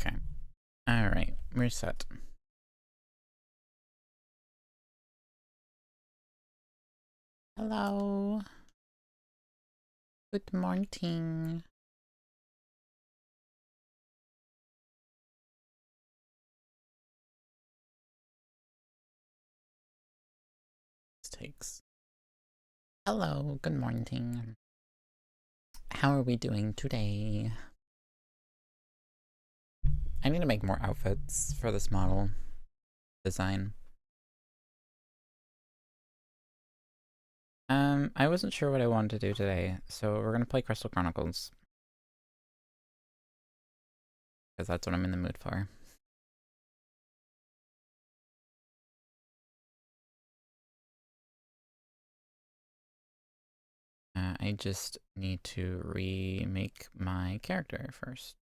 Okay. Alright, we're set. Hello. Good morning. This takes. Hello, good morning. How are we doing today? I need to make more outfits for this model design. I wasn't sure what I wanted to do today, so we're gonna play Crystal Chronicles. Because that's what I'm in the mood for. I just need to remake my character first.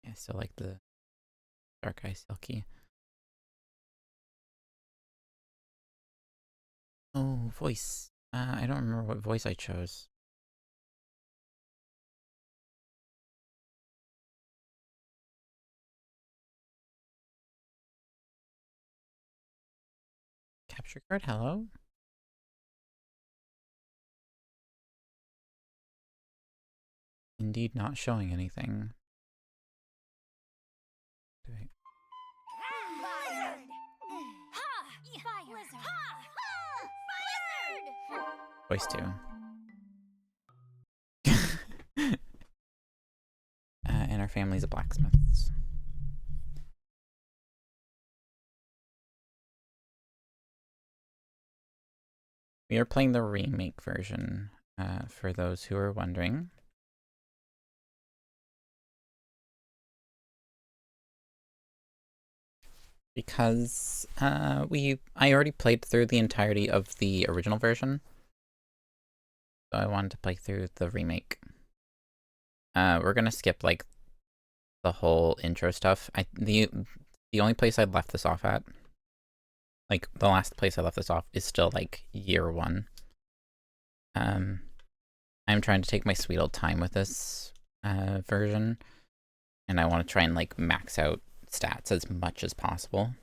I still like the Dark Eye Silky. Oh, voice. I don't remember what voice I chose. Capture card, hello? Indeed not showing anything. Voice 2. And our family's a blacksmiths. We are playing the remake version, for those who are wondering. Because I already played through the entirety of the original version. So I wanted to play through the remake. We're gonna skip like the whole intro stuff. The only place I left this off at, like the last place I left this off, is still like year 1. I'm trying to take my sweet old time with this version, and I want to try and like max out stats as much as possible.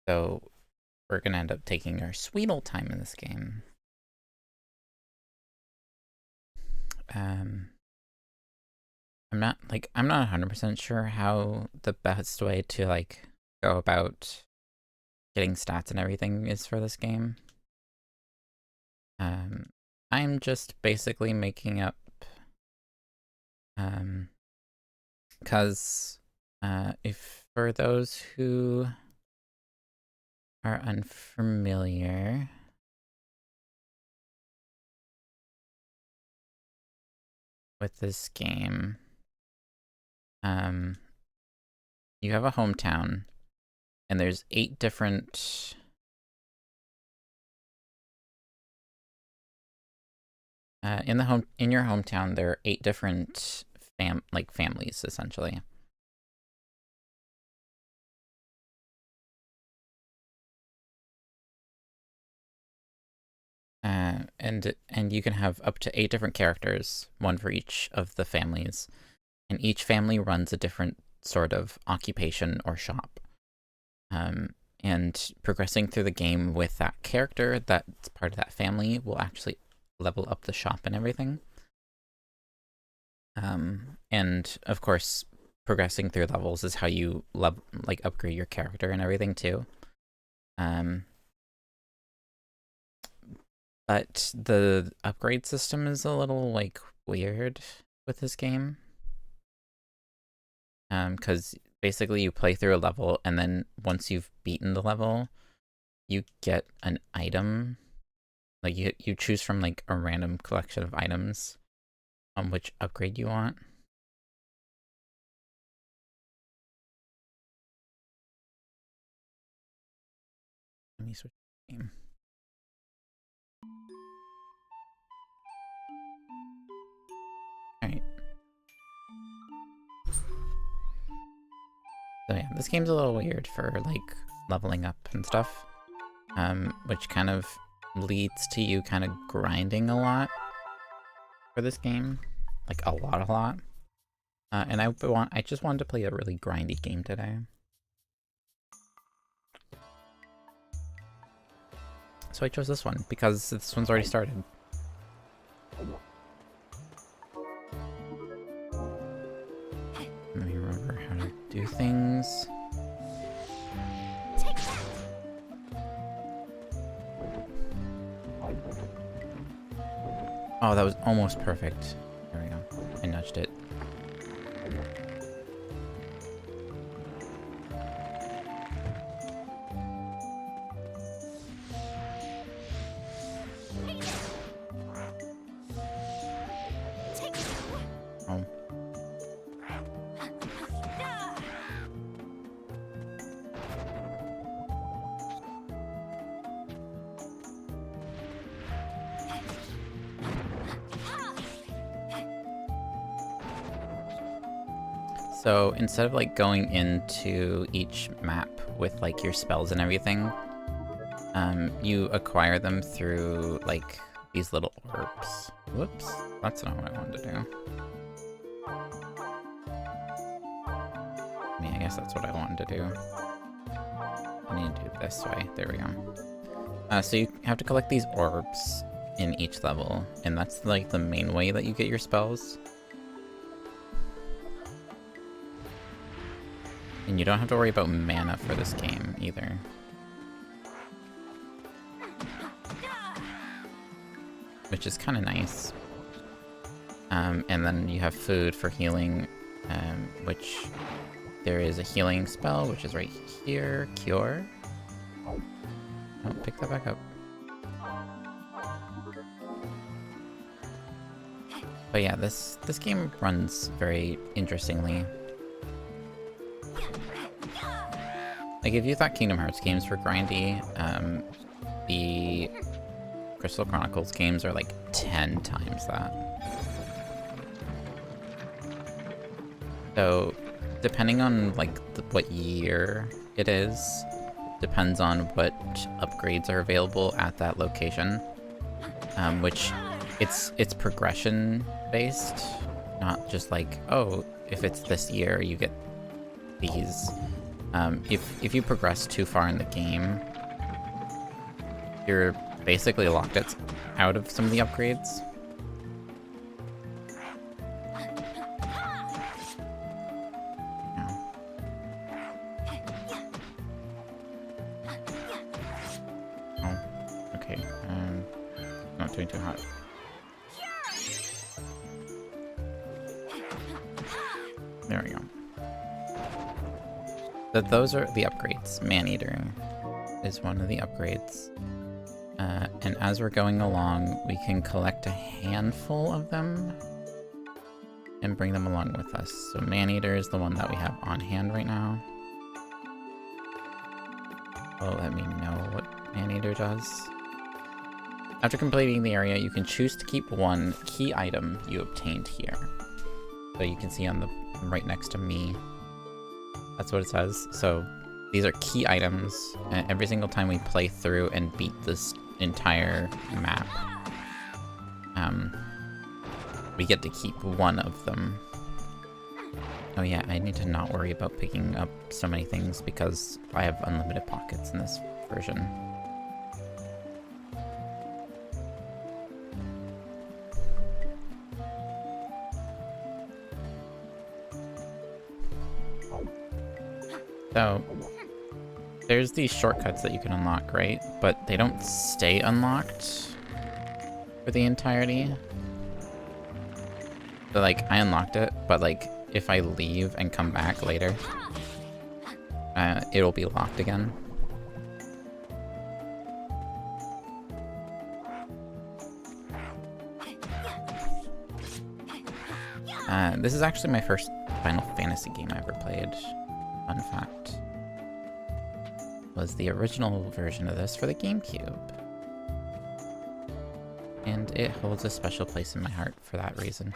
So we're gonna end up taking our sweet old time in this game. I'm not 100% sure how the best way to like go about getting stats and everything is for this game. I'm just basically making up, because if for those who are unfamiliar with this game, you have a hometown, and there's 8 different in your hometown there are 8 different families essentially. And you can have up to 8 different characters, one for each of the families, and each family runs a different sort of occupation or shop. And progressing through the game with that character that's part of that family will actually level up the shop and everything. And of course, progressing through levels is how you upgrade your character and everything too. But the upgrade system is a little like weird with this game. Because basically you play through a level, and then once you've beaten the level, you get an item. Like you choose from like a random collection of items on which upgrade you want. Let me switch the game. Alright. So yeah, this game's a little weird for like leveling up and stuff, which kind of leads to you kind of grinding a lot for this game, like a lot. And I just wanted to play a really grindy game today. So I chose this one because this one's already started. Let me remember how to do things. Oh, that was almost perfect. There we go. I nudged it. Oh. So instead of like going into each map with like your spells and everything, you acquire them through like these little orbs. Whoops, that's not what I wanted to do. I mean, I guess that's what I wanted to do. I need to do it this way. There we go. So you have to collect these orbs in each level, and that's like the main way that you get your spells. And you don't have to worry about mana for this game, either. Which is kind of nice. And then you have food for healing, which there is a healing spell, which is right here, Cure. Oh, pick that back up. But yeah, this game runs very interestingly. Like, if you thought Kingdom Hearts games were grindy, the Crystal Chronicles games are like 10 times that. So, depending on like what year it is, depends on what upgrades are available at that location. Which it's progression based, not just like, oh, if it's this year you get these. If you progress too far in the game, you're basically locked out of some of the upgrades. Oh, okay. Not doing too hot. There we go. Those are the upgrades. Maneater is one of the upgrades. And as we're going along, we can collect a handful of them and bring them along with us. So Maneater is the one that we have on hand right now. Will let me know what Maneater does. After completing the area, you can choose to keep one key item you obtained here. So you can see on the right next to me, that's what it says. So these are key items, and every single time we play through and beat this entire map, we get to keep one of them. Oh yeah, I need to not worry about picking up so many things because I have unlimited pockets in this version. So, there's these shortcuts that you can unlock, right? But they don't stay unlocked for the entirety. So, like, I unlocked it, but, like, if I leave and come back later, it'll be locked again. This is actually my first Final Fantasy game I ever played. Fun fact. Was the original version of this for the GameCube. And it holds a special place in my heart for that reason.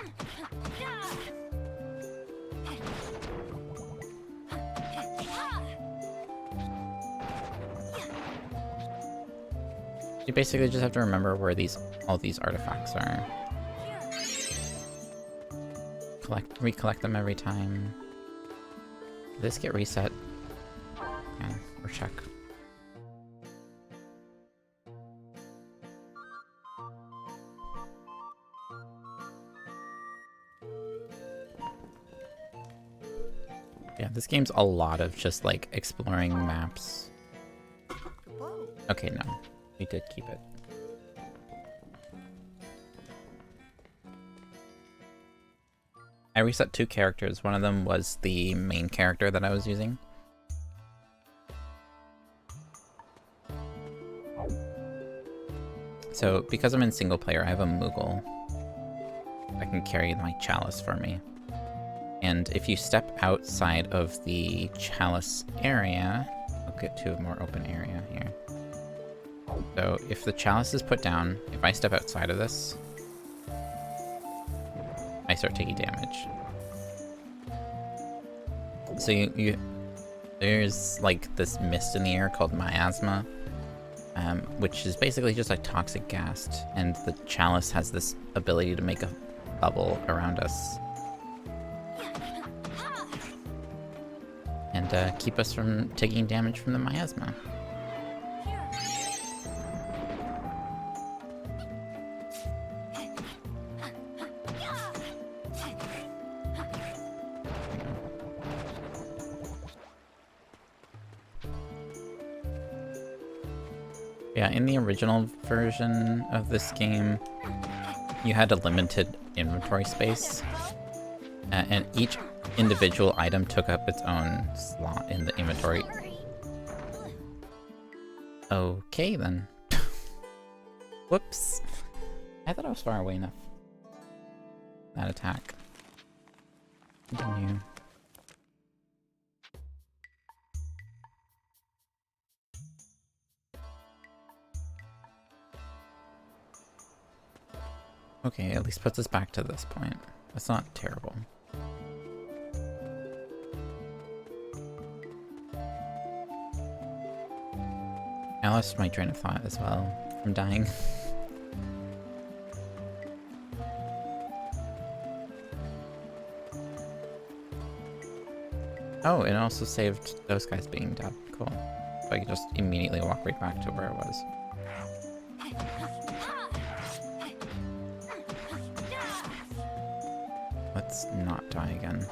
You basically just have to remember where all these artifacts are. Recollect them every time. Did this get reset? Yeah, or check. Yeah, this game's a lot of just like exploring maps. Okay, no, we did keep it. I reset 2 characters. One of them was the main character that I was using. So, because I'm in single player, I have a Moogle that can carry my chalice for me. And if you step outside of the chalice area, I'll get to a more open area here. So, if the chalice is put down, if I step outside of this, I start taking damage. So there's like this mist in the air called miasma, which is basically just a toxic gas, and the chalice has this ability to make a bubble around us. And keep us from taking damage from the miasma. Yeah, in the original version of this game, you had a limited inventory space, and each individual item took up its own slot in the inventory. Okay, then. Whoops. I thought I was far away enough. That attack. Continue. Okay, at least puts us back to this point. That's not terrible. I lost my train of thought as well from dying. Oh, it also saved those guys being dead. Cool. So I could just immediately walk right back to where I was. Let's not die again.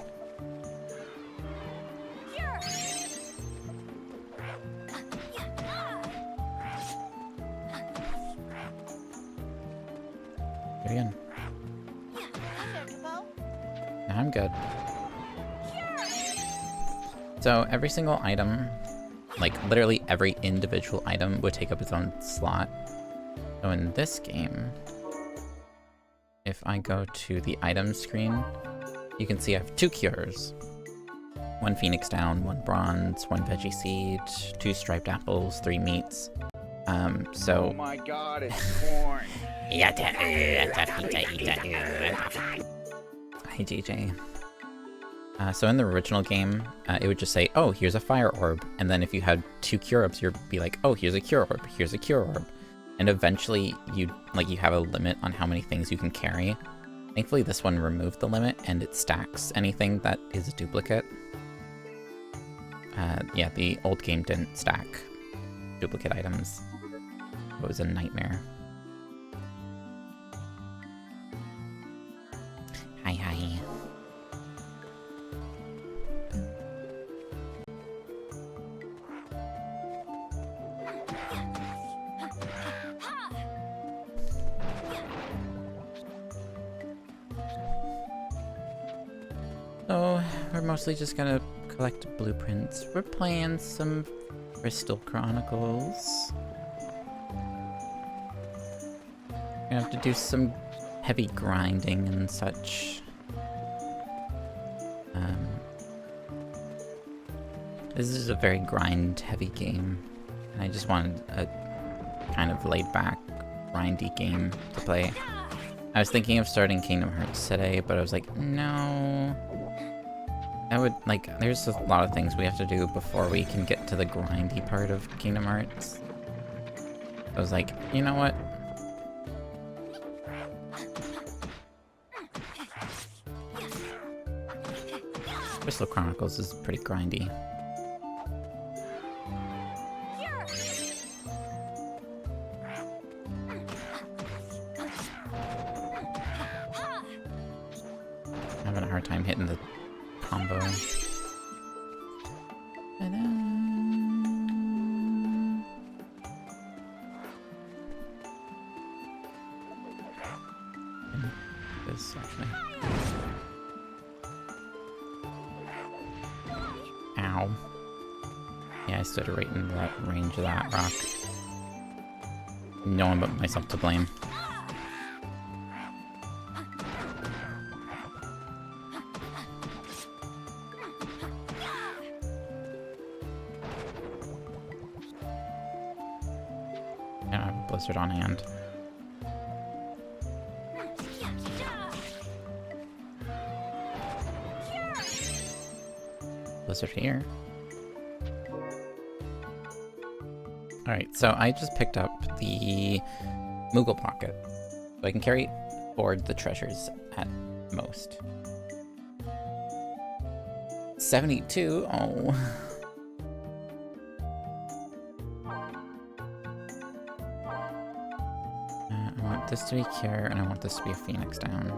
Again. I'm good. So every single item, like literally every individual item would take up its own slot. So in this game, if I go to the item screen, you can see I have 2 cures. 1 phoenix down, 1 bronze, 1 veggie seed, 2 striped apples, 3 meats. So... Oh my god, it's corn! Hi, DJ. So in the original game, it would just say, oh, here's a fire orb. And then if you had 2 cure orbs, you'd be like, oh, here's a cure orb, here's a cure orb. And eventually, you have a limit on how many things you can carry. Thankfully, this one removed the limit, and it stacks anything that is a duplicate. Yeah, the old game didn't stack duplicate items. It was a nightmare. Hi. So, we're mostly just gonna collect blueprints. We're playing some Crystal Chronicles. Gonna have to do some heavy grinding and such. This is a very grind-heavy game, and I just wanted a kind of laid-back, grindy game to play. I was thinking of starting Kingdom Hearts today, but I was like, no. I would, like, there's a lot of things we have to do before we can get to the grindy part of Kingdom Hearts. I was like, you know what? Crystal Chronicles is pretty grindy. I'm having a hard time hitting the combo. This actually. Ow. Yeah, I stood right in that range of that rock. No one but myself to blame. I don't have a blizzard on hand. Blizzard here. Alright, so I just picked up the Moogle Pocket. So I can carry forward the treasures at most. 72? Oh. I want this to be Cure, and I want this to be a Phoenix Down.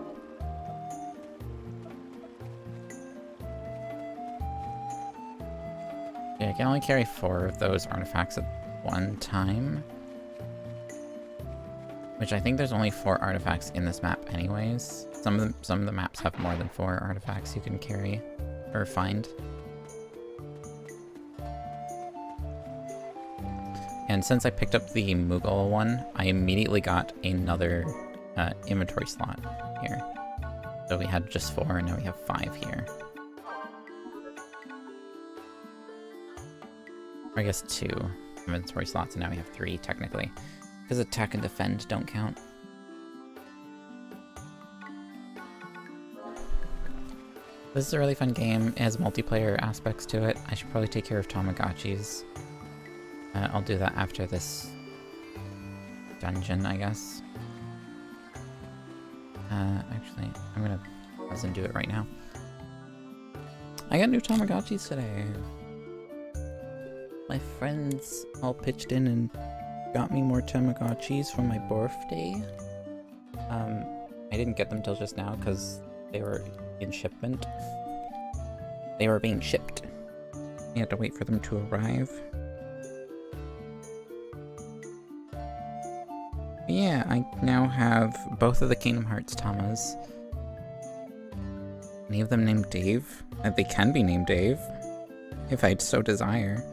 Yeah, I can only carry 4 of those artifacts at one time. Which I think there's only 4 artifacts in this map anyways. Some of the maps have more than 4 artifacts you can carry or find. And since I picked up the Moogle one, I immediately got another inventory slot here. So we had just 4, and now we have 5 here. Or I guess 2 inventory slots, and now we have 3 technically. Because attack and defend don't count. This is a really fun game. It has multiplayer aspects to it. I should probably take care of Tamagotchis. I'll do that after this dungeon, I guess. Actually, I'm gonna pause and do it right now. I got new Tamagotchis today. My friends all pitched in and got me more Tamagotchis for my birthday. I didn't get them till just now because they were in shipment. They were being shipped. I had to wait for them to arrive. But yeah, I now have both of the Kingdom Hearts Tamas. Any of them named Dave? They can be named Dave, if I so desire.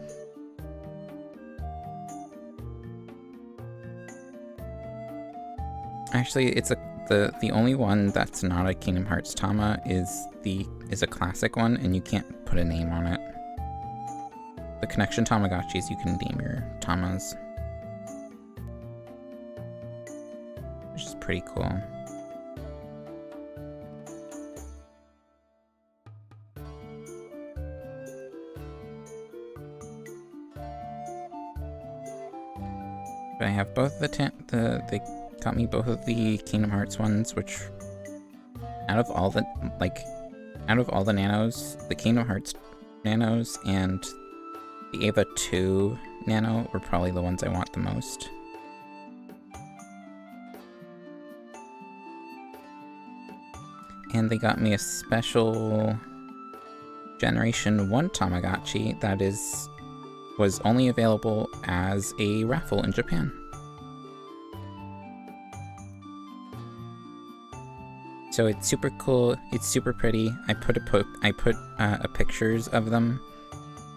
Actually, it's the only one that's not a Kingdom Hearts Tama is a classic one, and you can't put a name on it. The Connection Tamagotchis, you can name your Tamas, which is pretty cool. But I have both they got me both of the Kingdom Hearts ones, which out of all the nanos, the Kingdom Hearts nanos and the Ava 2 nano were probably the ones I want the most. And they got me a special Generation 1 Tamagotchi that was only available as a raffle in Japan. So it's super cool. It's super pretty. I put pictures of them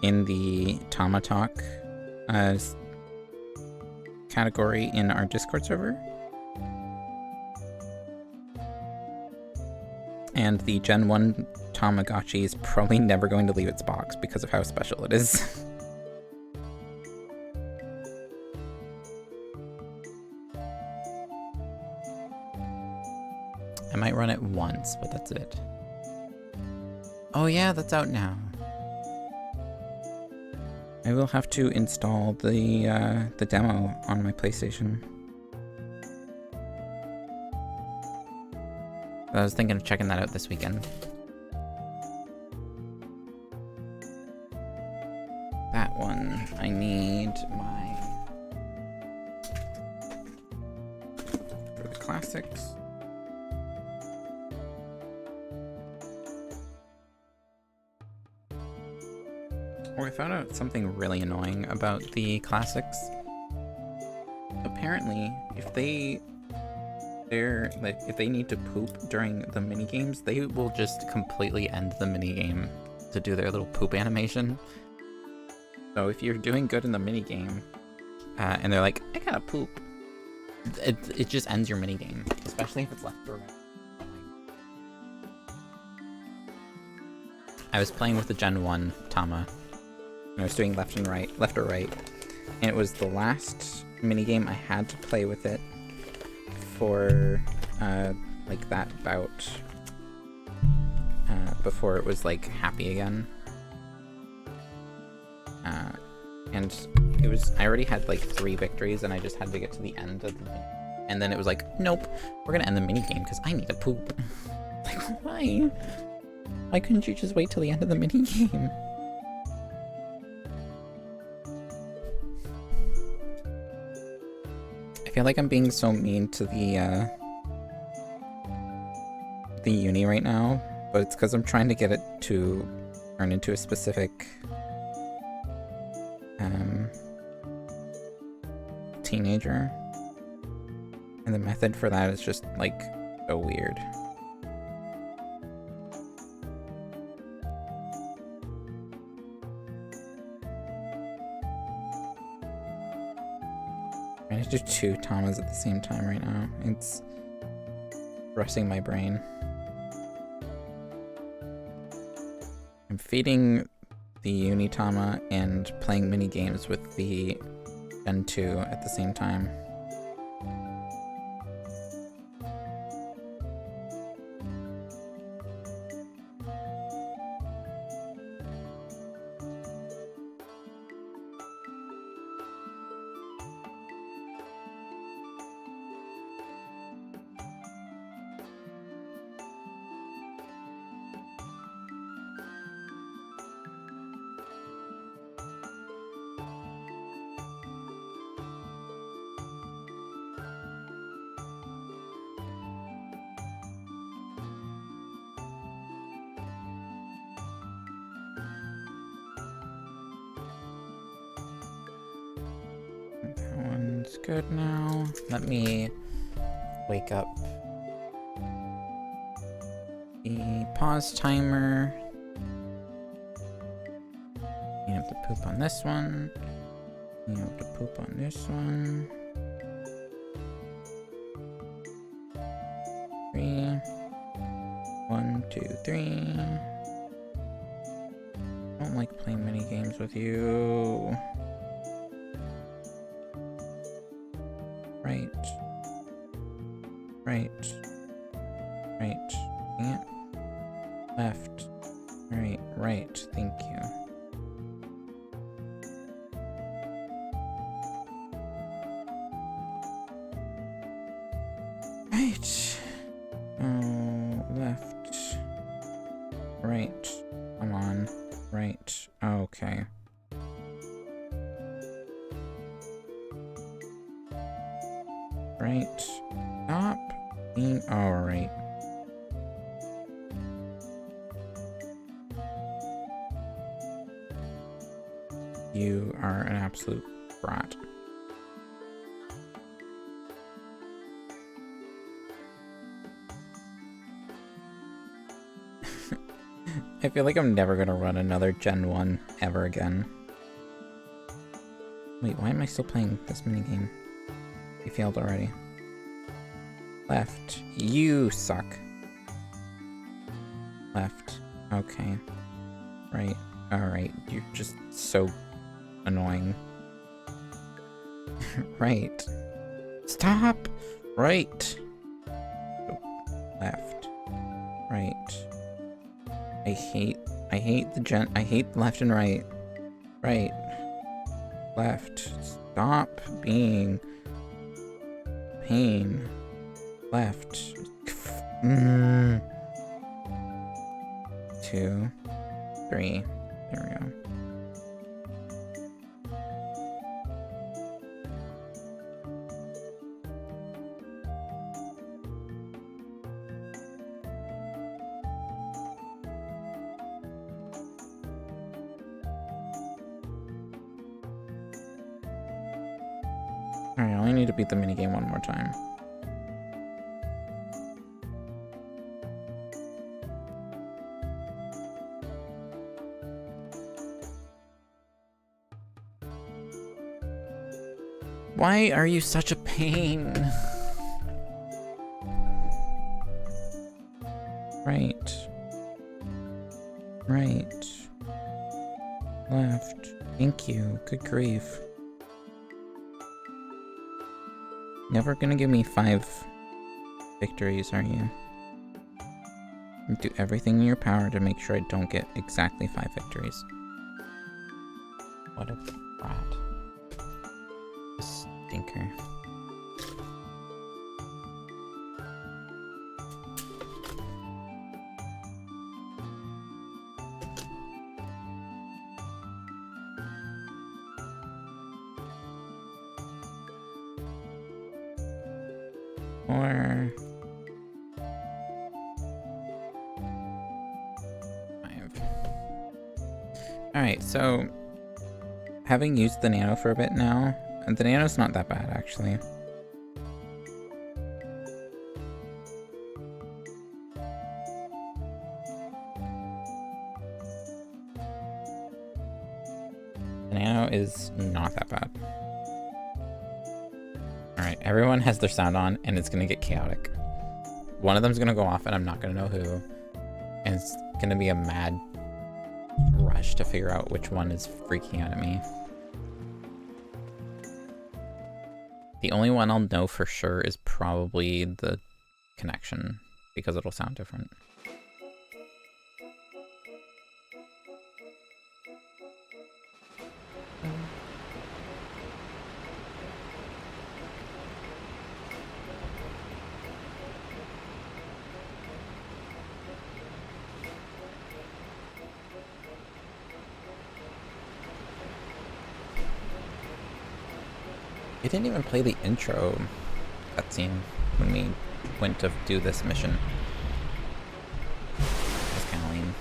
in the Tama Talk category in our Discord server. And the Gen 1 Tamagotchi is probably never going to leave its box because of how special it is. I might run it once, but that's it. Oh yeah, that's out now. I will have to install the demo on my PlayStation. I was thinking of checking that out this weekend. That one, I need my... for the classics. Oh, I found out something really annoying about the classics. Apparently, if they need to poop during the minigames, they will just completely end the minigame to do their little poop animation. So if you're doing good in the minigame, and they're like, I gotta poop, it just ends your minigame, especially if it's left or right. I was playing with the Gen 1 Tama, and I was doing left or right, and it was the last minigame I had to play with it for, like, that bout, before it was, like, happy again. And it was, I already had, like, 3 victories, and I just had to get to the end of the, and then it was like, nope, we're gonna end the minigame, because I need to poop. Like, why? Why couldn't you just wait till the end of the minigame? I feel like I'm being so mean to the uni right now, but it's because I'm trying to get it to turn into a specific teenager, and the method for that is just, like, so weird. I'm trying to do 2 Tamas at the same time right now. It's stressing my brain. I'm feeding the Unitama and playing mini games with the Gen 2 at the same time. That one's good now. Let me wake up the pause timer. You have to poop on this one. You have to poop on this one. 3. 1, 2, 3. I don't like playing mini games with you. Right. Right. Right. Yeah. Left. Right. Right. Thank you. Right. Oh, left. Right. Come on. Right. Okay. Right. Stop being alright. You are an absolute brat. I feel like I'm never gonna run another Gen 1 ever again. Wait, why am I still playing this minigame? You failed already. Left. You suck. Left. Okay. Right. Alright. You're just so annoying. Right. Stop! Right. Left. Right. I hate the left and right. Right. Left. Stop being pain. Left. 2, 3. There we go. Alright, I only need to beat the minigame one more time. Why are you such a pain? Right. Right. Left. Thank you. Good grief. Never gonna give me 5 victories, are you? Do everything in your power to make sure I don't get exactly 5 victories. What a brat. A stinker. Or 5. Alright, so having used the nano for a bit now, and the nano's not that bad actually. The nano is not that bad. Alright, everyone has their sound on, and it's gonna get chaotic. One of them's gonna go off, and I'm not gonna know who. And it's gonna be a mad rush to figure out which one is freaking out at me. The only one I'll know for sure is probably the connection, because it'll sound different. It didn't even play the intro cutscene when we went to do this mission. That's kind of lame.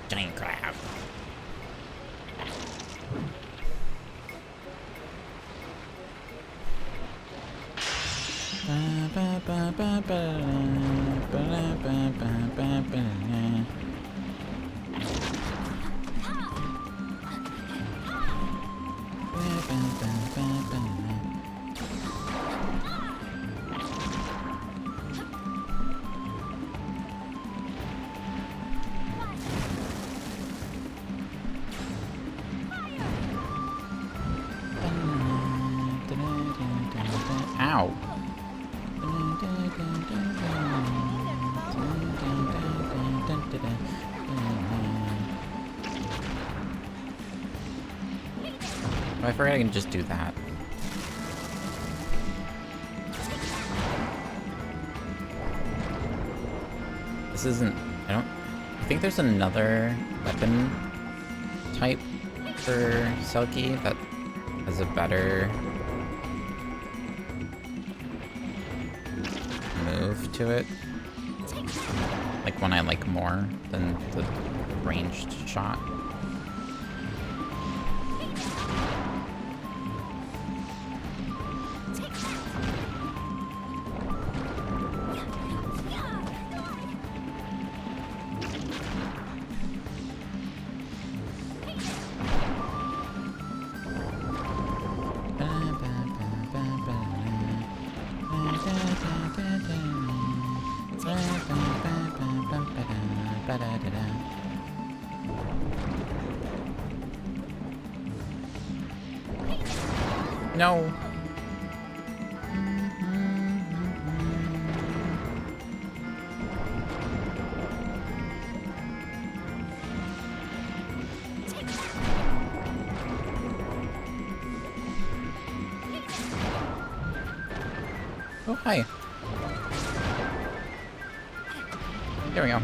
Giant crab. Ow. Oh, I forgot I can just do that. This isn't... I think there's another weapon type for Selkie that has a better move to it. Like one I like more than the ranged shot. No. Oh, hi. There we go.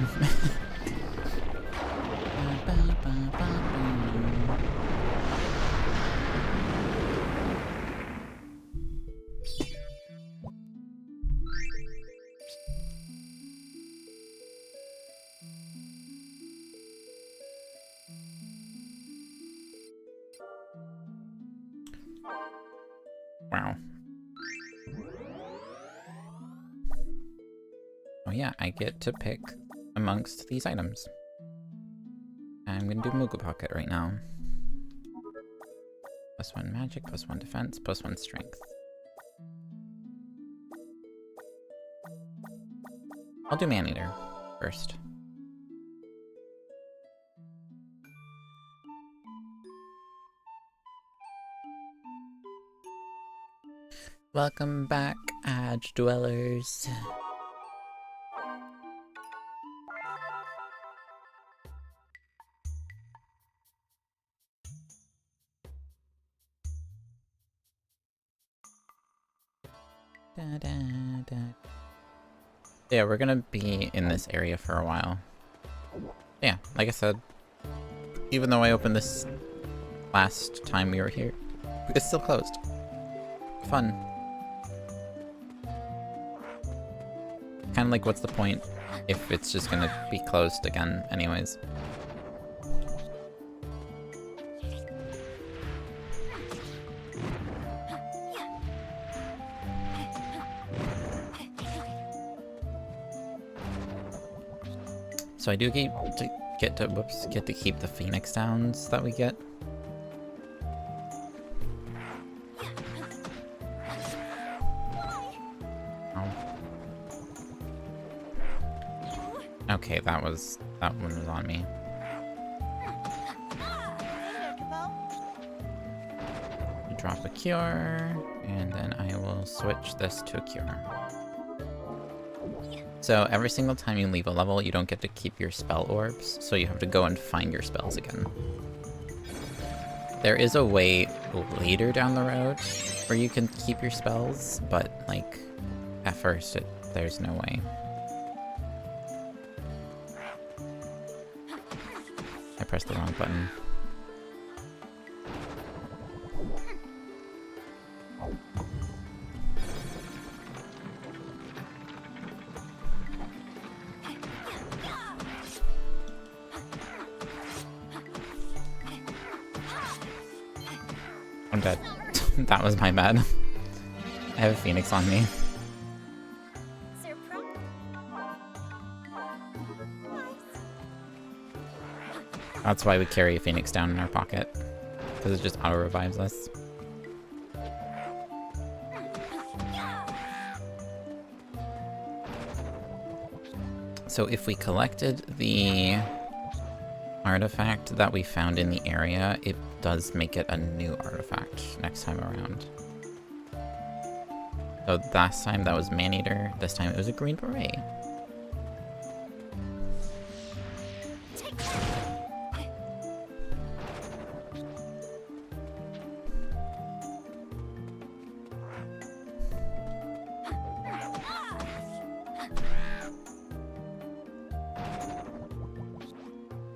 Wow. Oh yeah, I get to pick amongst these items. I'm gonna do Moogle Pocket right now. +1 magic, +1 defense, +1 strength. I'll do Maneater first. Welcome back, Edge Dwellers. Da, da, da. Yeah, we're gonna be in this area for a while. Yeah, like I said, even though I opened this last time we were here, it's still closed. Fun. Kind of like, what's the point if it's just gonna be closed again anyways? So I do get to keep the Phoenix Downs that we get. Oh. Okay, that one was on me. Drop a cure, and then I will switch this to a cure. So every single time you leave a level, you don't get to keep your spell orbs, so you have to go and find your spells again. There is a way later down the road where you can keep your spells, but like at first there's no way. I pressed the wrong button. I'm dead. That was my bad. I have a Phoenix on me. That's why we carry a Phoenix down in our pocket, because it just auto-revives us. So if we collected the artifact that we found in the area, it does make it a new artifact next time around. So last time that was Maneater, this time it was a Green Beret.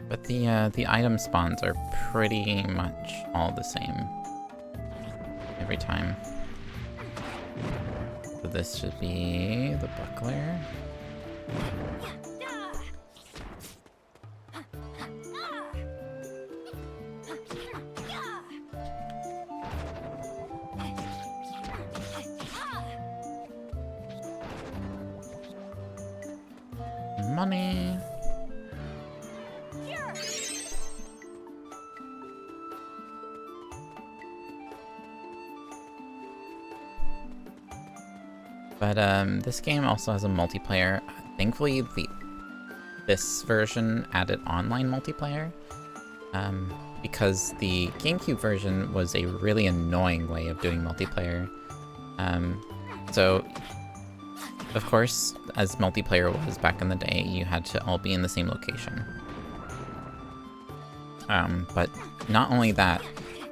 But the item spawns are pretty much all the same every time. So this should be the buckler. Money. But this game also has a multiplayer. Thankfully, this version added online multiplayer, because the GameCube version was a really annoying way of doing multiplayer. So, of course, as multiplayer was back in the day, you had to all be in the same location. But not only that,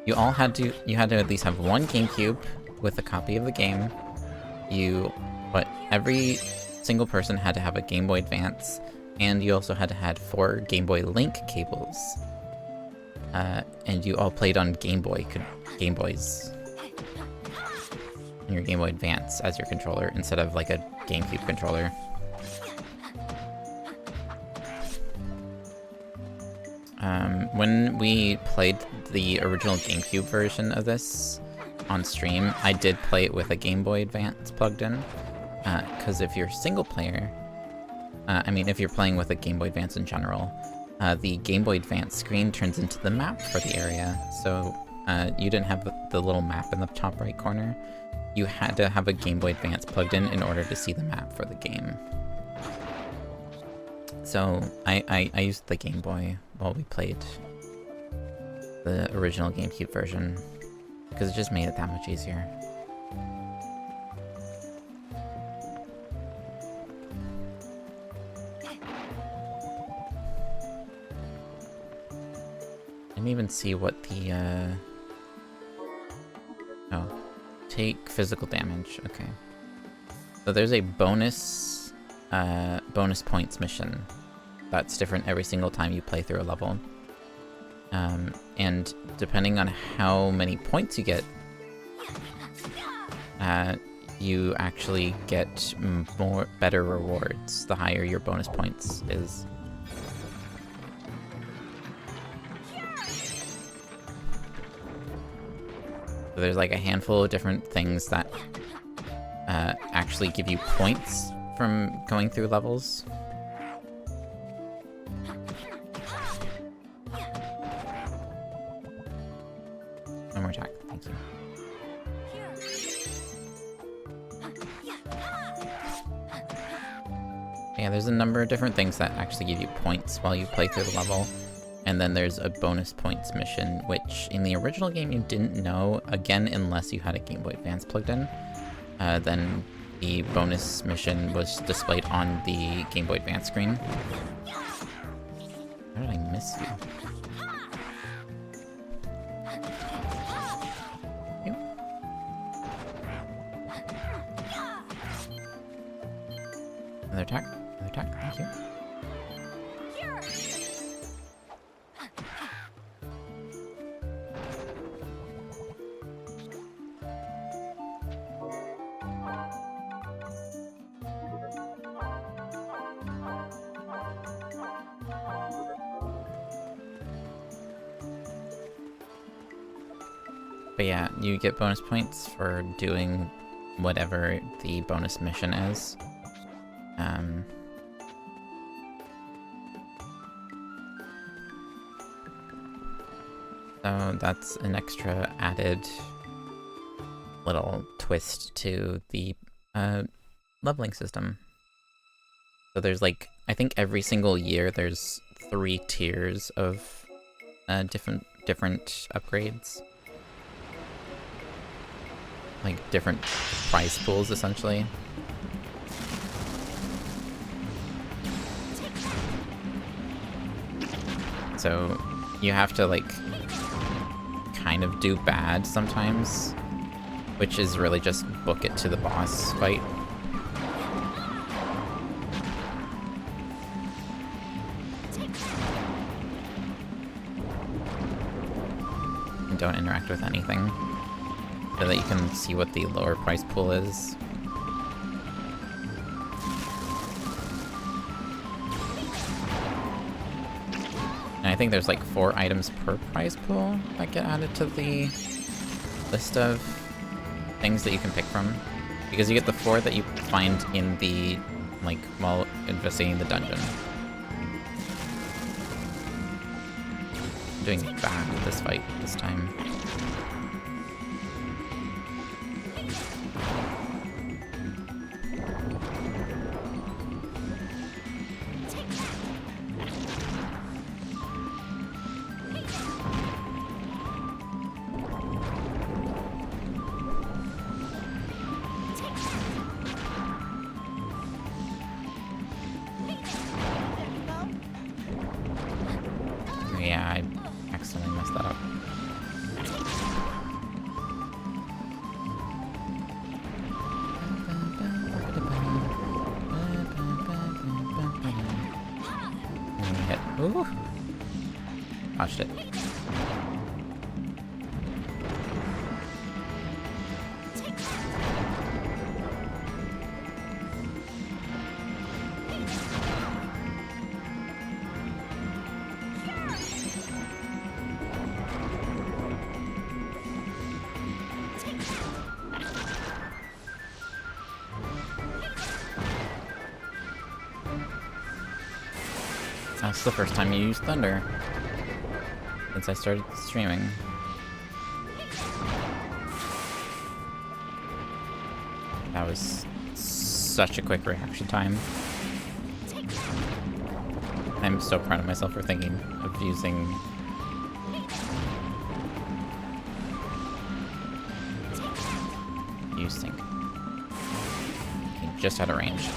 you had to at least have one GameCube with a copy of the game. You but every single person had to have a Game Boy Advance, and you also had to have 4 Game Boy Link cables. And you all played on Game Boys, and your Game Boy Advance as your controller, instead of like a GameCube controller. When we played the original GameCube version of this on stream, I did play it with a Game Boy Advance plugged in, because if you're single player, I mean, if you're playing with a Game Boy Advance in general, the Game Boy Advance screen turns into the map for the area, so you didn't have the little map in the top right corner. You had to have a Game Boy Advance plugged in order to see the map for the game. So I used the Game Boy while we played the original GameCube version, because it just made it that much easier. I didn't even see what the, oh, take physical damage, okay. So there's a bonus points mission that's different every single time you play through a level. And depending on how many points you get, you actually get better rewards the higher your bonus points is. So there's like a handful of different things that actually give you points from going through levels. One more attack, thank you. Yeah, there's a number of different things that actually give you points while you play through the level. And then there's a bonus points mission, which in the original game you didn't know, again, unless you had a Game Boy Advance plugged in. Then the bonus mission was displayed on the Game Boy Advance screen. How did I miss you? Yep. Another attack, thank you. But yeah, you get bonus points for doing whatever the bonus mission is. So that's an extra added little twist to the leveling system. So there's like, I think every single year there's 3 tiers of different upgrades. Like different prize pools, essentially. So you have to like kind of do bad sometimes, which is really just book it to the boss fight. And don't interact with anything, so that you can see what the lower price pool is. And I think there's like 4 items per prize pool that get added to the list of things that you can pick from. Because you get the 4 that you find in the, like, while investigating the dungeon. I'm doing bad with this fight this time. Yeah, I accidentally messed that up. Ooh. Watched it. That's the first time you used Thunder since I started streaming. That was such a quick reaction time. I'm so proud of myself for thinking of using Sync. Just out of range.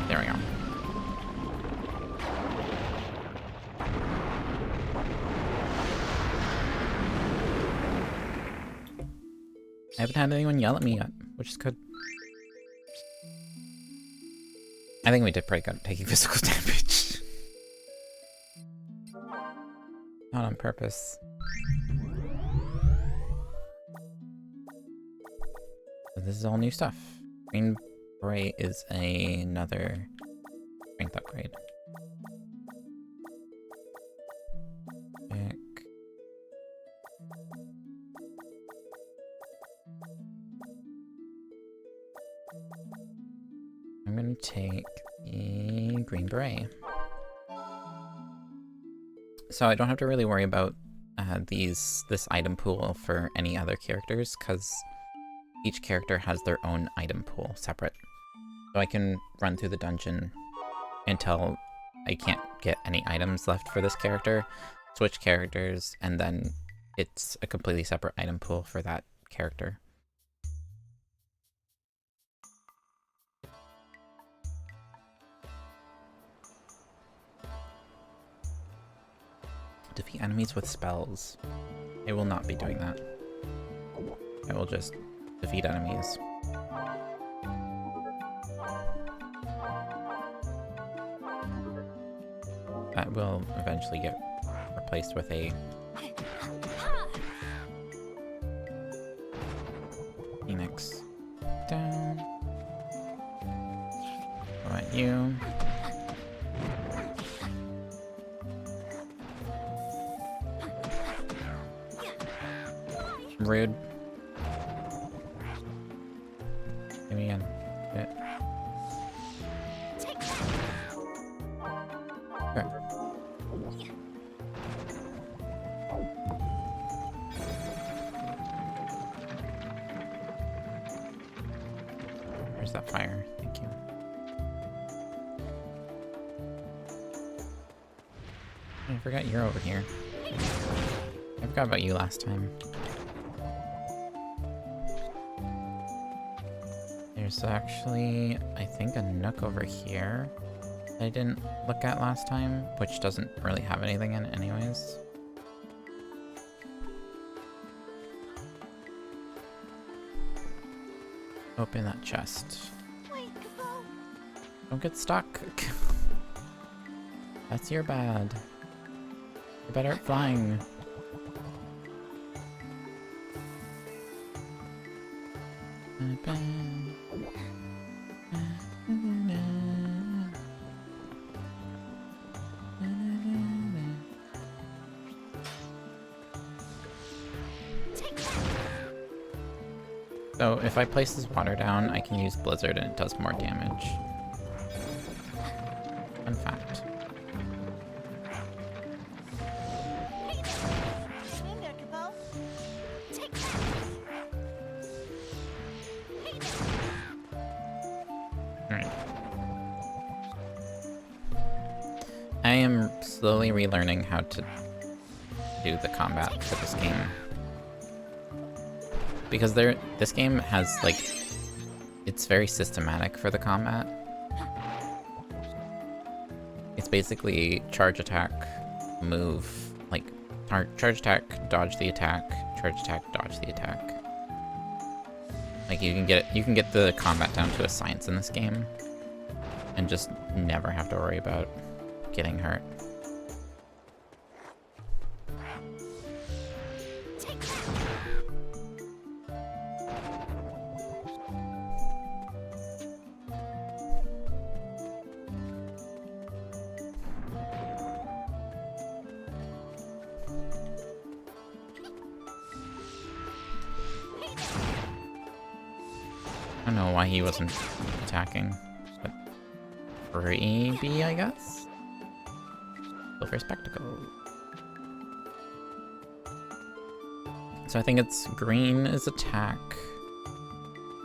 There we go. I haven't had anyone yell at me yet, which is good. I think we did pretty good at taking physical damage. Not on purpose. So this is all new stuff. Green Beret is another strength upgrade. Pick. I'm gonna take the Green Beret. So I don't have to really worry about this item pool for any other characters, because each character has their own item pool separate. So I can run through the dungeon until I can't get any items left for this character, switch characters, and then it's a completely separate item pool for that character. Defeat enemies with spells. I will not be doing that. I will just defeat enemies. That will eventually get replaced with a Phoenix. Down. How about you? Rude. Give me again. Bit. Okay. Where's that fire? Thank you. I forgot you're over here. I forgot about you last time. There's actually, I think, a nook over here that I didn't look at last time, which doesn't really have anything in it anyways. Open that chest. Don't get stuck. That's your bad. You're better at flying. So if I place this water down, I can use Blizzard and it does more damage. Fun fact. Alright. I am slowly relearning how to do the combat for this game. Because this game has, like, it's very systematic for the combat. It's basically charge attack, move, like, charge attack, dodge the attack, charge attack, dodge the attack. Like you can get the combat down to a science in this game, and just never have to worry about getting hurt. I don't know why he wasn't attacking, but freebie, I guess? Silver Spectacle. So I think it's green is attack.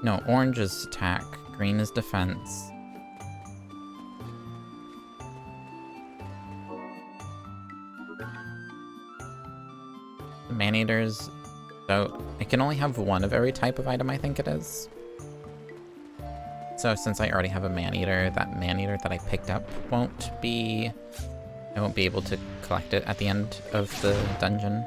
No, orange is attack. Green is defense. The man-eaters, so it can only have one of every type of item, I think it is. So since I already have a man-eater, that man-eater that I picked up I won't be able to collect it at the end of the dungeon.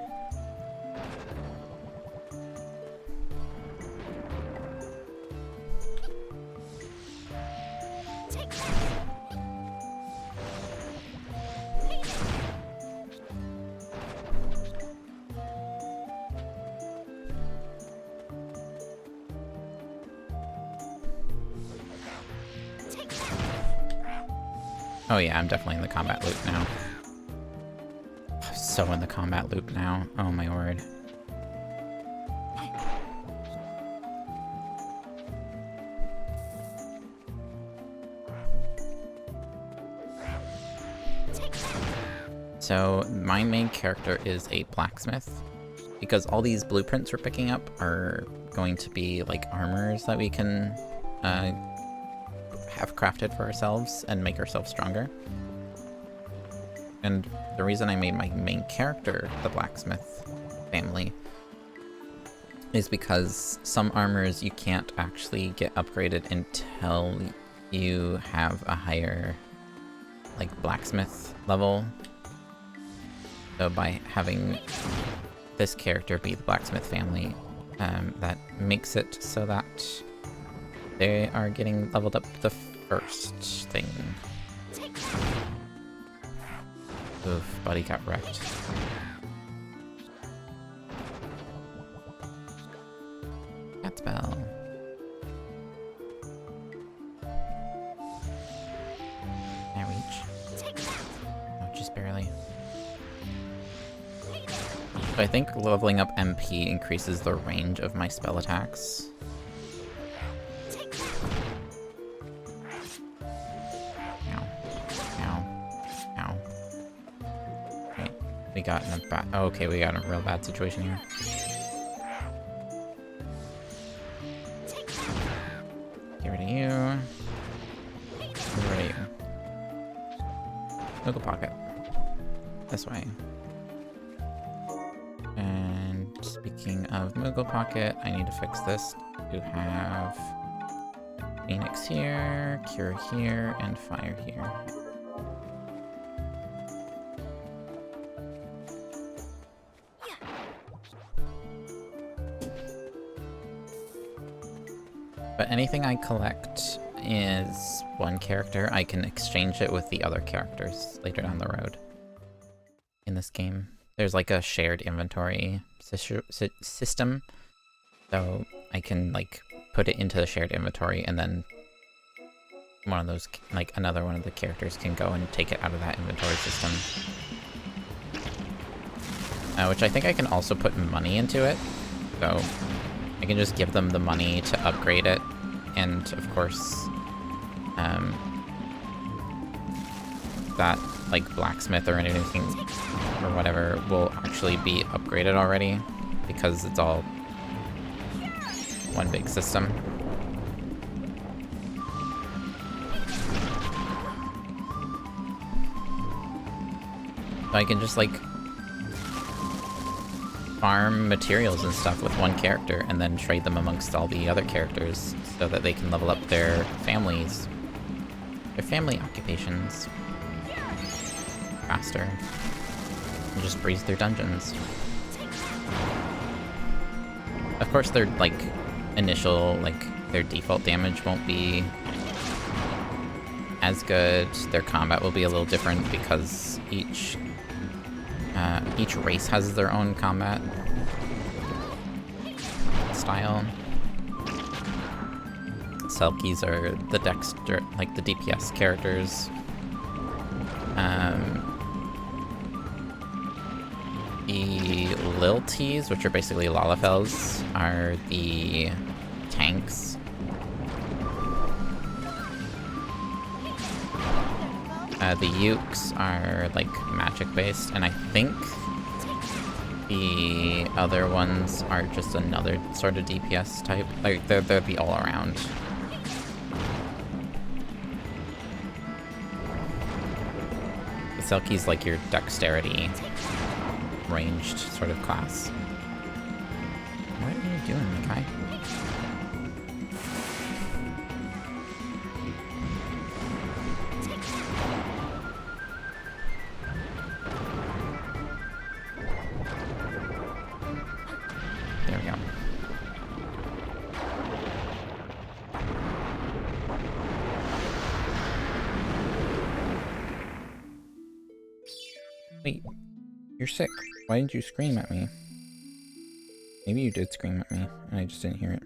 Oh yeah, I'm definitely in the combat loop now. I'm so in the combat loop now. Oh my word. So my main character is a blacksmith, because all these blueprints we're picking up are going to be like armors that we can have crafted for ourselves and make ourselves stronger. And the reason I made my main character the blacksmith family is because some armors you can't actually get upgraded until you have a higher like blacksmith level. So by having this character be the blacksmith family, that makes it so that they are getting leveled up the first thing. Oof, buddy got wrecked. Cat spell. Can I reach? Oh, just barely. So I think leveling up MP increases the range of my spell attacks. We got in a bad. Oh, okay, we got in a real bad situation here. Get rid of you. Get rid of you. Moogle Pocket. This way. And speaking of Moogle Pocket, I need to fix this to have Phoenix here, Cure here, and Fire here. But anything I collect is one character. I can exchange it with the other characters later down the road in this game. There's like a shared inventory system, so I can like put it into the shared inventory, and then one of those, like another one of the characters, can go and take it out of that inventory system. Which I think I can also put money into it, so I can just give them the money to upgrade it, and of course, that like blacksmith or anything or whatever will actually be upgraded already, because it's all one big system. So I can just like farm materials and stuff with one character and then trade them amongst all the other characters so that they can level up their families, their family occupations faster and just breeze through dungeons. Of course, they're like initial, like, their default damage won't be as good. Their combat will be a little different because each race has their own combat style. Selkies are the Dexter, like the DPS characters. The Lilties, which are basically Lalafels, are the tanks. The Ukes are like magic based, and I think the other ones are just another sort of DPS type. Like they're the all around. The Selkie's like your dexterity ranged sort of class. What are you doing, guy? There we go. Wait, you're sick. Why didn't you scream at me? Maybe you did scream at me, and I just didn't hear it.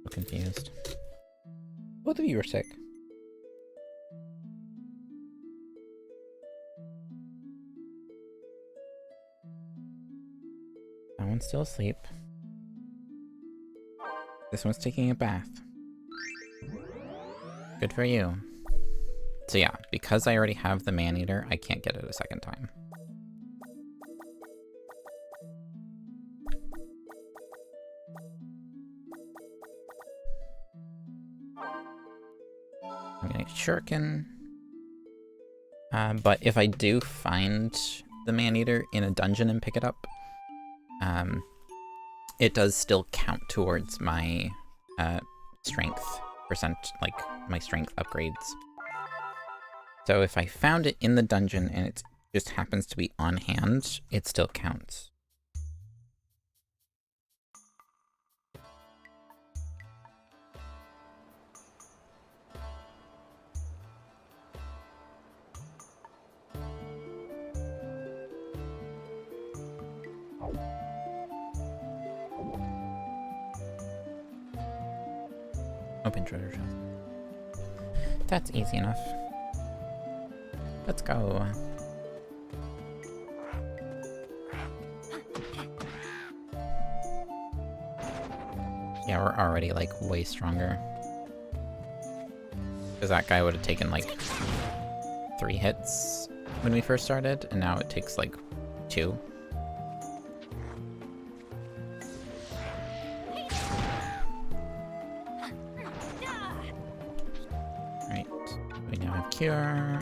So confused. Both of you are sick. That one's still asleep. This one's taking a bath. Good for you. So yeah, because I already have the Maneater, I can't get it a second time. I'm gonna shuriken. But if I do find the Maneater in a dungeon and pick it up, it does still count towards my strength percent, like my strength upgrades. So if I found it in the dungeon and it just happens to be on hand, it still counts. Open treasure chest. That's easy enough. Let's go. Yeah, we're already like way stronger. Because that guy would have taken like 3 hits when we first started, and now it takes like 2. Cure.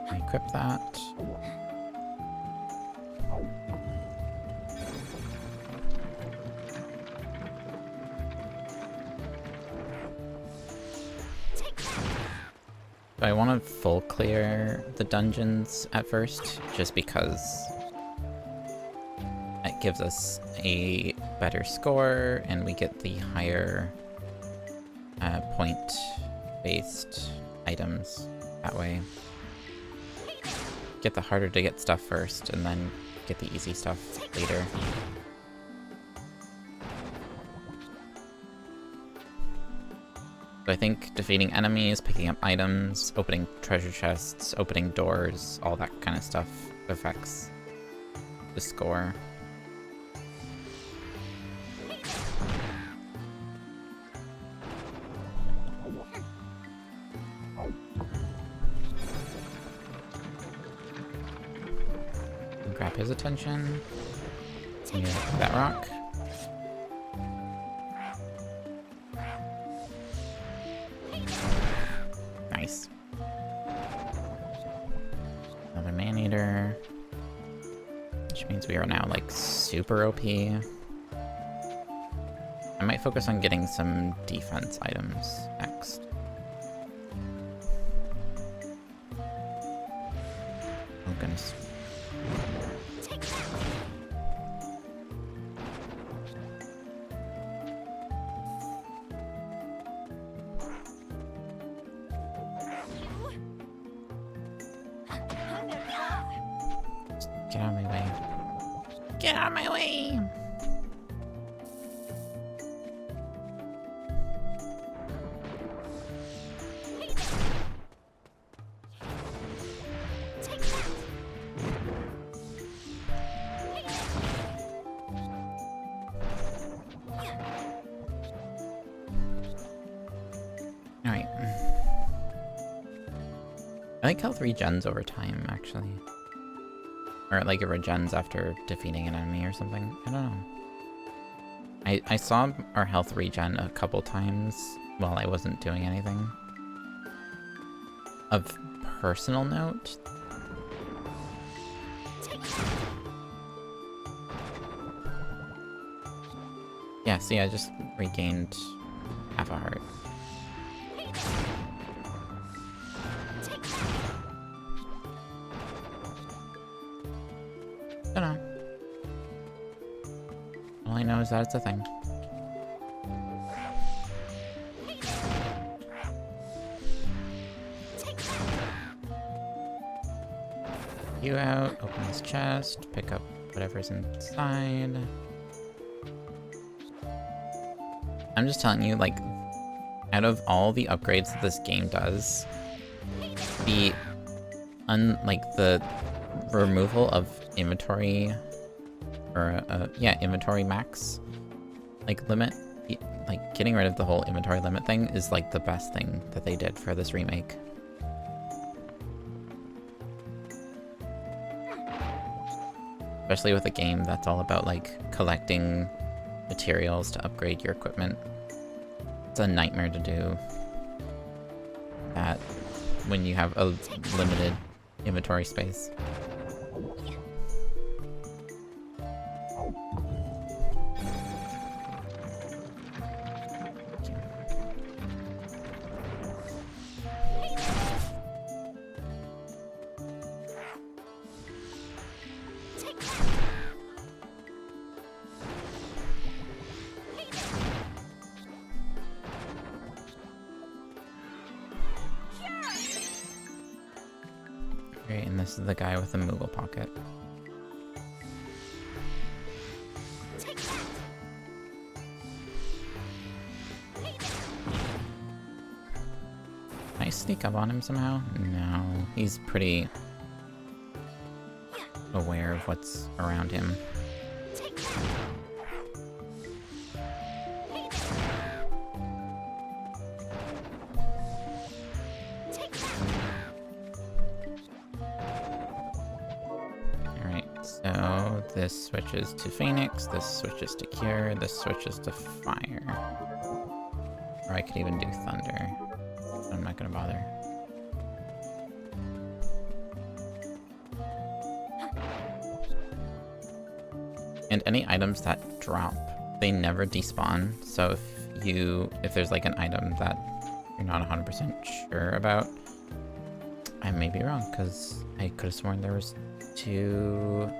I equip that. I want to full clear the dungeons at first, just because it gives us a better score and we get the higher point-based items that way. Get the harder to get stuff first, and then get the easy stuff later. So I think defeating enemies, picking up items, opening treasure chests, opening doors, all that kind of stuff affects the score. Grab his attention. Give me that rock. Nice. Another Maneater. Which means we are now like super OP. I might focus on getting some defense items next. goodness. Get out of my way. Get out of my way! Alright. I like health regens over time, actually. Or like it regens after defeating an enemy or something. I don't know. I saw our health regen a couple times while I wasn't doing anything. Of personal note. Yeah, see, I just regained half a heart. Don't know. All I know is that it's a thing. You out, open this chest, pick up whatever's inside. I'm just telling you, like, out of all the upgrades that this game does, the removal of inventory, or inventory max, like limit, like getting rid of the whole inventory limit thing is like the best thing that they did for this remake. Especially with a game that's all about like collecting materials to upgrade your equipment. It's a nightmare to do that when you have a limited inventory space. Okay, and this is the guy with the Moogle pocket. Can I sneak up on him somehow? No, he's pretty aware of what's around him. So this switches to Phoenix, this switches to Cure, this switches to Fire. Or I could even do Thunder. I'm not gonna bother. And any items that drop, they never despawn. So if there's like an item that you're not 100% sure about, I may be wrong, because I could have sworn there was 2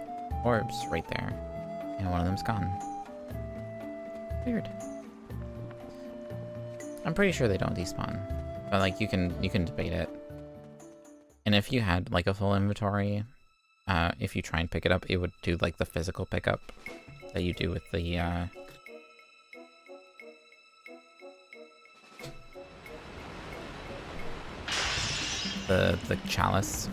orbs right there, and one of them's gone. Weird. I'm pretty sure they don't despawn, but like you can debate it. And if you had like a full inventory, if you try and pick it up, it would do like the physical pickup that you do with the chalice.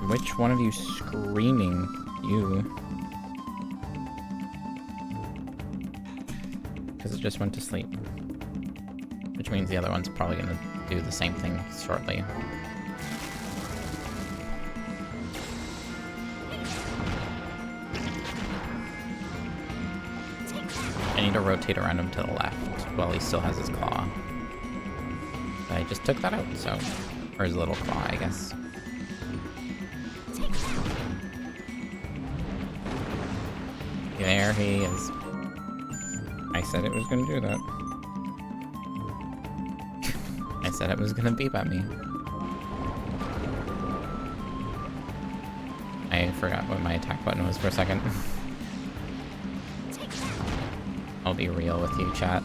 Which one of you screaming? You. Because it just went to sleep. Which means the other one's probably gonna do the same thing shortly. I need to rotate around him to the left while he still has his claw. I just took that out, so... Or his little claw, I guess. There he is. I said it was gonna do that. I said it was gonna beep at me. I forgot what my attack button was for a second. I'll be real with you, chat.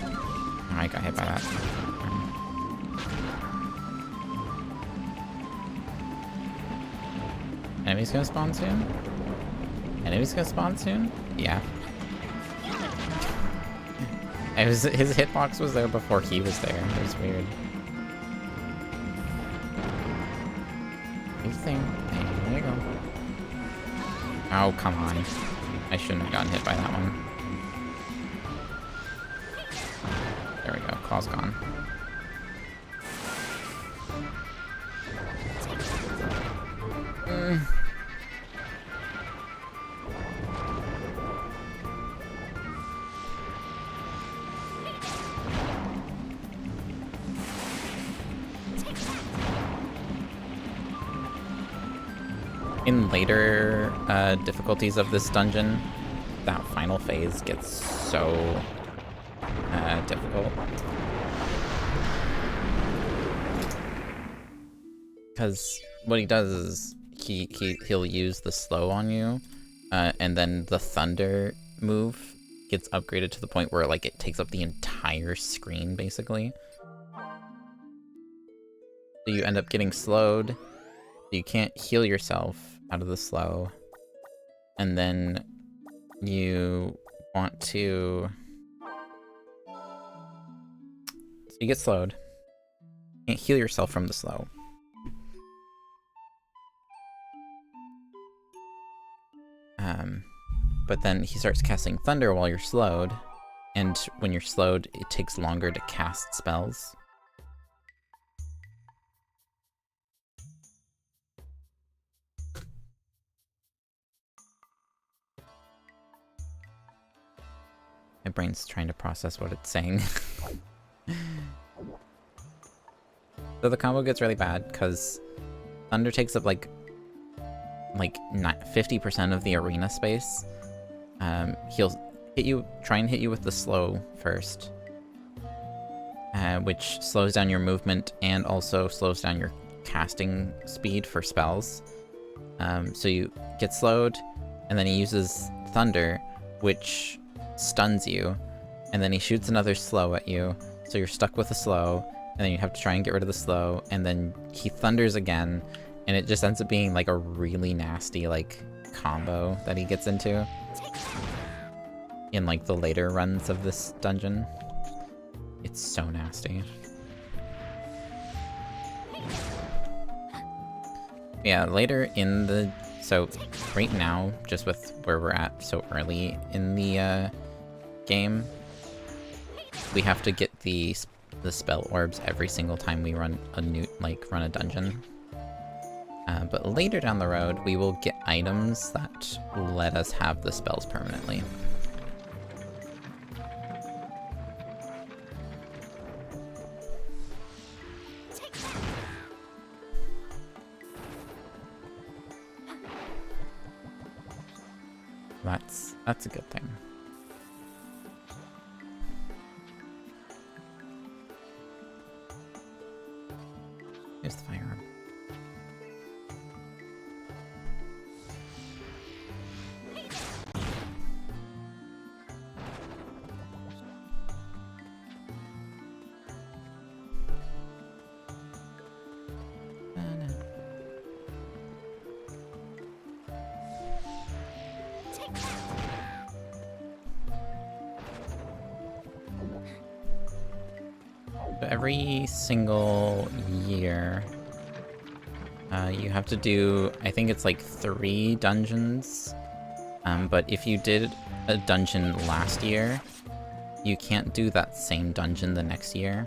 Oh, I got hit by that. Enemy's gonna spawn soon? Enemy's gonna spawn soon? Yeah. His hitbox was there before he was there. It was weird. Good thing. There you go. Oh, come on. I shouldn't have gotten hit by that one. There we go. Claw's gone. In later difficulties of this dungeon, that final phase gets so difficult. Because what he does is he'll use the slow on you, and then the thunder move gets upgraded to the point where like it takes up the entire screen basically. So you end up getting slowed. You can't heal yourself out of the slow, and then you want to... So you get slowed. You can't heal yourself from the slow. But then he starts casting thunder while you're slowed, and when you're slowed, it takes longer to cast spells. My brain's trying to process what it's saying. So the combo gets really bad because thunder takes up like 50% of the arena space. He'll try and hit you with the slow first, which slows down your movement and also slows down your casting speed for spells. So you get slowed, and then he uses thunder, which stuns you, and then he shoots another slow at you, so you're stuck with a slow, and then you have to try and get rid of the slow, and then he thunders again, and it just ends up being like a really nasty like combo that he gets into in like the later runs of this dungeon. It's so nasty. Yeah, later in the... So, right now, just with where we're at so early in the game, we have to get the spell orbs every single time we run a dungeon. But later down the road, we will get items that let us have the spells permanently. That's a good thing. Here's the firearm. Every single year, you have to do, I think it's like 3 dungeons, but if you did a dungeon last year, you can't do that same dungeon the next year.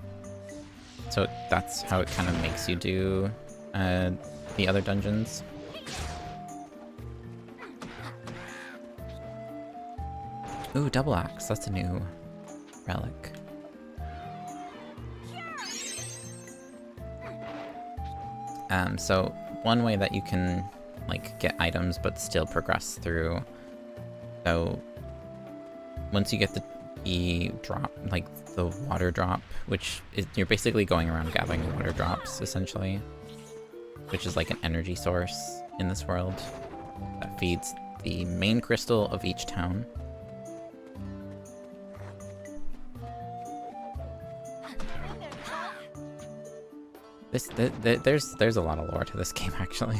So that's how it kind of makes you do the other dungeons. Ooh, double axe. That's a new relic. So one way that you can like get items but still progress through. So once you get the drop, like the water drop, which is, you're basically going around gathering water drops essentially, which is like an energy source in this world that feeds the main crystal of each town. There's a lot of lore to this game, actually.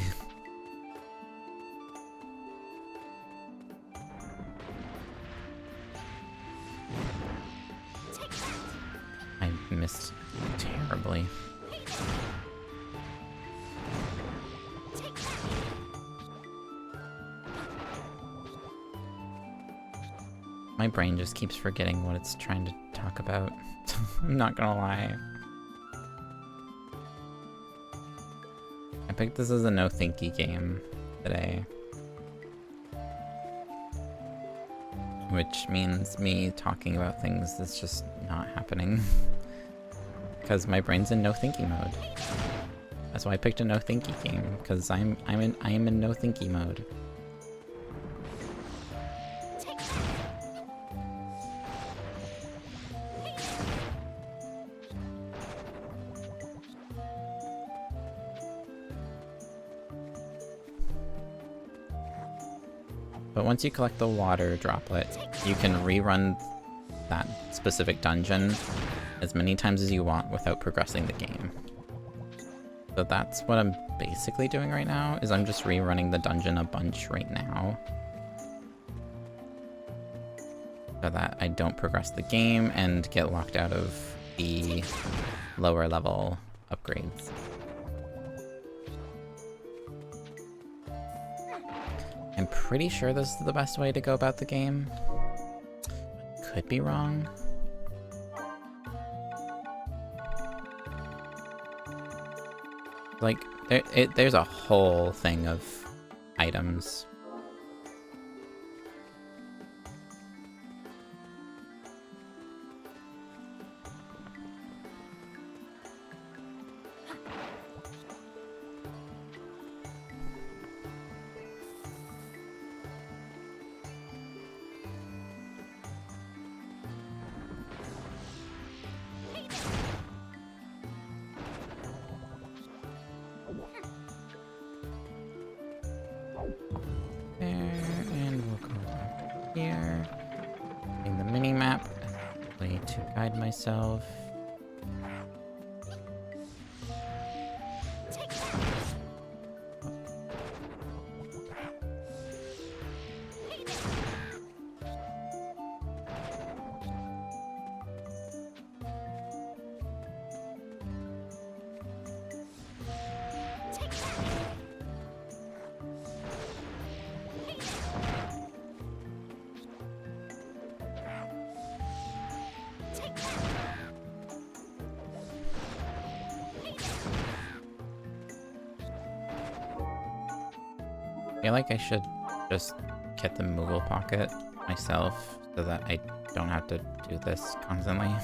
I missed terribly. My brain just keeps forgetting what it's trying to talk about. I'm not gonna lie. I picked this as a no-thinky game today. Which means me talking about things is just not happening. Because my brain's in no-thinky mode. That's why I picked a no-thinky game, because I am in no-thinky mode. But once you collect the water droplet, you can rerun that specific dungeon as many times as you want without progressing the game. So that's what I'm basically doing right now, is I'm just rerunning the dungeon a bunch right now. So that I don't progress the game and get locked out of the lower level upgrades. I'm pretty sure this is the best way to go about the game. Could be wrong. Like, there's a whole thing of items. Myself. I feel like I should just get the Moogle Pocket myself so that I don't have to do this constantly.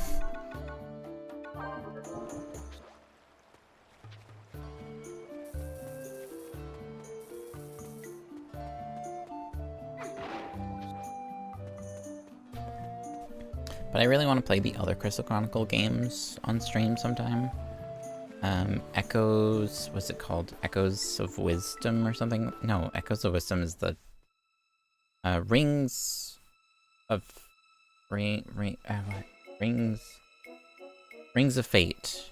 But I really want to play the other Crystal Chronicle games on stream sometime. Echoes, what's it called? Echoes of Wisdom or something? No, Echoes of Wisdom is the Rings of Rings of Fate.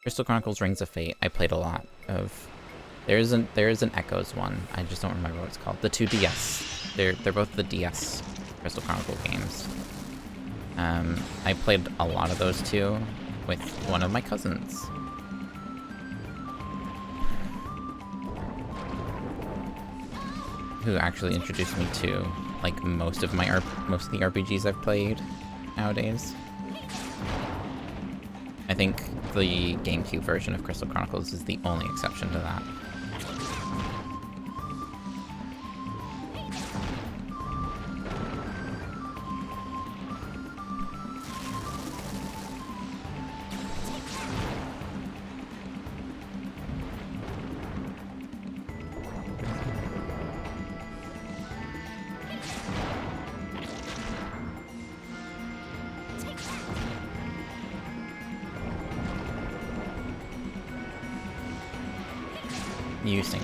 Crystal Chronicles Rings of Fate. I played a lot of. There is an Echoes one. I just don't remember what it's called. The 2DS. They're both the DS Crystal Chronicle games. I played a lot of those too with one of my cousins. Who actually introduced me to like most of the RPGs I've played nowadays. I think the GameCube version of Crystal Chronicles is the only exception to that. You sink.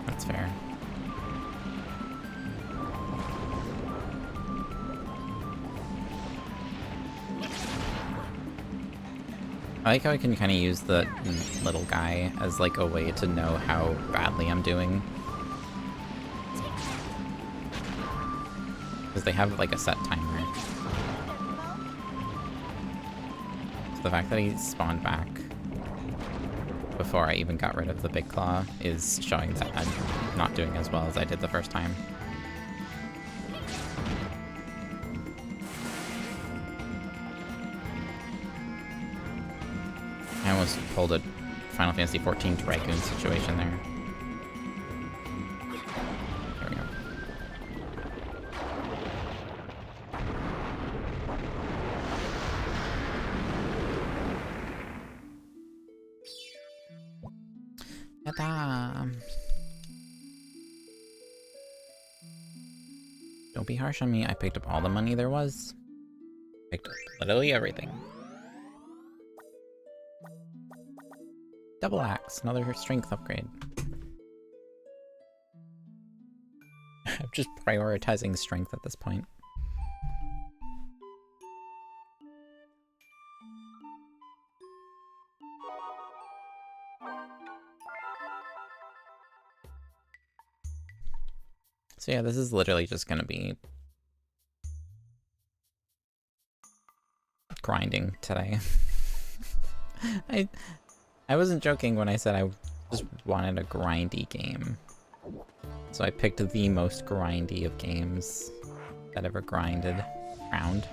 That's fair. I like how I can kind of use the little guy as like a way to know how badly I'm doing. Because they have like a set timer. So the fact that he spawned back before I even got rid of the big claw is showing that I'm not doing as well as I did the first time. I almost pulled a Final Fantasy XIV Dragoon situation there. There we go. Ta-da! Don't be harsh on me. I picked up all the money there was. Picked up literally everything. Double axe, another strength upgrade. I'm just prioritizing strength at this point. So yeah, this is literally just gonna be grinding today. I wasn't joking when I said I just wanted a grindy game. So I picked the most grindy of games that ever grinded around.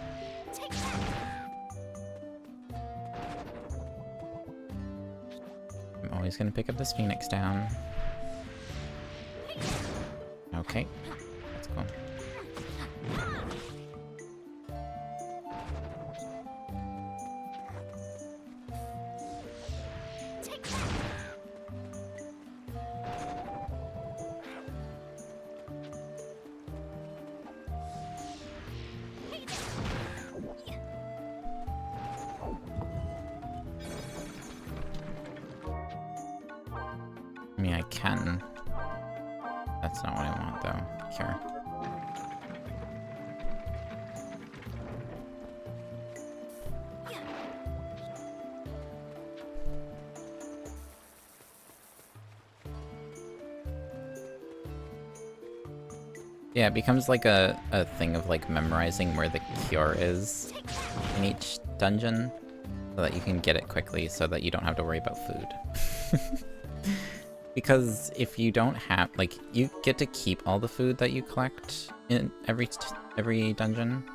I'm always gonna pick up this Phoenix down. Okay, let's go. I mean, I can. That's not what I want, though. Sure. Yeah, it becomes like a thing of like memorizing where the cure is in each dungeon so that you can get it quickly so that you don't have to worry about food. Because if you don't have, like, you get to keep all the food that you collect in every dungeon.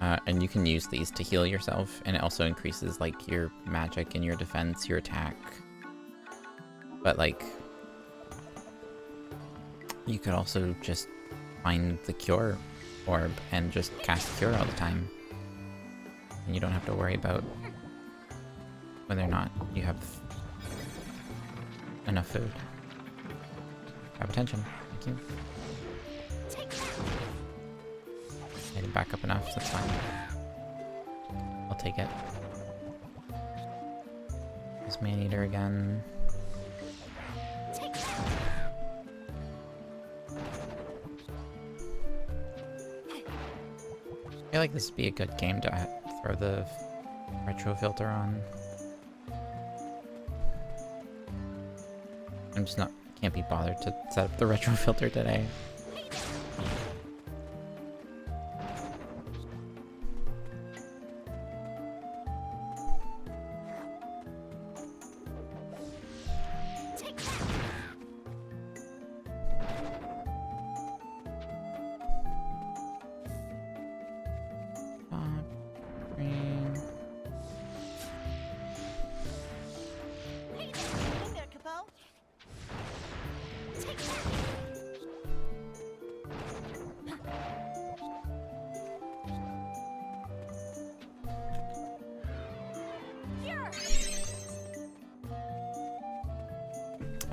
And you can use these to heal yourself, and it also increases, like, your magic and your defense, your attack. But, like, you could also just find the cure orb and just cast cure all the time. And you don't have to worry about whether or not you have enough food. Have attention. Thank you. I didn't back up enough, so that's fine. I'll take it. This man-eater again. I feel like this would be a good game to throw the retro filter on. I'm just can't be bothered to set up the retro filter today.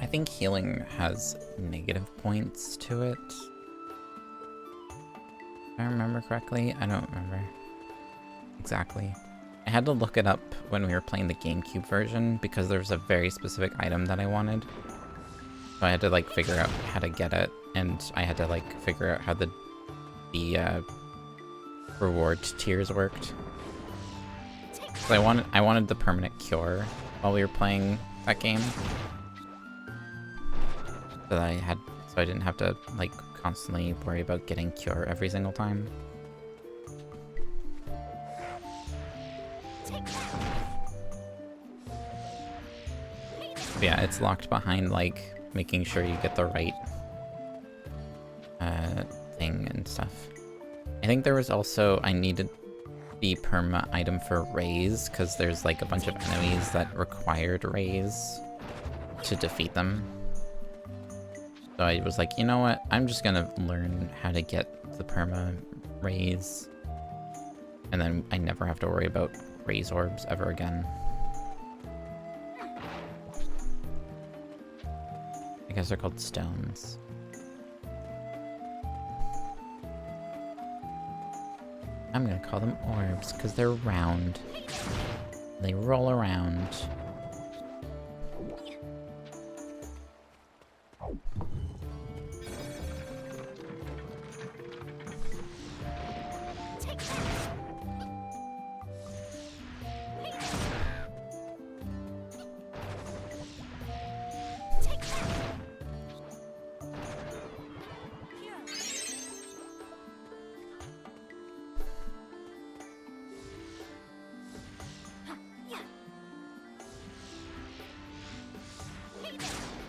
I think healing has negative points to it. If I remember correctly. I don't remember exactly. I had to look it up when we were playing the GameCube version because there was a very specific item that I wanted. So I had to like figure out how to get it, and I had to like figure out how the reward tiers worked. So I wanted the permanent cure while we were playing that game. So I didn't have to like constantly worry about getting cure every single time. But yeah, it's locked behind like making sure you get the right thing and stuff. I think there was also, I needed the perma item for raise because there's like a bunch of enemies that required raise to defeat them. So I was like, you know what? I'm just gonna learn how to get the perma raise, and then I never have to worry about raise orbs ever again. I guess they're called stones. I'm gonna call them orbs because they're round. They roll around.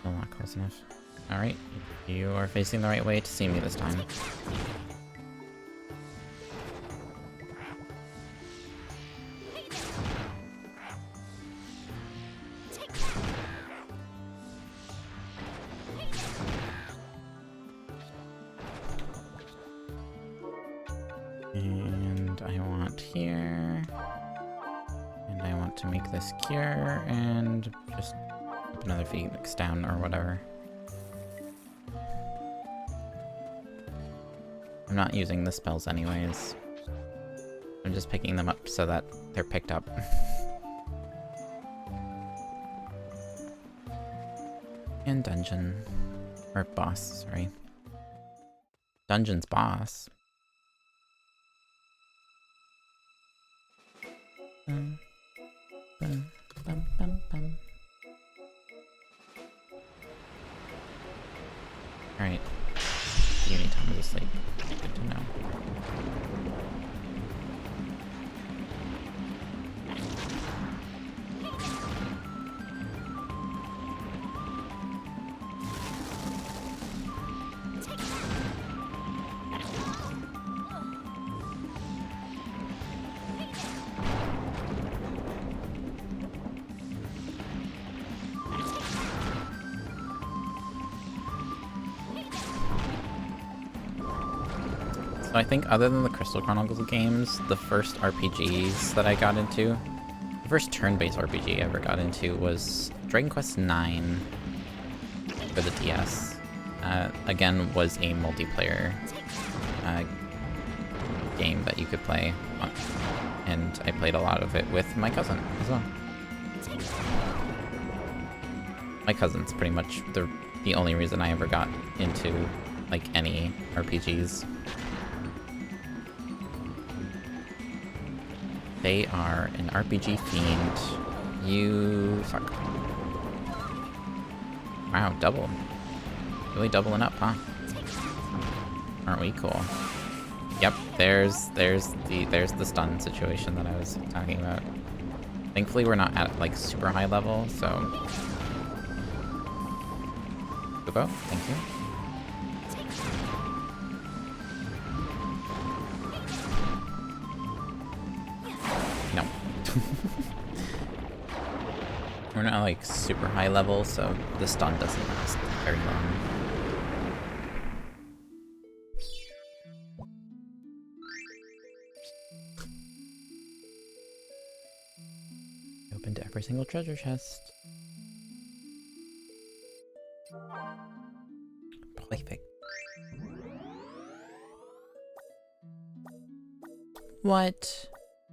Still not close enough. Alright, you are facing the right way to see me this time. And I want here. And I want to make this cure and just up another Phoenix down or whatever. I'm not using the spells anyways. I'm just picking them up so that they're picked up. And dungeon. Or boss, sorry. Dungeon's boss. Bum, bum, bum, bum, bum. Alright. You need time to sleep. Good to know. So I think other than the Crystal Chronicles games, the first RPGs that I got into, the first turn-based RPG I ever got into was Dragon Quest IX for the DS. Again, was a multiplayer game that you could play, and I played a lot of it with my cousin as well. My cousin's pretty much the only reason I ever got into like any RPGs. They are an RPG fiend. You suck. Wow, double. Really doubling up, huh? Aren't we cool? Yep, there's the stun situation that I was talking about. Thankfully we're not at like super high level, so Kubo, thank you. No. We're not like super high level, so the stun doesn't last very long. Opened every single treasure chest. What?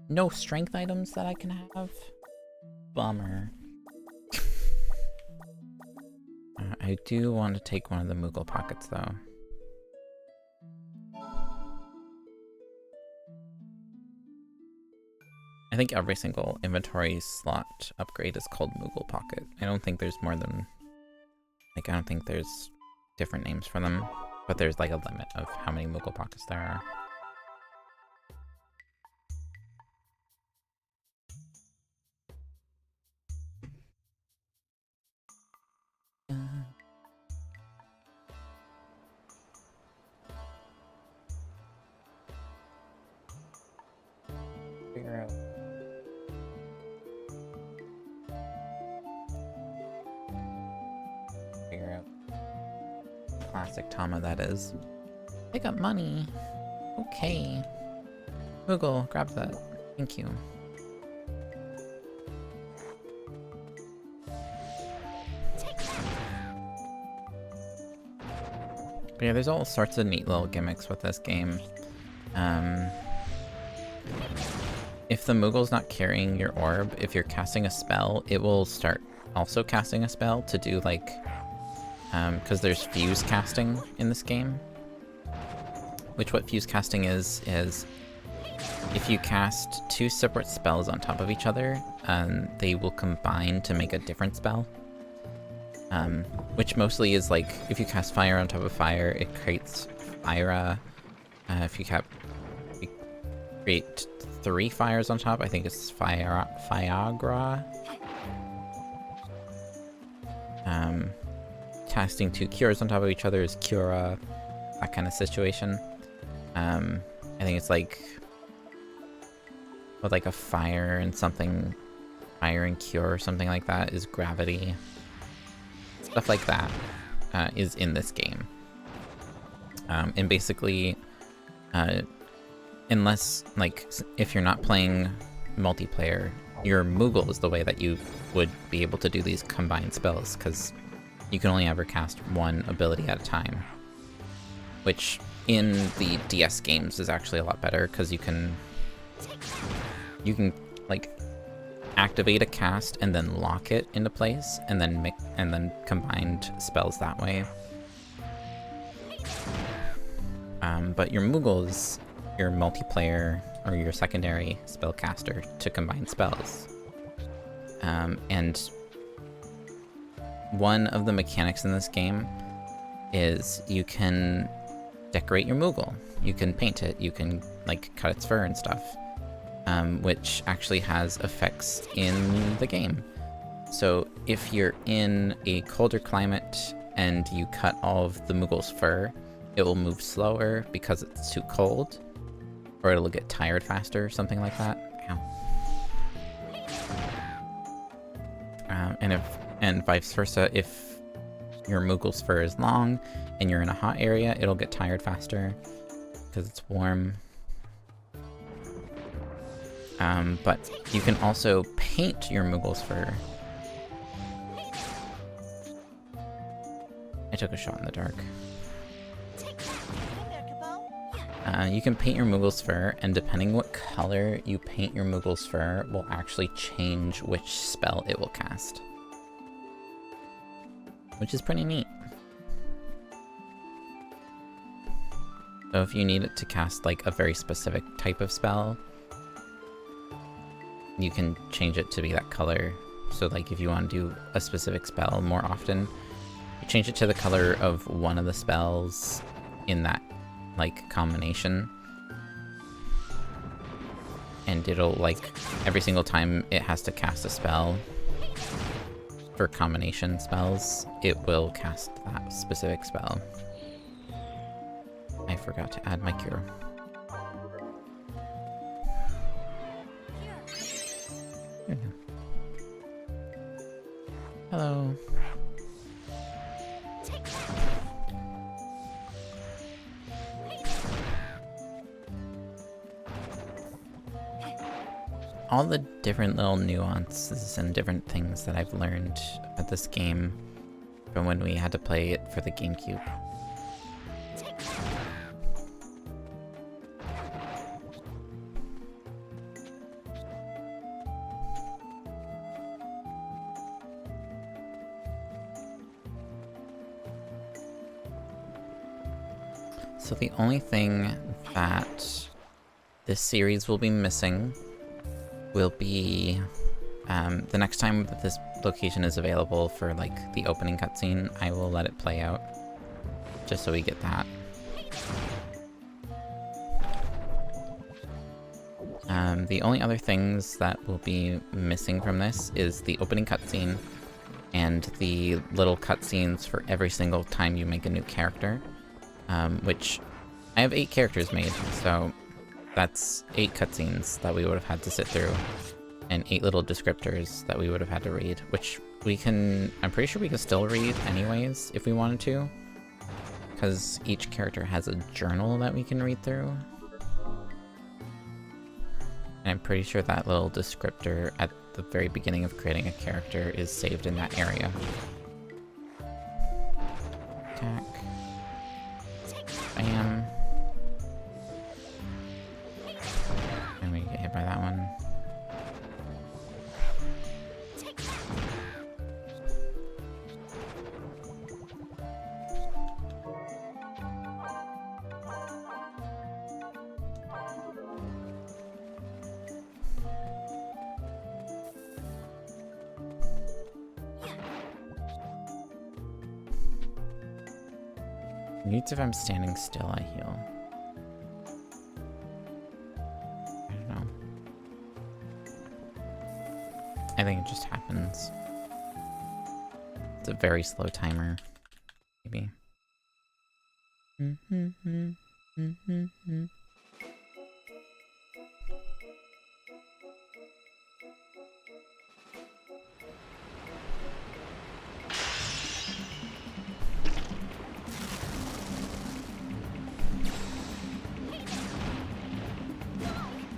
No strength items that I can have? Bummer. I do want to take one of the Moogle pockets, though. I think every single inventory slot upgrade is called Moogle Pocket. I don't think there's more than... Like, I don't think there's different names for them, but there's like a limit of how many Moogle Pockets there are. Figure out. Figure out. Classic Tama, that is. Pick up money. Okay. Moogle, grab that. Thank you. But yeah, there's all sorts of neat little gimmicks with this game. If the Moogle's not carrying your orb, if you're casting a spell, it will start also casting a spell to do like... because there's fuse casting in this game. Which what fuse casting is if you cast two separate spells on top of each other, they will combine to make a different spell. Which mostly is like, if you cast fire on top of fire, it creates Fira. If you create 3 fires on top, I think it's Fiagra. Casting 2 cures on top of each other is Cura, that kind of situation. I think it's like, with like a fire and something, fire and cure or something like that is Gravity. Stuff like that is in this game. And basically, unless, like, if you're not playing multiplayer, your Moogle is the way that you would be able to do these combined spells, because you can only ever cast one ability at a time. Which, in the DS games, is actually a lot better, because you can, like, activate a cast and then lock it into place, and then combined spells that way. But your Moogle is your multiplayer or your secondary spellcaster to combine spells. And one of the mechanics in this game is you can decorate your Moogle. You can paint it, you can like cut its fur and stuff. Which actually has effects in the game. So if you're in a colder climate and you cut all of the Moogle's fur, it will move slower because it's too cold, or it'll get tired faster, something like that. Ow. And vice versa, if your Moogle's fur is long and you're in a hot area, it'll get tired faster because it's warm. But you can also paint your Moogle's fur. I took a shot in the dark. You can paint your Moogle's fur, and depending what color you paint your Moogle's fur will actually change which spell it will cast. Which is pretty neat. So if you need it to cast like a very specific type of spell, you can change it to be that color. So like if you want to do a specific spell more often, you change it to the color of one of the spells in that like combination. And it'll like, every single time it has to cast a spell for combination spells, it will cast that specific spell. I forgot to add my cure. There we go. Hello. All the different little nuances and different things that I've learned about this game from when we had to play it for the GameCube. So the only thing that this series will be missing will be the next time that this location is available for like the opening cutscene, I will let it play out just so we get that. The only other things that will be missing from this is the opening cutscene and the little cutscenes for every single time you make a new character, which I have 8 characters made, so that's 8 cutscenes that we would have had to sit through, and 8 little descriptors that we would have had to read, which we can, I'm pretty sure we can still read anyways if we wanted to, because each character has a journal that we can read through. And I'm pretty sure that little descriptor at the very beginning of creating a character is saved in that area. Attack. Bam. And we get hit by that one. Mutes if I'm standing still, I heal. I don't know. I think it just happens. It's a very slow timer, maybe.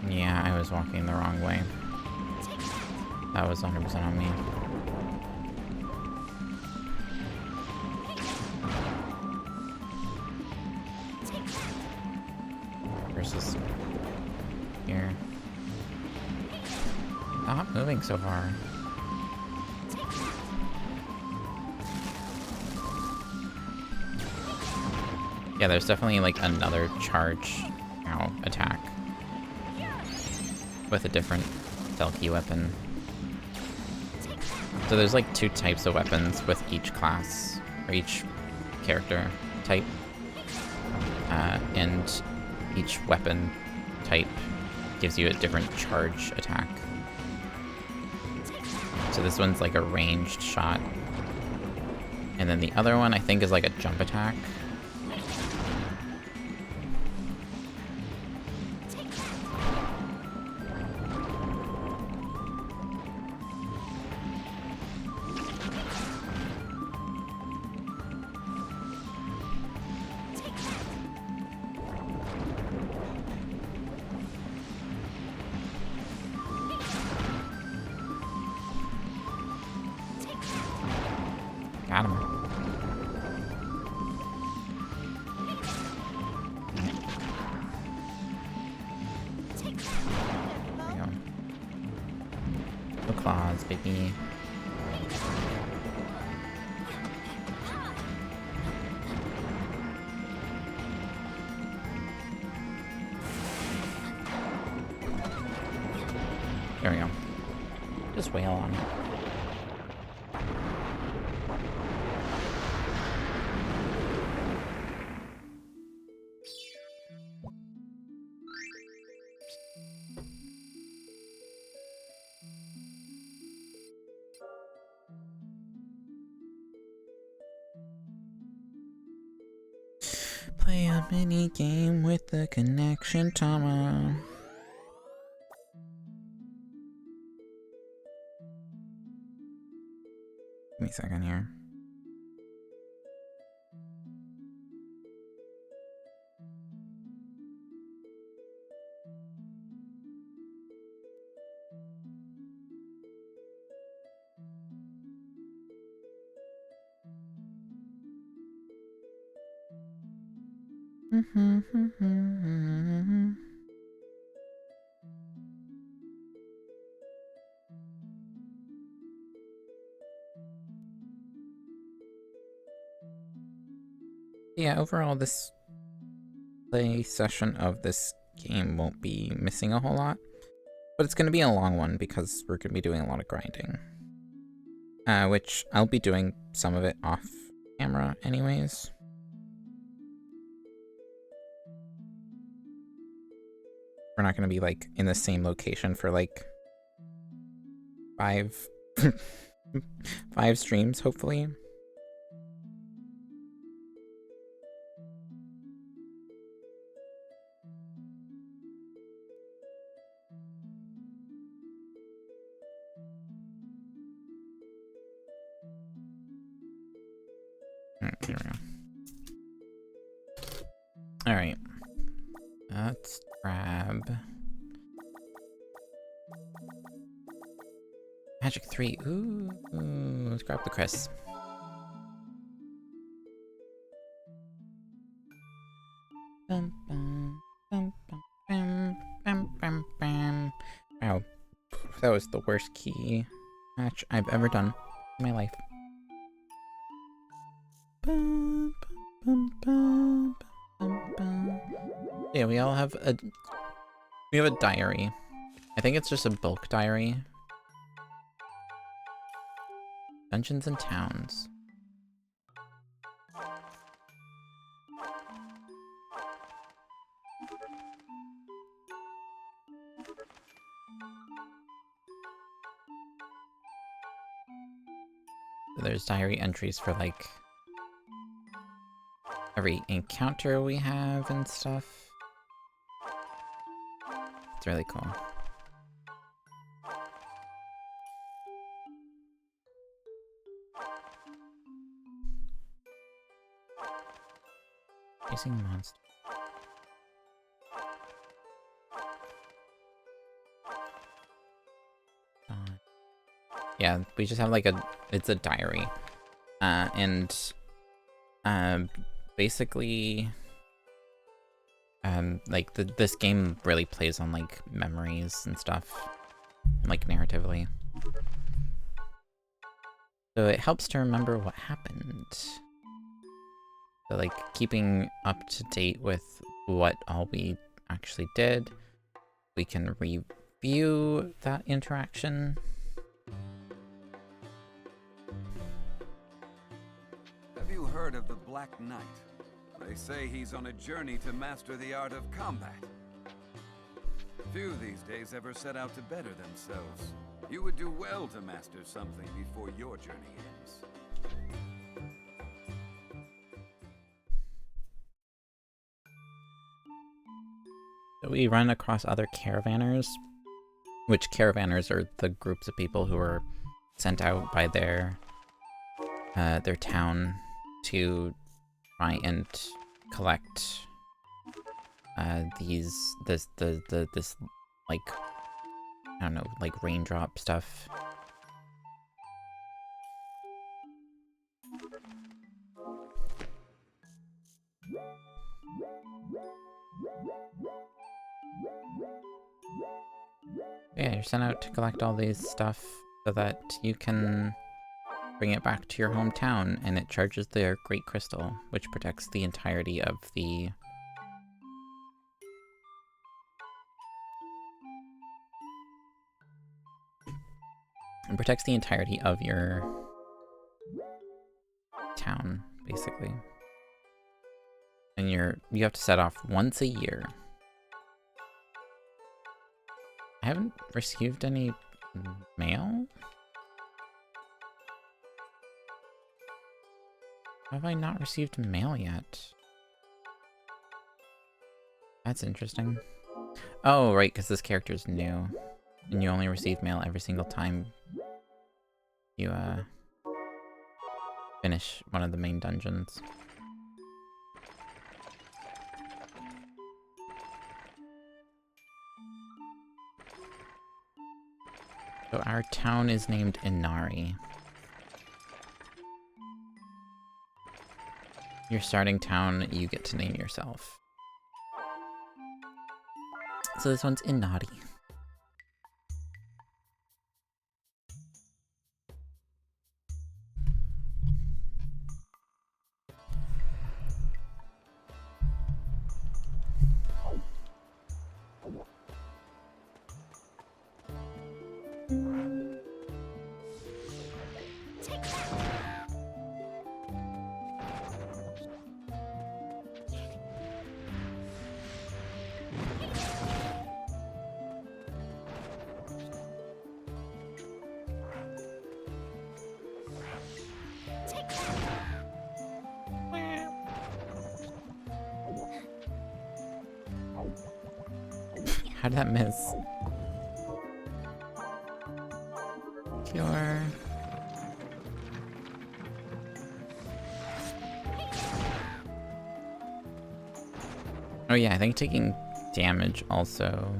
Yeah, I was walking the wrong way. That was 100% on me. Versus here. Stop moving so far. Yeah, there's definitely like another charge attack with a different Selkie weapon. So there's like 2 types of weapons with each class, or each character type. And each weapon type gives you a different charge attack. So this one's like a ranged shot. And then the other one I think is like a jump attack. Got him. There we go. No claws, baby. There we go. Just wail on it. Play a mini game with the connection timer. Give me a second here. Yeah, overall this play session of this game won't be missing a whole lot, but it's going to be a long one because we're going to be doing a lot of grinding. Which I'll be doing some of it off camera anyways. We're not going to be like in the same location for like 5 streams, hopefully. Here we go. Alright. Let's grab Magic 3. Ooh, let's grab the Chris. Bum, bum, bum, bum, bum, bum, bum. Wow, that was the worst key match I've ever done in my life. Bum, bum, bum, bum, bum. Yeah, we have a diary. I think it's just a bulk diary. Dungeons and Towns. So there's diary entries for like every encounter we have and stuff. It's really cool. Chasing monster. Yeah, we just have like it's a diary. Basically, like this game really plays on like memories and stuff, like narratively. So it helps to remember what happened. So like keeping up to date with what all we actually did. We can review that interaction. Have you heard of the Black Knight? They say he's on a journey to master the art of combat. Few these days ever set out to better themselves. You would do well to master something before your journey ends. So we run across other caravanners, which caravanners are the groups of people who are sent out by their town to try and collect this like, I don't know, like raindrop stuff. Yeah, you're sent out to collect all these stuff so that you can bring it back to your hometown, and it charges their Great Crystal, which protects the entirety of the... It protects the entirety of your town, basically. And you have to set off once a year. I haven't received any mail? Have I not received mail yet? That's interesting. Oh, right, because this character is new. And you only receive mail every single time you, finish one of the main dungeons. So our town is named Inari. Your starting town, you get to name yourself. So this one's Inari. How did that miss? Cure. Oh yeah, I think taking damage also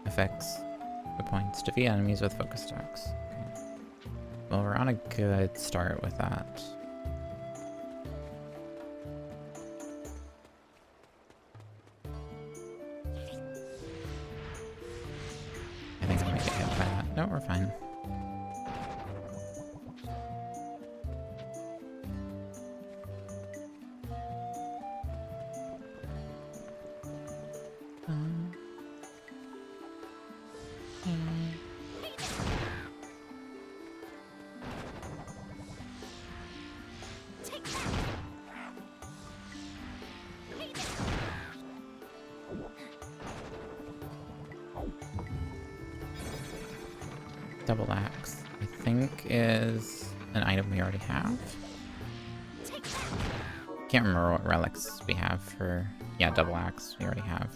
affects the points. Defeat enemies with focus attacks. Okay. Well, we're on a good start with that. I think I might get hit by that. No, we're fine. Double axe, I think, is an item we already have. Can't remember what relics we have for... Yeah, double axe we already have.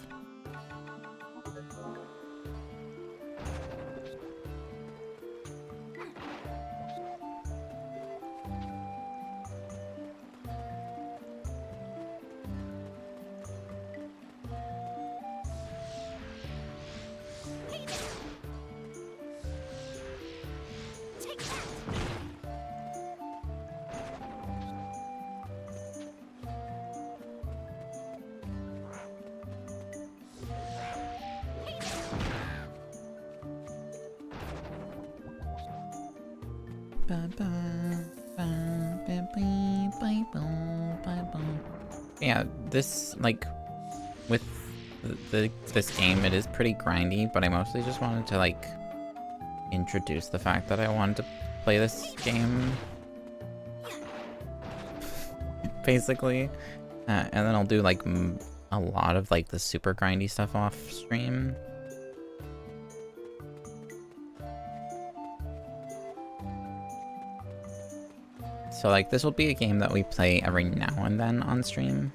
Yeah, this, like, with this game, it is pretty grindy, but I mostly just wanted to, like, introduce the fact that I wanted to play this game. Basically. And then I'll do, like, a lot of, like, the super grindy stuff off stream. So, like, this will be a game that we play every now and then on stream.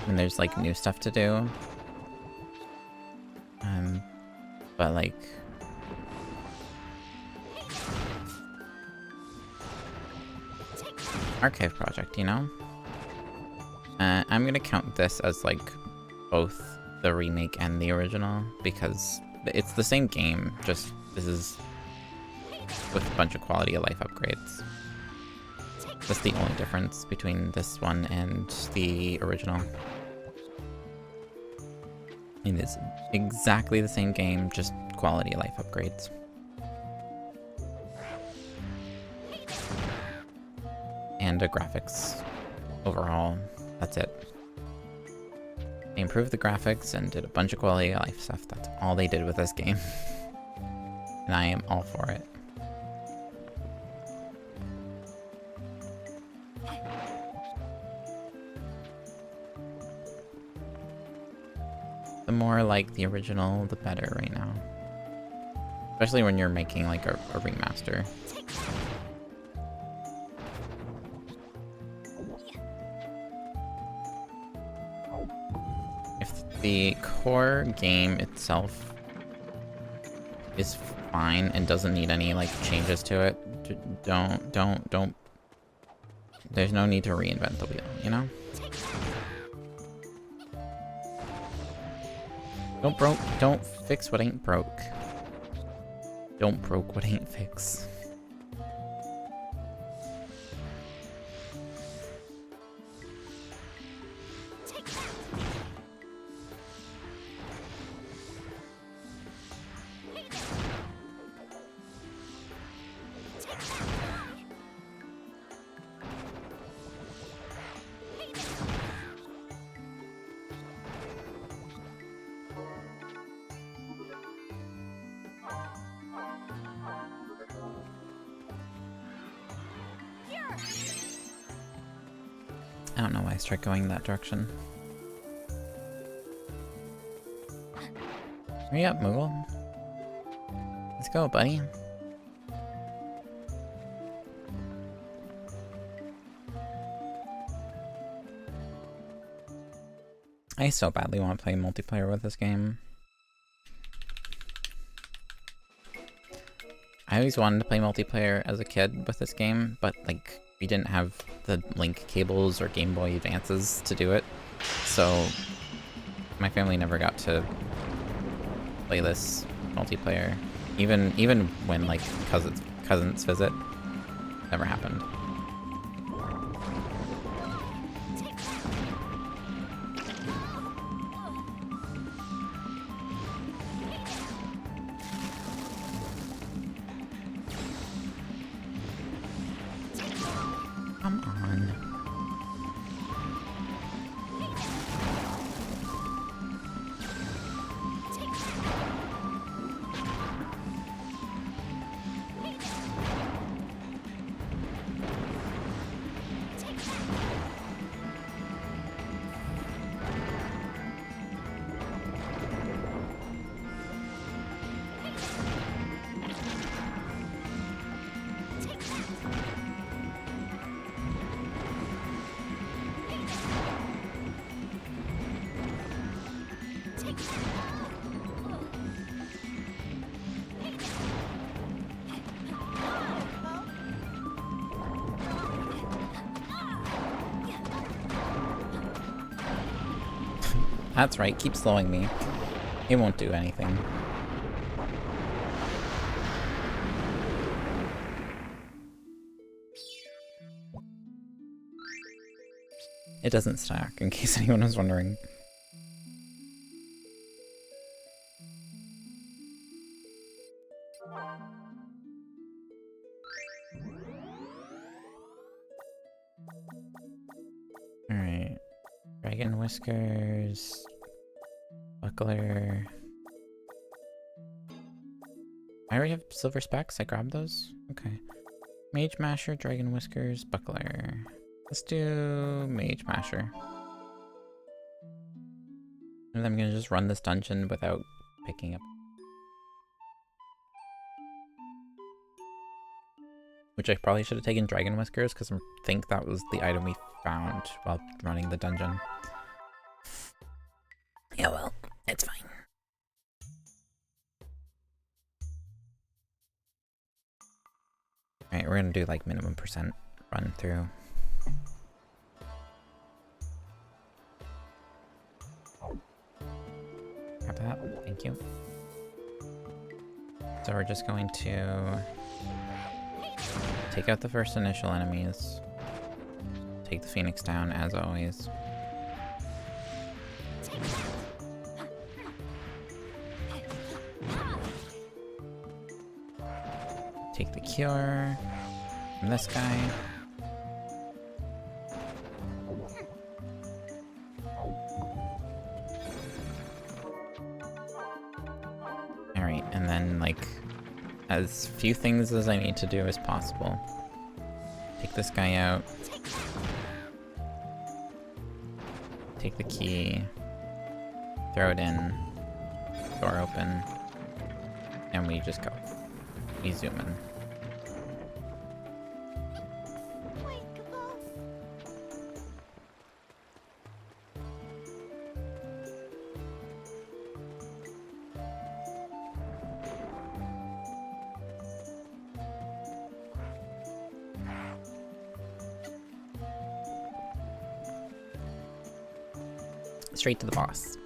And there's, like, new stuff to do. But, like... Archive project, you know? I'm gonna count this as, like, both the remake and the original, because it's the same game, just this is with a bunch of quality of life upgrades. That's the only difference between this one and the original. It is exactly the same game, just quality of life upgrades. And the graphics overall, that's it. They improved the graphics and did a bunch of quality of life stuff. That's all they did with this game. And I am all for it. The more like the original, the better right now. Especially when you're making like a remaster. The core game itself is fine and doesn't need any like changes to it. Don't. There's no need to reinvent the wheel, you know? Don't fix what ain't broke. Don't broke what ain't fix. I don't know why I start going that direction. Hurry up, Moogle. Let's go, buddy. I so badly want to play multiplayer with this game. I always wanted to play multiplayer as a kid with this game, but like we didn't have the link cables or Game Boy Advances to do it, so my family never got to play this multiplayer. Even when like cousins visit, never happened. Come on. That's right, keep slowing me. It won't do anything. It doesn't stack, in case anyone was wondering. Alright. Dragon Whiskers. Buckler. I already have silver specs, I grabbed those? Okay. Mage Masher, Dragon Whiskers, Buckler. Let's do Mage Masher. And I'm gonna just run this dungeon without picking up. Which I probably should have taken Dragon Whiskers, because I think that was the item we found while running the dungeon. Yeah, well, it's fine. Alright, we're gonna do like minimum percent run through. Grab that, thank you. So we're just going to take out the first initial enemies. Take the Phoenix down, as always. Take the cure from this guy. Alright, and then like as few things as I need to do as possible. Take this guy out. Take the key. Throw it in. Door open. And we just go. We zoom in. Straight to the boss.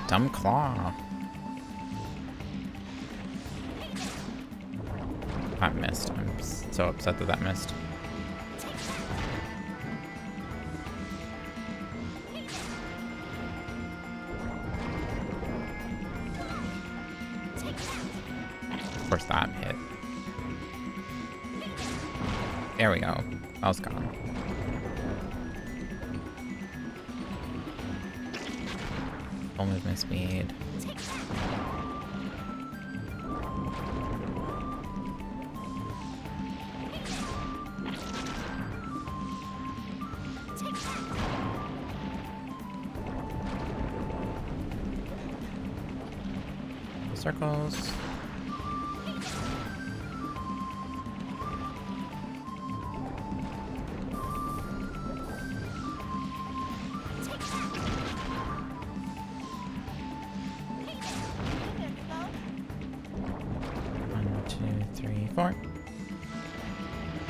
dumb claw. That missed. I'm so upset that that missed. Of course that hit. There we go. That was gone. Full movement speed. Circles.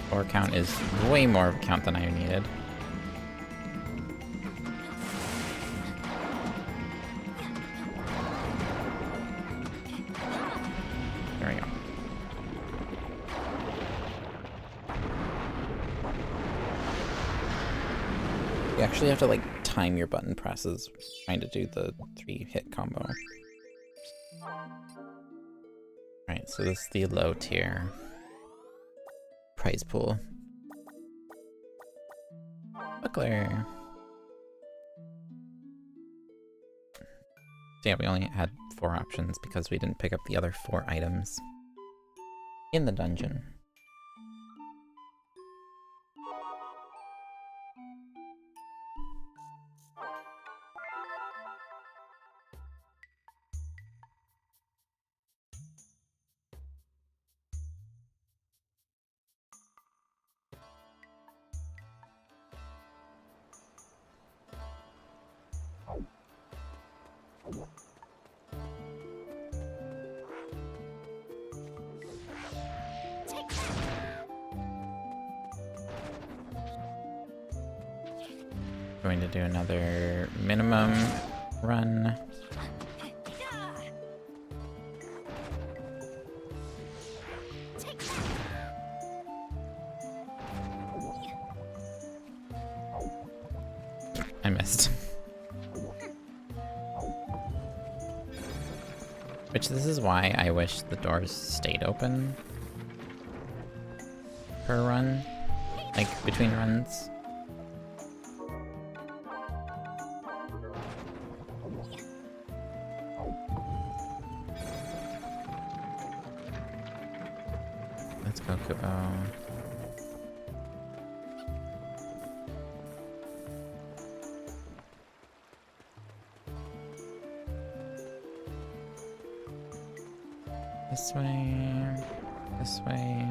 Four count is way more of a count than I needed. There we go. You actually have to like time your button presses trying to do the 3-hit combo. Alright, so this is the low tier prize pool. Buckler. So yeah, we only had 4 options because we didn't pick up the other 4 items in the dungeon. Going to do another minimum run. I missed. Which this is why I wish the doors stayed open per run, like between runs. Let's go, Kubo. This way, this way.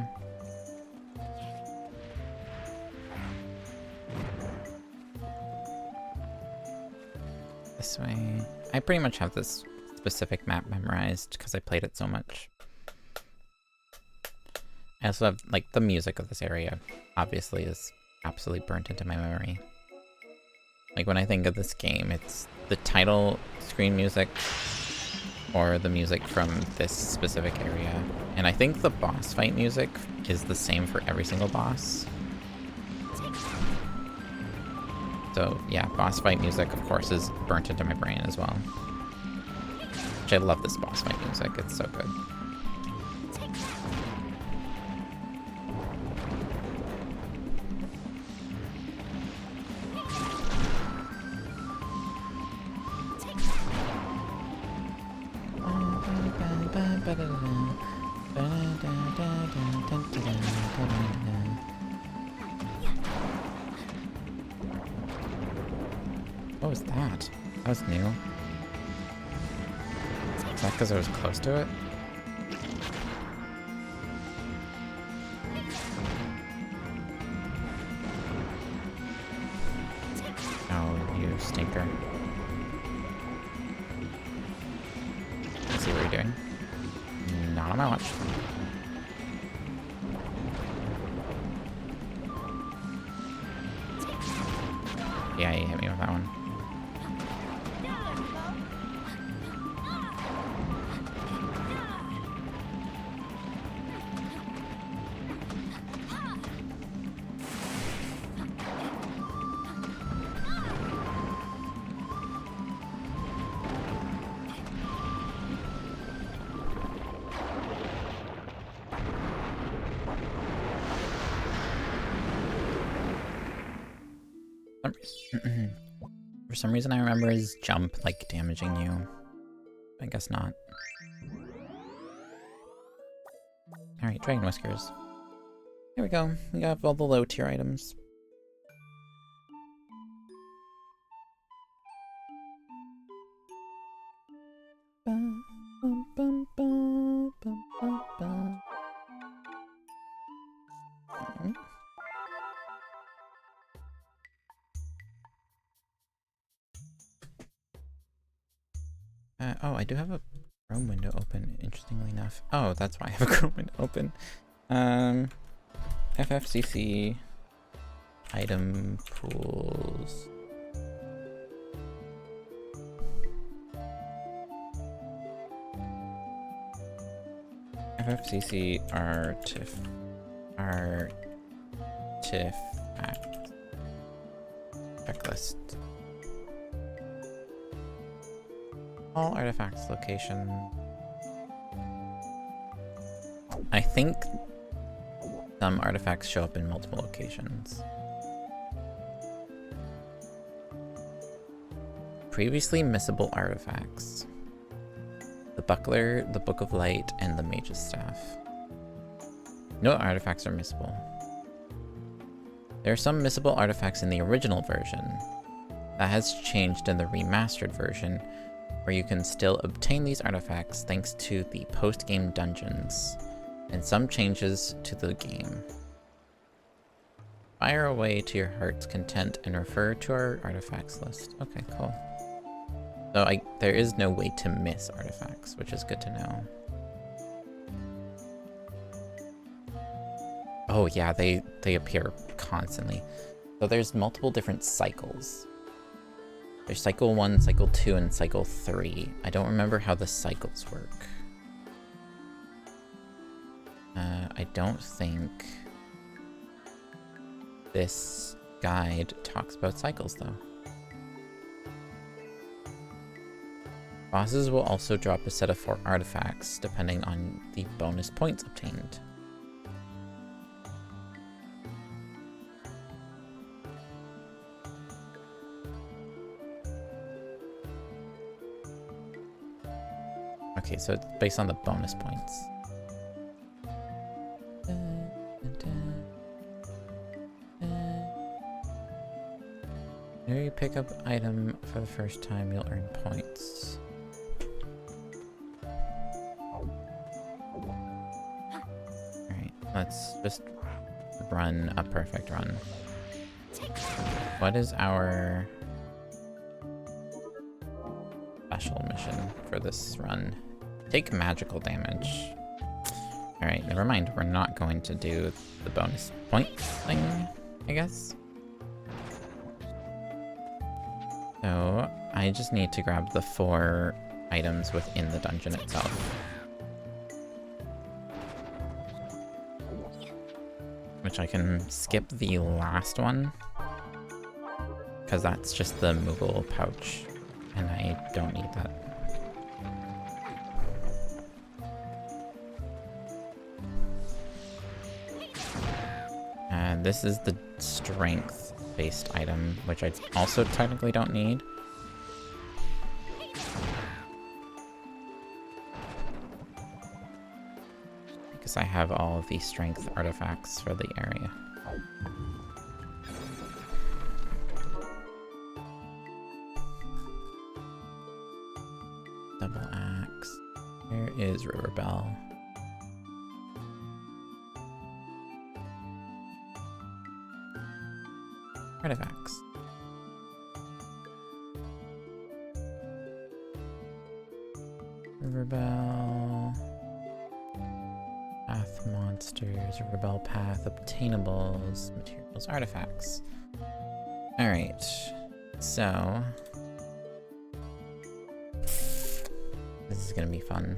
This way. I pretty much have this specific map memorized because I played it so much. I also have, like, the music of this area, obviously, is absolutely burnt into my memory. Like, when I think of this game, it's the title screen music or the music from this specific area. And I think the boss fight music is the same for every single boss. So, yeah, boss fight music, of course, is burnt into my brain as well. Which I love this boss fight music, it's so good. What was that? That was new. Is that because I was close to it? Oh, you stinker. I see what you're doing. Not on my watch. Yeah, you hit me with that one. For some reason I remember his jump, like, damaging you. I guess not. Alright, Dragon Whiskers. Here we go. We got all the low tier items. Oh, I do have a Chrome window open, interestingly enough. Oh, that's why I have a Chrome window open. FFCC item pools. FFCC artifact checklist. All artifacts location. I think some artifacts show up in multiple locations. Previously missable artifacts. The Buckler, the Book of Light, and the Mage's Staff. No artifacts are missable. There are some missable artifacts in the original version. That has changed in the remastered version, where you can still obtain these artifacts thanks to the post-game dungeons, and some changes to the game. Fire away to your heart's content and refer to our artifacts list. Okay, cool. So there is no way to miss artifacts, which is good to know. Oh yeah, they appear constantly. So there's multiple different cycles. There's cycle 1, cycle 2, and cycle 3. I don't remember how the cycles work. I don't think this guide talks about cycles, though. Bosses will also drop a set of 4 artifacts, depending on the bonus points obtained. Okay, so it's based on the bonus points. Whenever you pick up item for the first time, you'll earn points. Alright, let's just run a perfect run. What is our special mission for this run? Take magical damage. Alright, never mind. We're not going to do the bonus points thing, I guess. So, I just need to grab the 4 items within the dungeon itself. Which I can skip the last one, because that's just the Moogle pouch, and I don't need that. And this is the strength-based item, which I also technically don't need. Because I have all of the strength artifacts for the area. Double axe. Where is River Bell? Artifacts. River Bell. Path monsters, River Bell path, obtainables, materials, artifacts. Alright, so this is gonna be fun.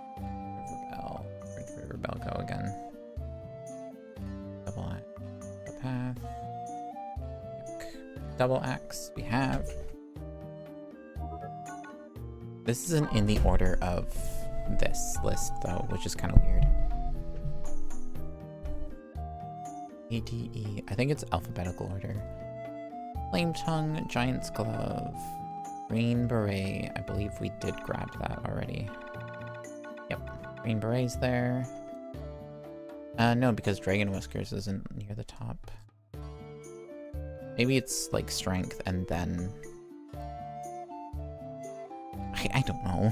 River Bell. Where did River Bell go again? Double axe. Path. Double axe. We have. This isn't in the order of this list, though, which is kind of weird. ADE. I think it's alphabetical order. Flame Tongue, Giant's Glove, Green Beret. I believe we did grab that already. Yep, Green Beret's there. No, because Dragon Whiskers isn't near the top. Maybe it's like strength and then... I don't know.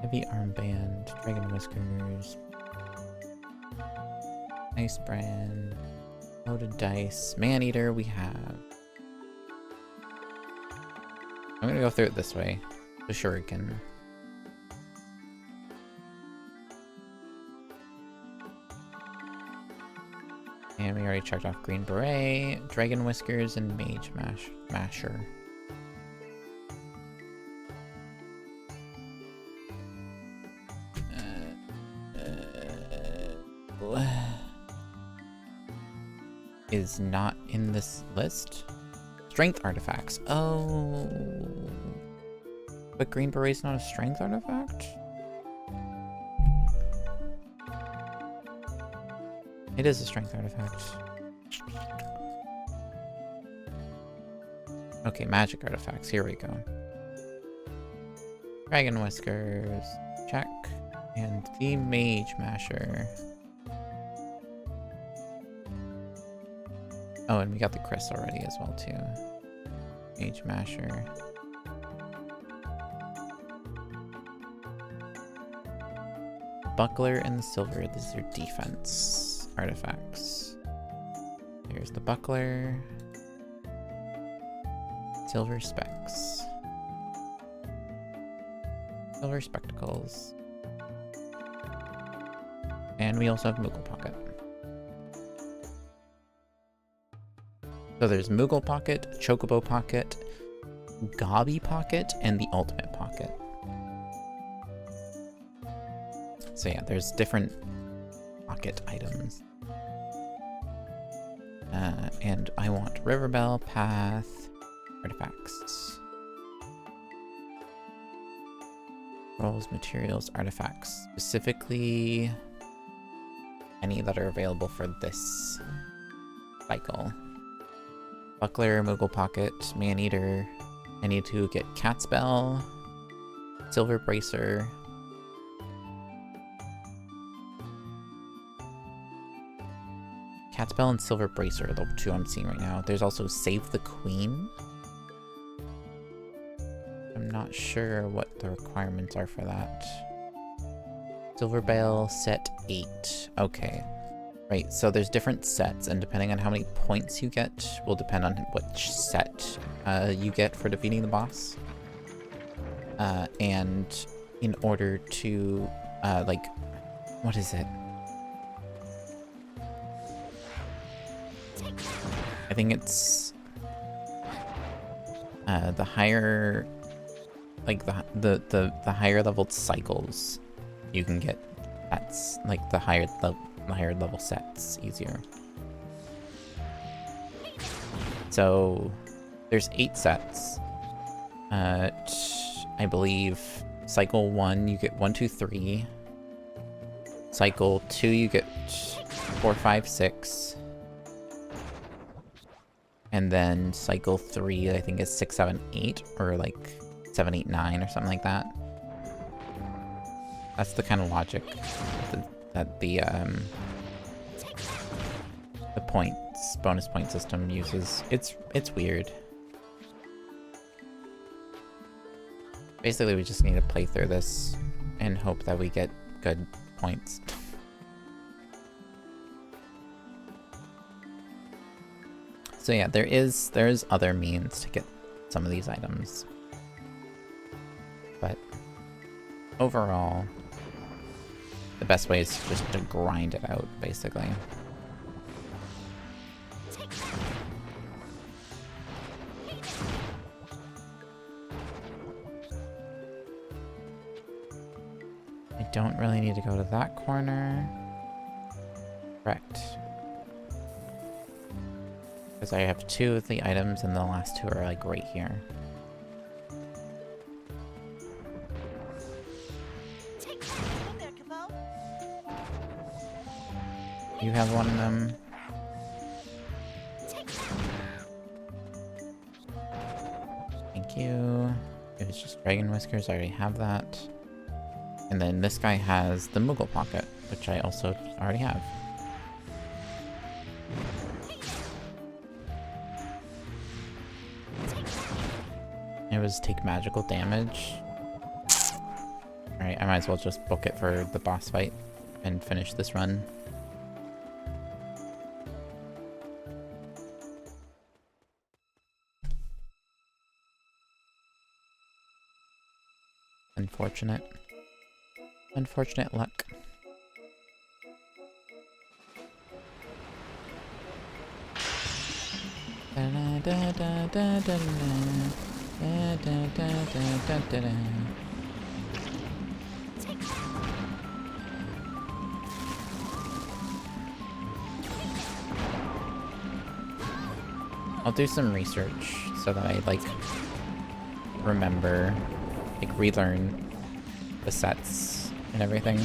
Heavy Armband, Dragon Whiskers, Ice Brand, Loaded Dice, Maneater we have. I'm gonna go through it this way. The Shuriken. And we already checked off Green Beret, Dragon Whiskers, and Mage Masher. Is not in this list. Strength artifacts. Oh. But Green Beret's not a strength artifact? It is a strength artifact. Okay, magic artifacts. Here we go. Dragon Whiskers. Check. And the Mage Masher. Oh, and we got the Chris already as well, too. Mage Masher. Buckler and the Silver. These are defense artifacts. Here's the Buckler. Silver Specs. Silver Spectacles. And we also have Moogle Pocket. So there's Moogle Pocket, Chocobo Pocket, Gobby Pocket, and the Ultimate Pocket. So yeah, there's different pocket items. And I want Riverbell, Path, Artifacts. Rolls, Materials, Artifacts. Specifically, any that are available for this cycle. Buckler, Moogle Pocket, Maneater. I need to get Catspell, Silver Bracer, Catspell and Silver Bracer are the two I'm seeing right now. There's also Save the Queen. I'm not sure what the requirements are for that. Silver Bale, set 8. Okay. Right, so there's different sets, and depending on how many points you get will depend on which set you get for defeating the boss. And in order to, like, what is it? I think it's the higher, like the higher leveled cycles you can get. That's like the higher level sets easier. So there's 8 sets. I believe cycle 1 you get 1, 2, 3. Cycle 2 you get 4, 5, 6. And then cycle 3 I think is 6, 7, 8, or like 7, 8, 9 or something like that. That's the kind of logic that the bonus point system uses. It's weird. Basically, we just need to play through this and hope that we get good points. So yeah, there's other means to get some of these items. But overall, the best way is just to grind it out, basically. I don't really need to go to that corner. Correct. Because I have 2 of the items and the last 2 are like right here. You have one of them. Dragon Whiskers, I already have that. And then this guy has the Moogle Pocket, which I also already have. It was take magical damage. Alright, I might as well just book it for the boss fight and finish this run. Unfortunate. Unfortunate luck. I'll do some research so that I, like, remember, like, relearn the sets and everything.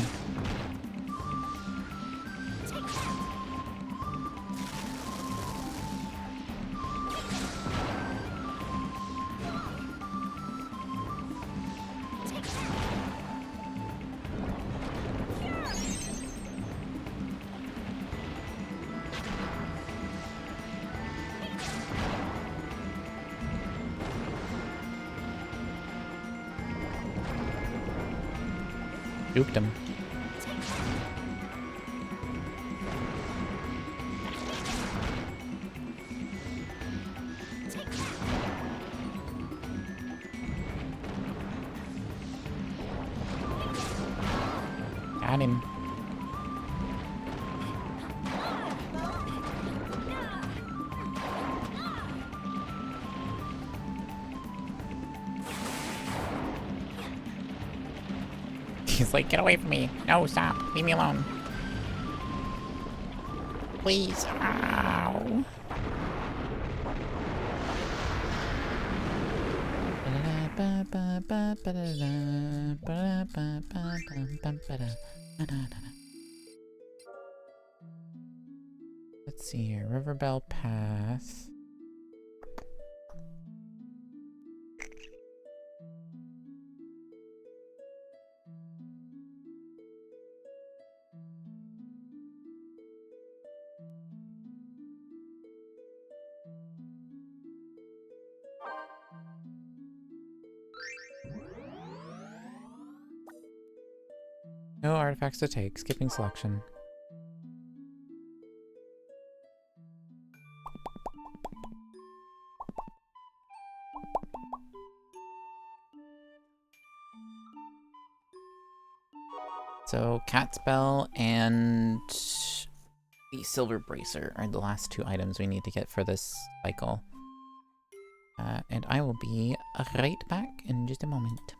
Duped him. Got him. He's like, get away from me. No, stop. Leave me alone. Please. Ow. Let's see here. Riverbell Path. No artifacts to take. Skipping selection. So, Catspell and the Silver Bracer are the last two items we need to get for this cycle. And I will be right back in just a moment.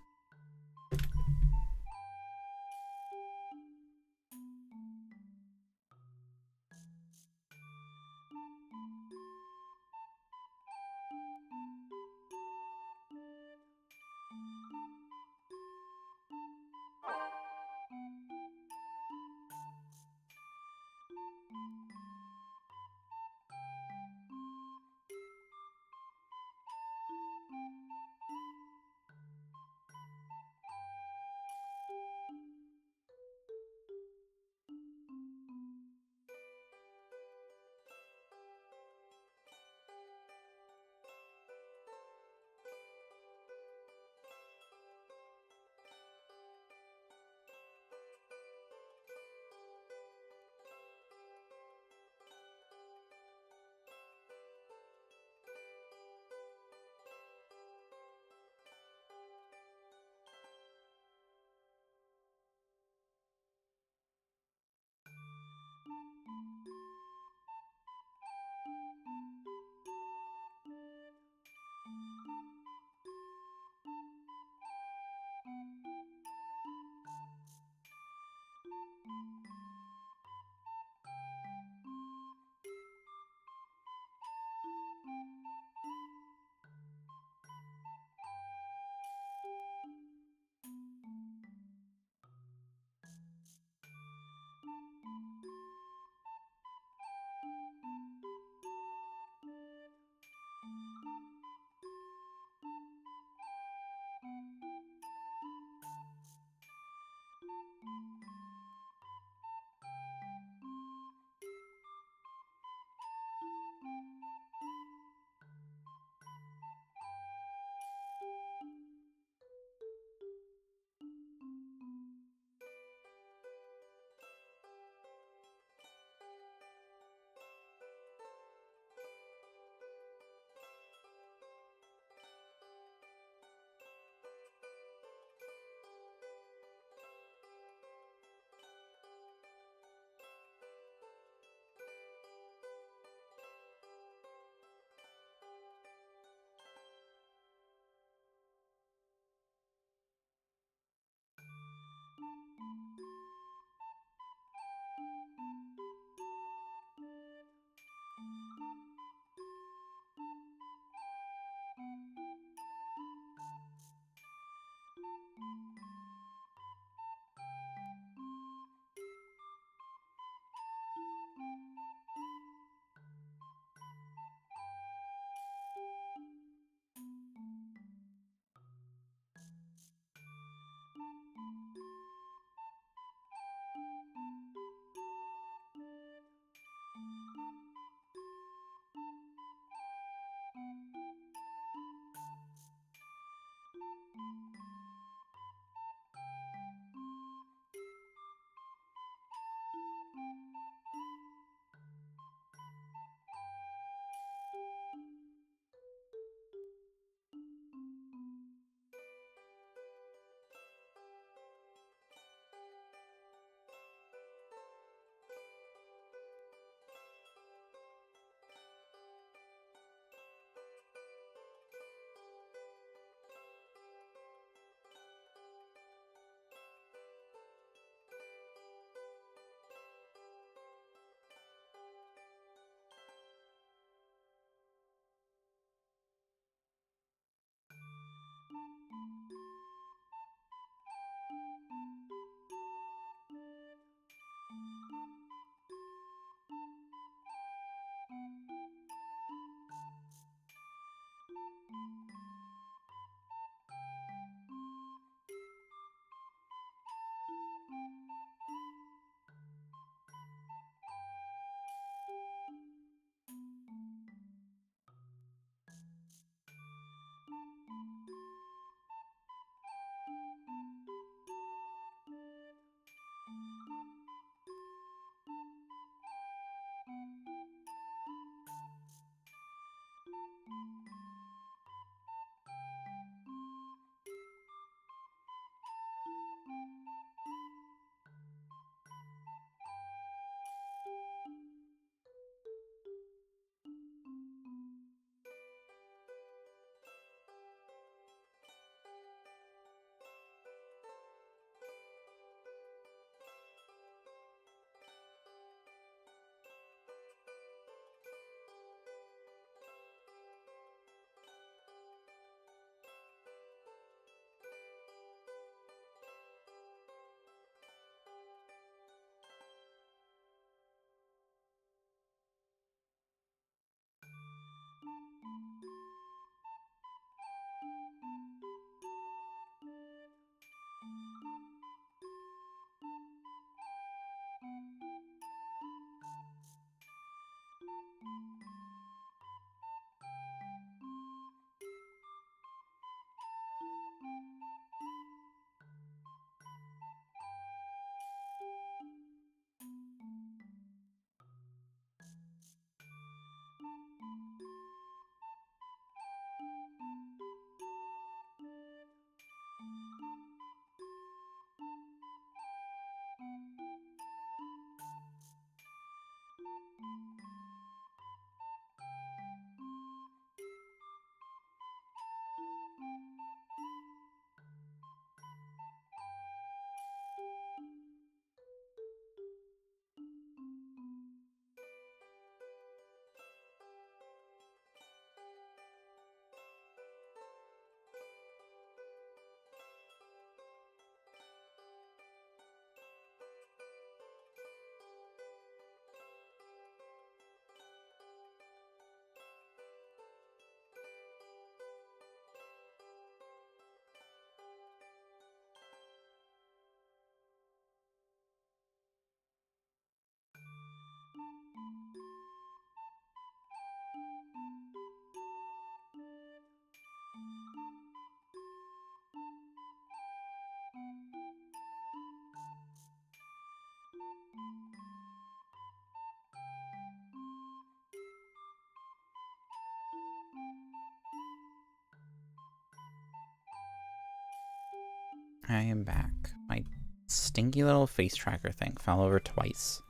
I am back. My stinky little face tracker thing fell over twice.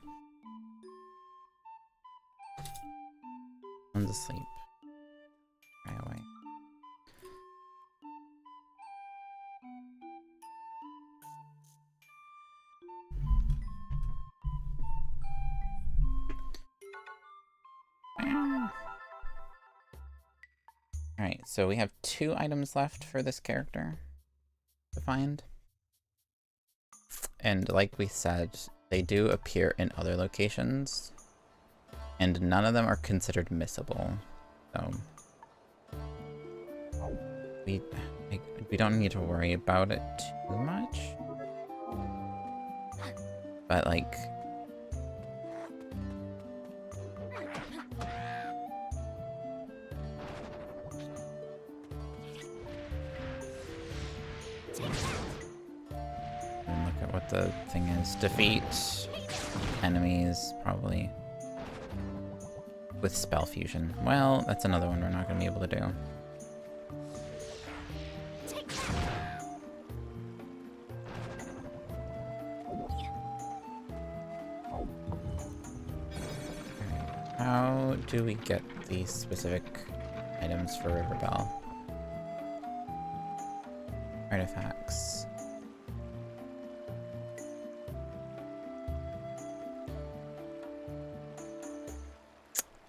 One's asleep. Right away. Alright, so we have 2 items left for this character to find. And like we said, they do appear in other locations, and none of them are considered missable. So we don't need to worry about it too much. But like, and look at what the thing is. Defeat enemies, probably. With spell fusion. Well, that's another one we're not going to be able to do. How do we get these specific items for Riverbell? Artifacts.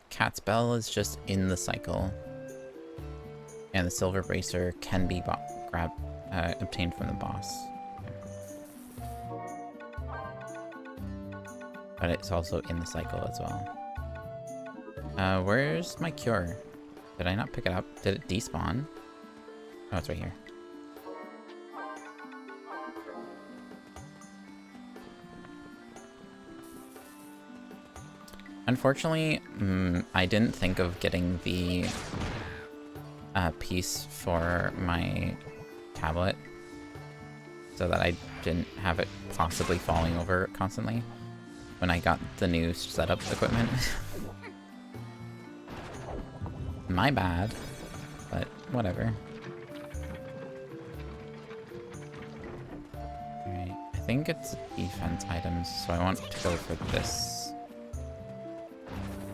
Cat's Bell is just in the cycle, and the Silver Bracer can be obtained from the boss. But it's also in the cycle as well. Where's my cure? Did I not pick it up? Did it despawn? Oh, it's right here. Unfortunately, I didn't think of getting the piece for my tablet so that I didn't have it possibly falling over constantly when I got the new setup equipment. My bad, but whatever. Alright, I think it's defense items, so I want to go for this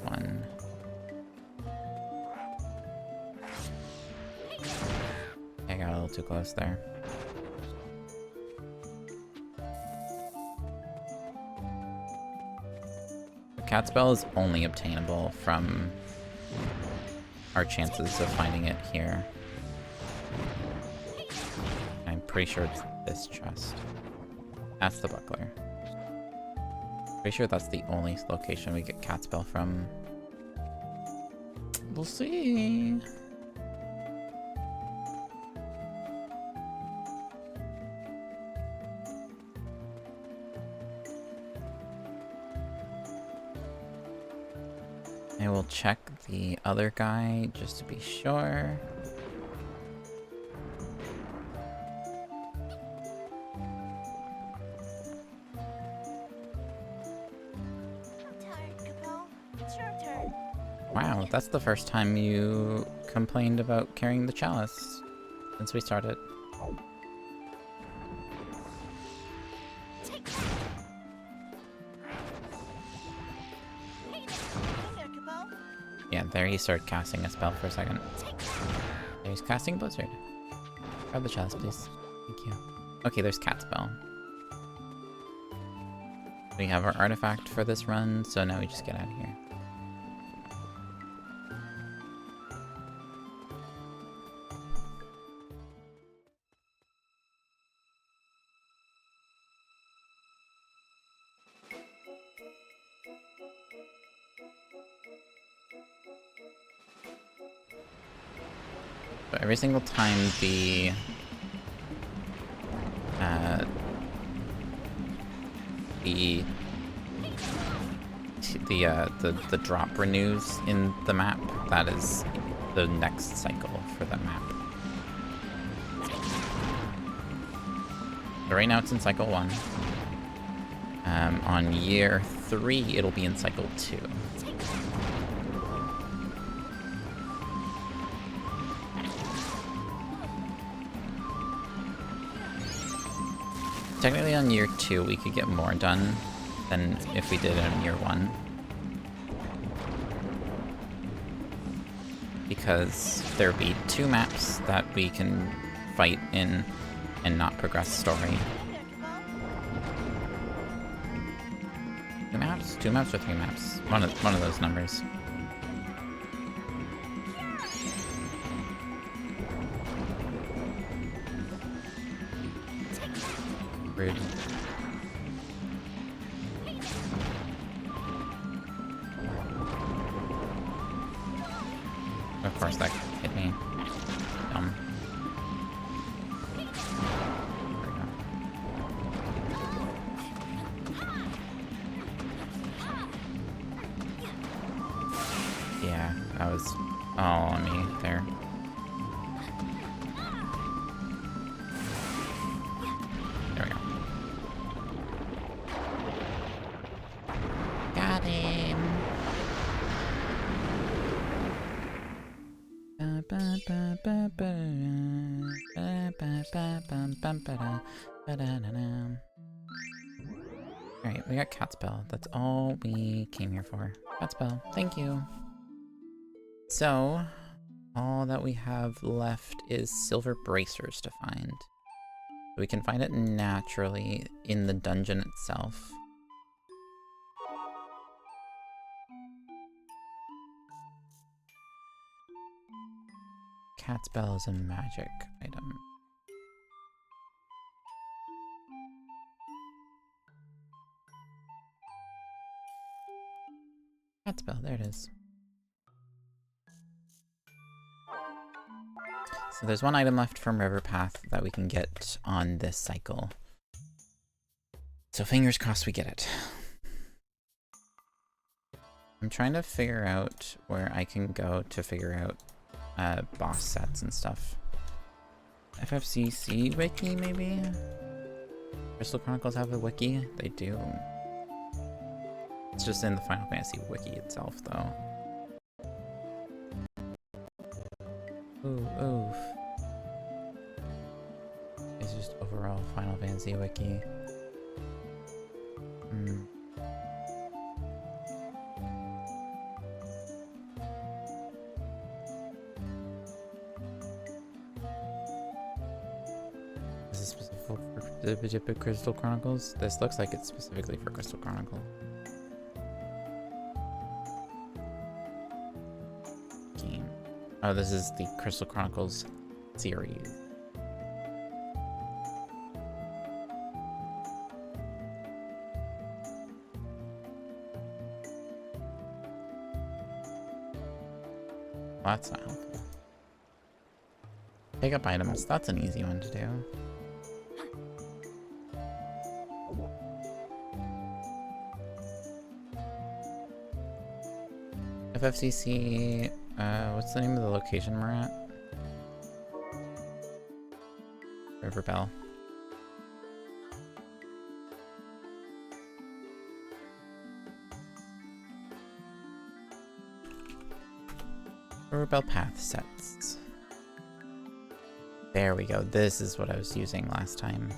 one. I got a little too close there. The Cat's Bell is only obtainable from our chances of finding it here. I'm pretty sure it's this chest. That's the buckler. Pretty sure that's the only location we get Cat's Bell from. We'll see. I will check the other guy just to be sure. Wow, that's the first time you complained about carrying the chalice since we started. Yeah, there he started casting a spell for a second. There he's casting Blizzard. Grab the chalice, please. Thank you. Okay, there's Cat's Bell. We have our artifact for this run, so now we just get out of here. So every single time the drop renews in the map, that is the next cycle for the map. So right now it's in cycle 1. On year 3 it'll be in cycle 2. Technically on year 2 we could get more done than if we did it in year 1. Because there'd be 2 maps that we can fight in and not progress story. 2 maps? 2 maps or 3 maps? One of those numbers. Rude. Of course that hit me. Dumb. Yeah, that was all on me there. There we go. Got him. Alright, we got Catspell. That's all we came here for. Catspell, thank you. So, all that we have left is silver bracers to find. We can find it naturally in the dungeon itself. Catspell is a magic item. Catspell, there it is. So there's one item left from Riverpath that we can get on this cycle. So fingers crossed we get it. I'm trying to figure out where I can go to figure out boss sets and stuff. FFCC wiki, maybe? Crystal Chronicles have a wiki? They do. It's just in the Final Fantasy wiki itself, though. Ooh, oof. It's just overall Final Fantasy wiki. Is this specific for the Crystal Chronicles? This looks like it's specifically for Crystal Chronicle. Game. Oh, this is the Crystal Chronicles series. Well, that's not helpful. Pick up items. That's an easy one to do. FFCC, what's the name of the location we're at? Riverbell. Riverbell path sets. There we go. This is what I was using last time.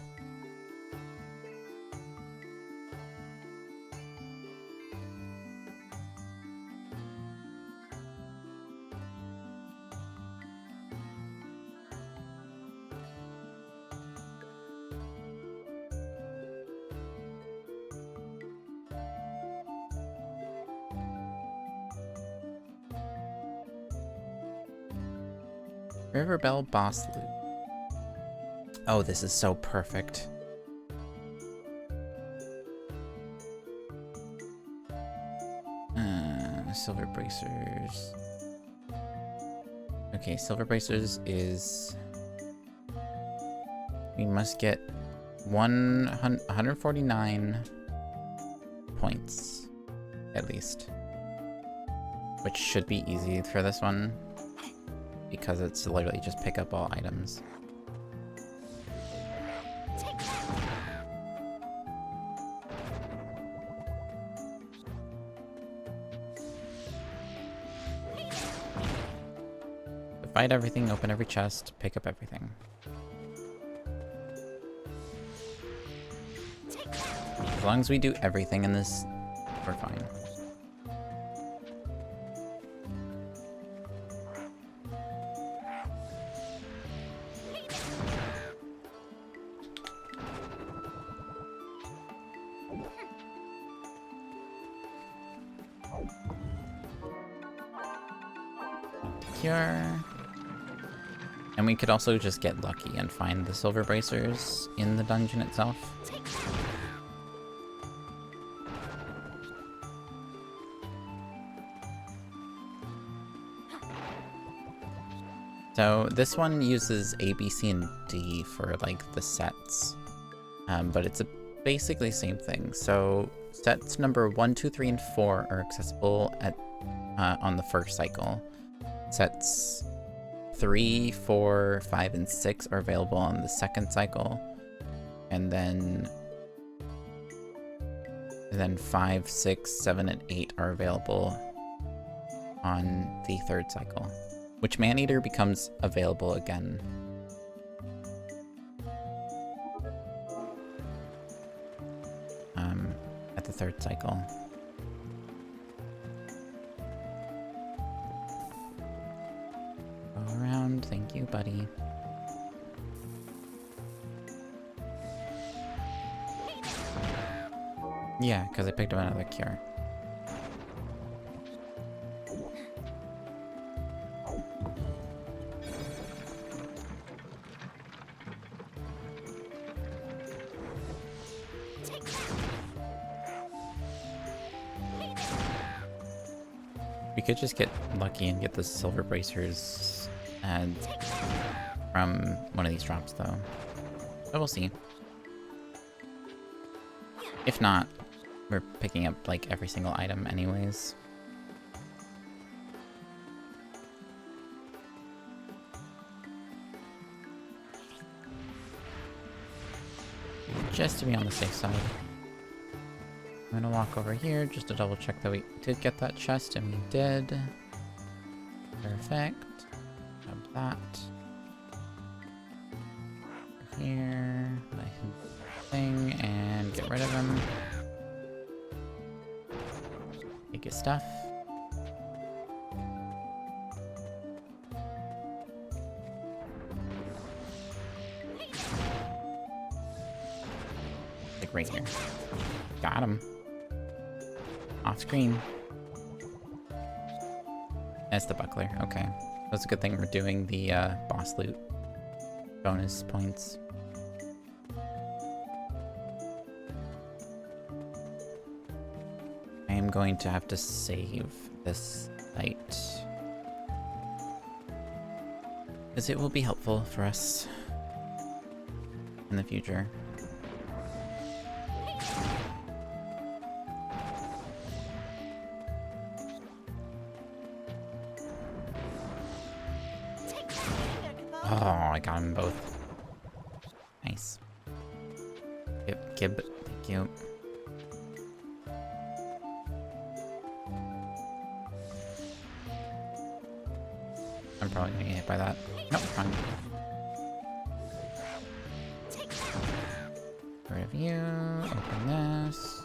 Riverbell boss loot. Oh, this is so perfect. Silver bracers. Okay, silver bracers is... We must get 149 points, at least. Which should be easy for this one, because it's literally just pick up all items. Fight everything, open every chest, pick up everything. As long as we do everything in this, we're fine. Cure. And we could also just get lucky and find the silver bracers in the dungeon itself. So this one uses A, B, C, and D for like the sets, but it's basically the same thing. So sets number 1, 2, 3, and 4 are accessible at on the first cycle. Sets 3, 4, 5, and 6 are available on the second cycle, and then 5, 6, 7, and 8 are available on the third cycle, which Maneater becomes available again. At the third cycle. Go around, thank you, buddy. Yeah, because I picked up another cure. We could just get lucky and get the silver bracers from one of these drops, though. But we'll see. If not, we're picking up like every single item anyways. Just to be on the safe side. I'm gonna walk over here just to double check that we did get that chest, and we did. Perfect. Grab that. Over here, my thing, and get rid of him. Take his stuff. Like right here. Got him. Off screen. That's the buckler. Okay. That's a good thing we're doing the boss loot bonus points. I am going to have to save this site, because it will be helpful for us in the future. Oh, I got them both. Nice. Gib, thank you. I'm probably gonna get hit by that. Nope, fine. Get rid of you. Open this.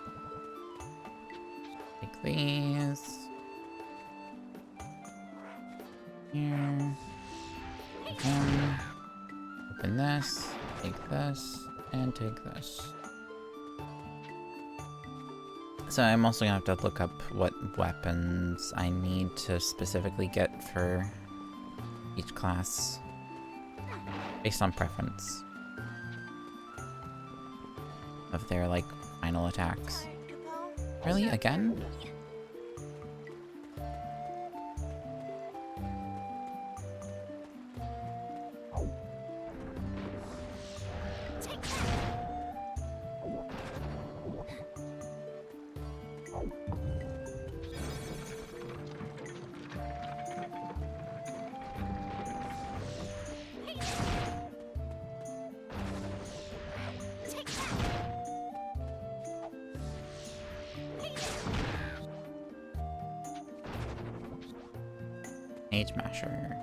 Take these. Here. Open this, take this, and take this. So I'm also gonna have to look up what weapons I need to specifically get for each class, based on preference of their, like, final attacks. Really? Again? Mage Masher.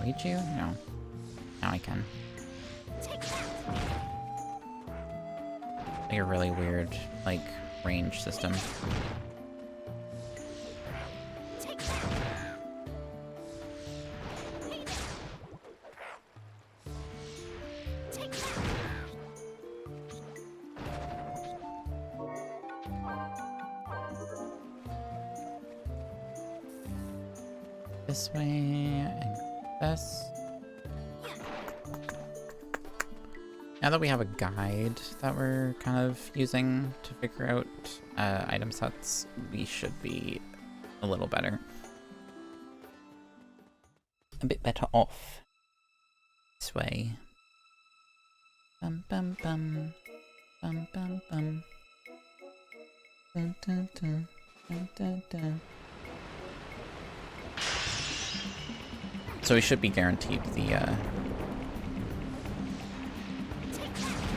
Reach you? No. Now I can. Like a really weird, like, range system. This way, and this. Now that we have a guide that we're kind of using to figure out item sets, we should be a little better. A bit better off. This way. Bum bum bum. Bum bum bum. Dun dun dun. Dun dun dun. So we should be guaranteed the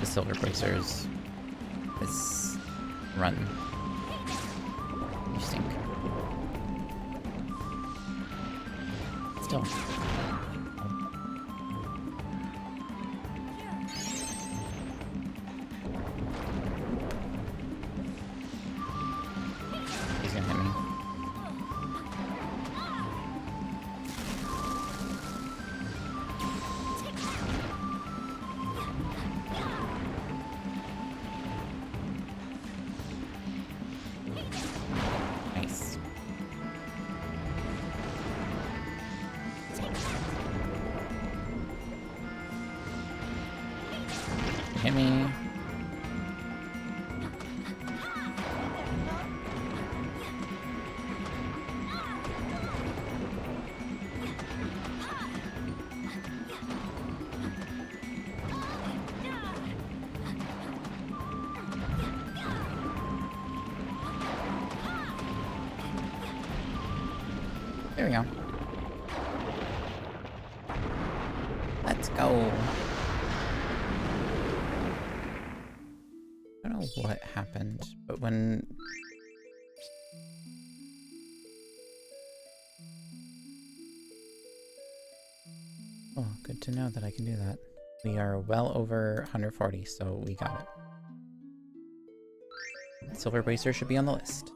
silver bracers this run. You stink. Still. He's gonna hit me. Nice. Hit me. There we go. Let's go. I don't know what happened, but when... Oh, good to know that I can do that. We are well over 140, so we got it. Silver Bracer should be on the list.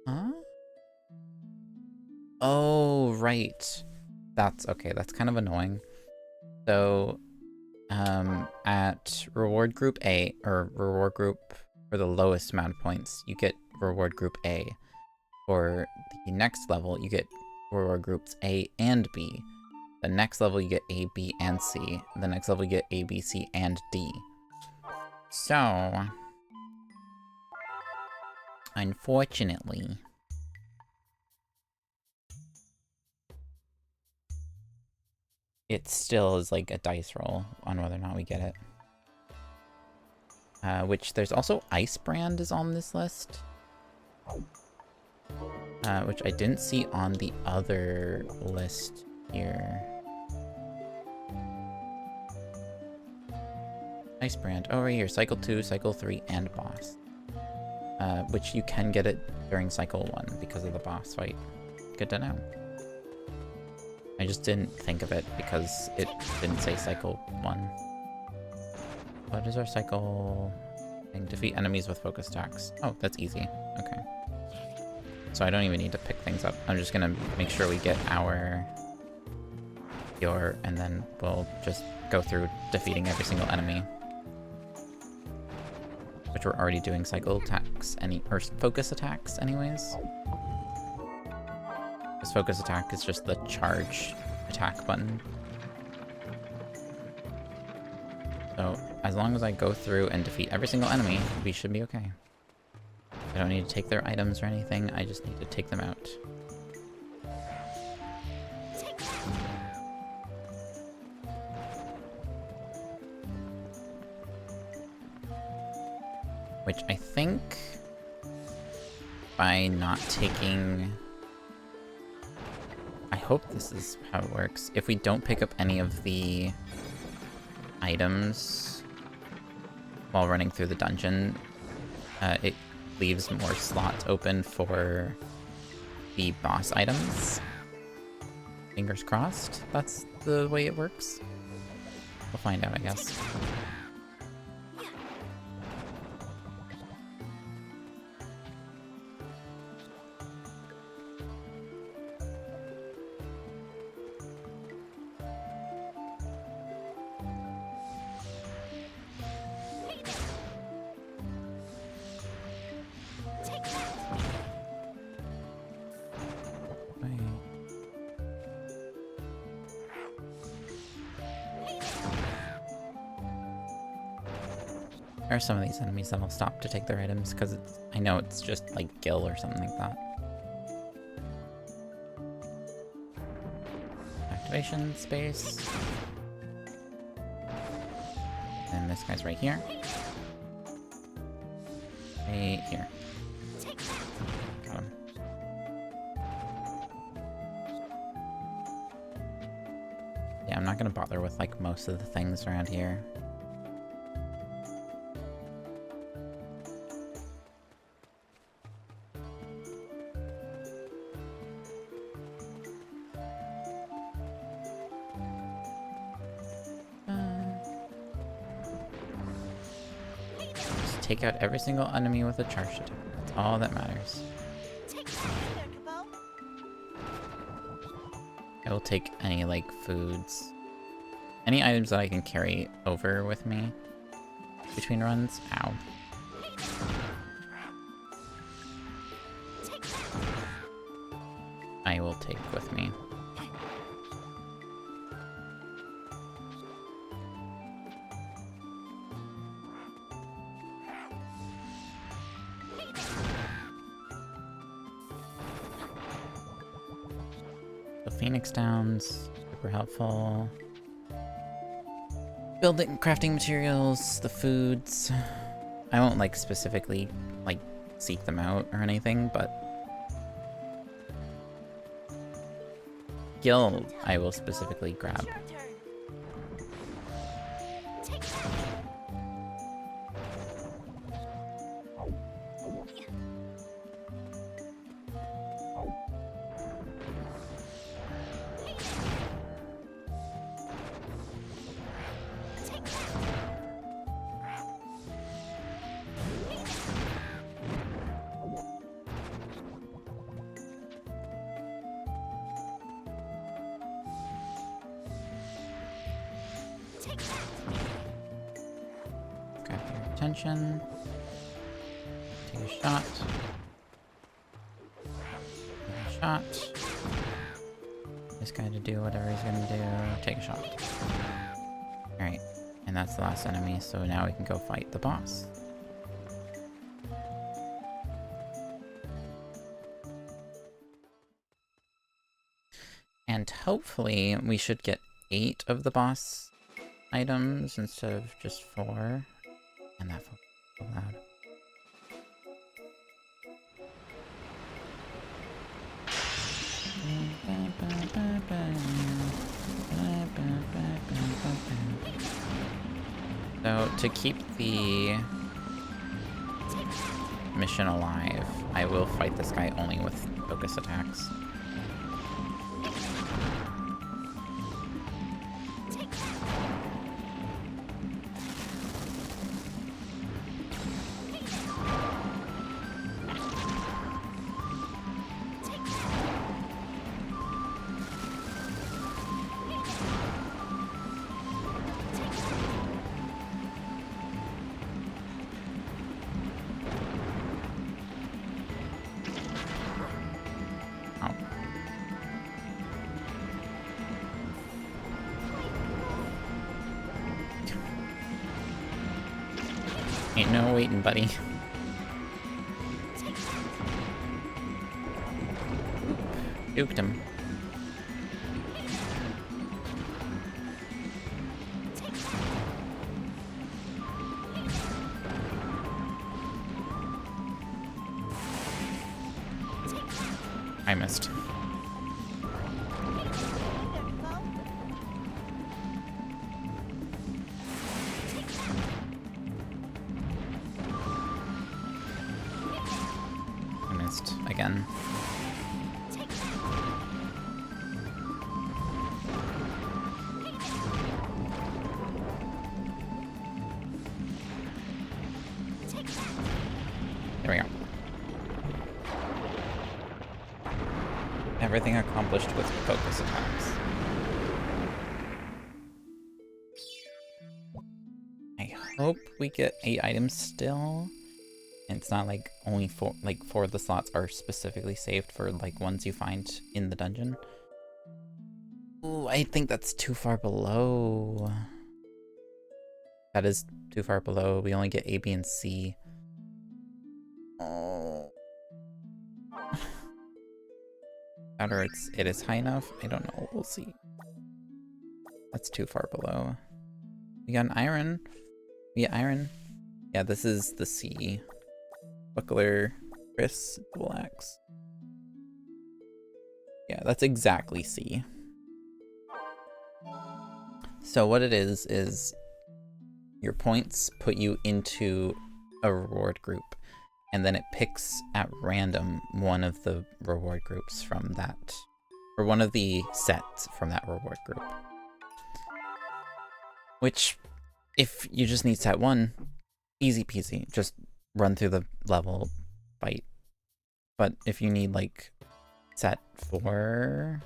Huh? Oh, right. That's okay. That's kind of annoying. So, at reward group A, or reward group for the lowest amount of points, you get reward group A. For the next level, you get reward groups A and B. The next level, you get A, B, and C. The next level, you get A, B, C, and D. So, unfortunately, it still is like a dice roll on whether or not we get it. Which there's also Ice Brand is on this list. Which I didn't see on the other list here. Ice Brand. Oh, right here. Cycle 2, Cycle 3, and Boss. Which you can get it during Cycle 1 because of the boss fight. Good to know. I just didn't think of it because it didn't say Cycle 1. What is our cycle thing? Defeat enemies with focus attacks. Oh, that's easy. Okay. So I don't even need to pick things up. I'm just gonna make sure we get our cure, and then we'll just go through defeating every single enemy. Which we're already doing cycle attacks, or focus attacks anyways. This focus attack is just the charge attack button. So, as long as I go through and defeat every single enemy, we should be okay. I don't need to take their items or anything, I just need to take them out. Which I think, by not taking... I hope this is how it works. If we don't pick up any of the items while running through the dungeon, it leaves more slots open for the boss items. Fingers crossed that's the way it works. We'll find out, I guess. There are some of these enemies that'll stop to take their items, because I know it's just like Gil or something like that. Activation space. And this guy's right here. Right here. Got him. Yeah, I'm not gonna bother with like most of the things around here. Take out every single enemy with a charged attack. That's all that matters. I will take any, like, foods. Any items that I can carry over with me between runs. Ow. I will take with me. Phoenix Downs, super helpful. Building, crafting materials, the foods. I won't like specifically like seek them out or anything, but Gil I will specifically grab. Grab your attention. Take a shot. Take a shot. This guy to do whatever he's gonna do. Take a shot. Alright, and that's the last enemy, so now we can go fight the boss. And hopefully we should get 8 of the boss items instead of just 4. And that felt so loud. So to keep the mission alive, I will fight this guy only with focus attacks. Ain't no waiting, buddy. Duked him. I missed. again. There we go. Everything accomplished with focus attacks. I hope we get 8 items still. And it's not like only 4 of the slots are specifically saved for like ones you find in the dungeon. Ooh, I think that's too far below. That is too far below. We only get A, B, and C. Oh. Whether it is high enough, I don't know. We'll see. That's too far below. We got an iron. We get iron. Yeah, this is the C. Buckler, Chris, double axe. Yeah, that's exactly C. So what it is your points put you into a reward group, and then it picks at random one of the reward groups from that, or one of the sets from that reward group. Which, if you just need set 1, easy peasy, just run through the level, fight. But if you need like set 4,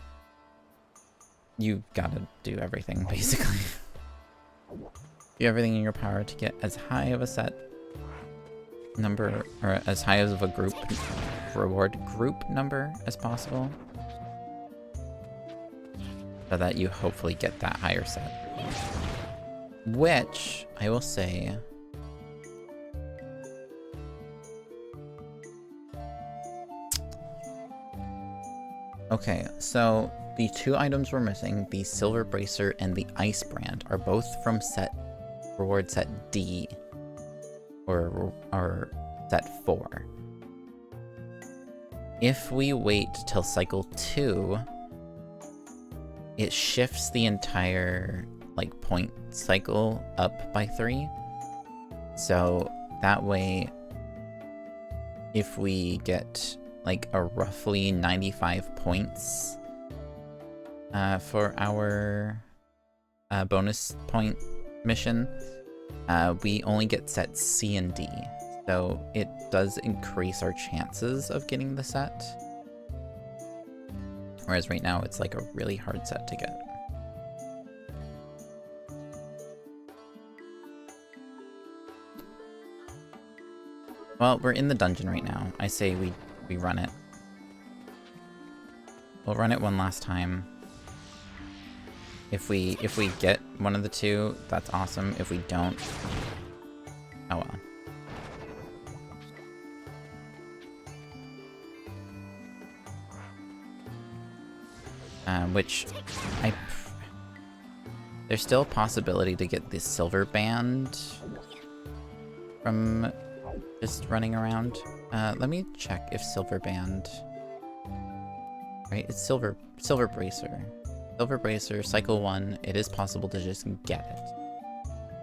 you gotta do everything basically. Do everything in your power to get as high of a set number, or as high of a group reward group number as possible, so that you hopefully get that higher set. Which I will say, okay, so the 2 items we're missing, the Silver Bracer and the Ice Brand, are both from reward set D, or set 4. If we wait till cycle 2, it shifts the entire like point cycle up by 3. So that way, if we get like a roughly 95 points for our bonus point mission, we only get sets C and D. So it does increase our chances of getting the set. Whereas right now it's like a really hard set to get. Well, we're in the dungeon right now. I say we run it. We'll run it one last time. If we get one of the 2, that's awesome. If we don't, oh well. Which there's still a possibility to get the Silver Band from just running around. Let me check if Silver Band, right? It's Silver Bracer. Silver Bracer, cycle 1, it is possible to just get it.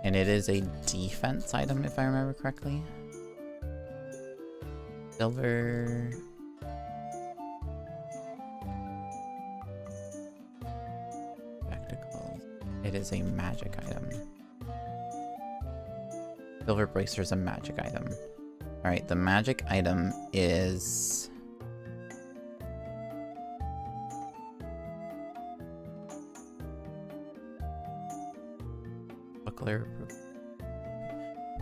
And it is a defense item, if I remember correctly. Silver... Spectacles. It is a magic item. Silver Bracer is a magic item. Alright, the magic item is... Buckler.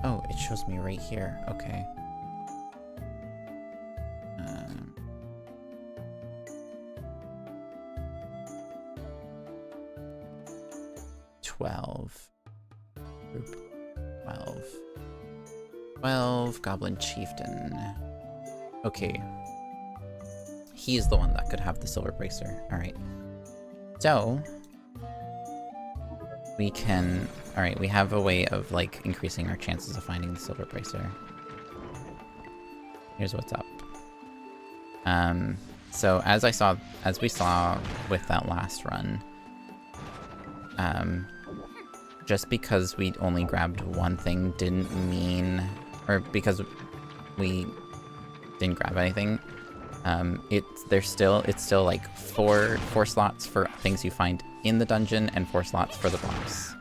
Oh, it shows me right here. Okay. 12. Group 12. 12, Goblin Chieftain. Okay. He's the one that could have the Silver Bracer. Alright. So, we can... Alright, we have a way of, like, increasing our chances of finding the Silver Bracer. Here's what's up. So, as we saw with that last run, just because we only grabbed one thing didn't mean... Or because we didn't grab anything, It's still like four slots for things you find in the dungeon and 4 slots for the boss.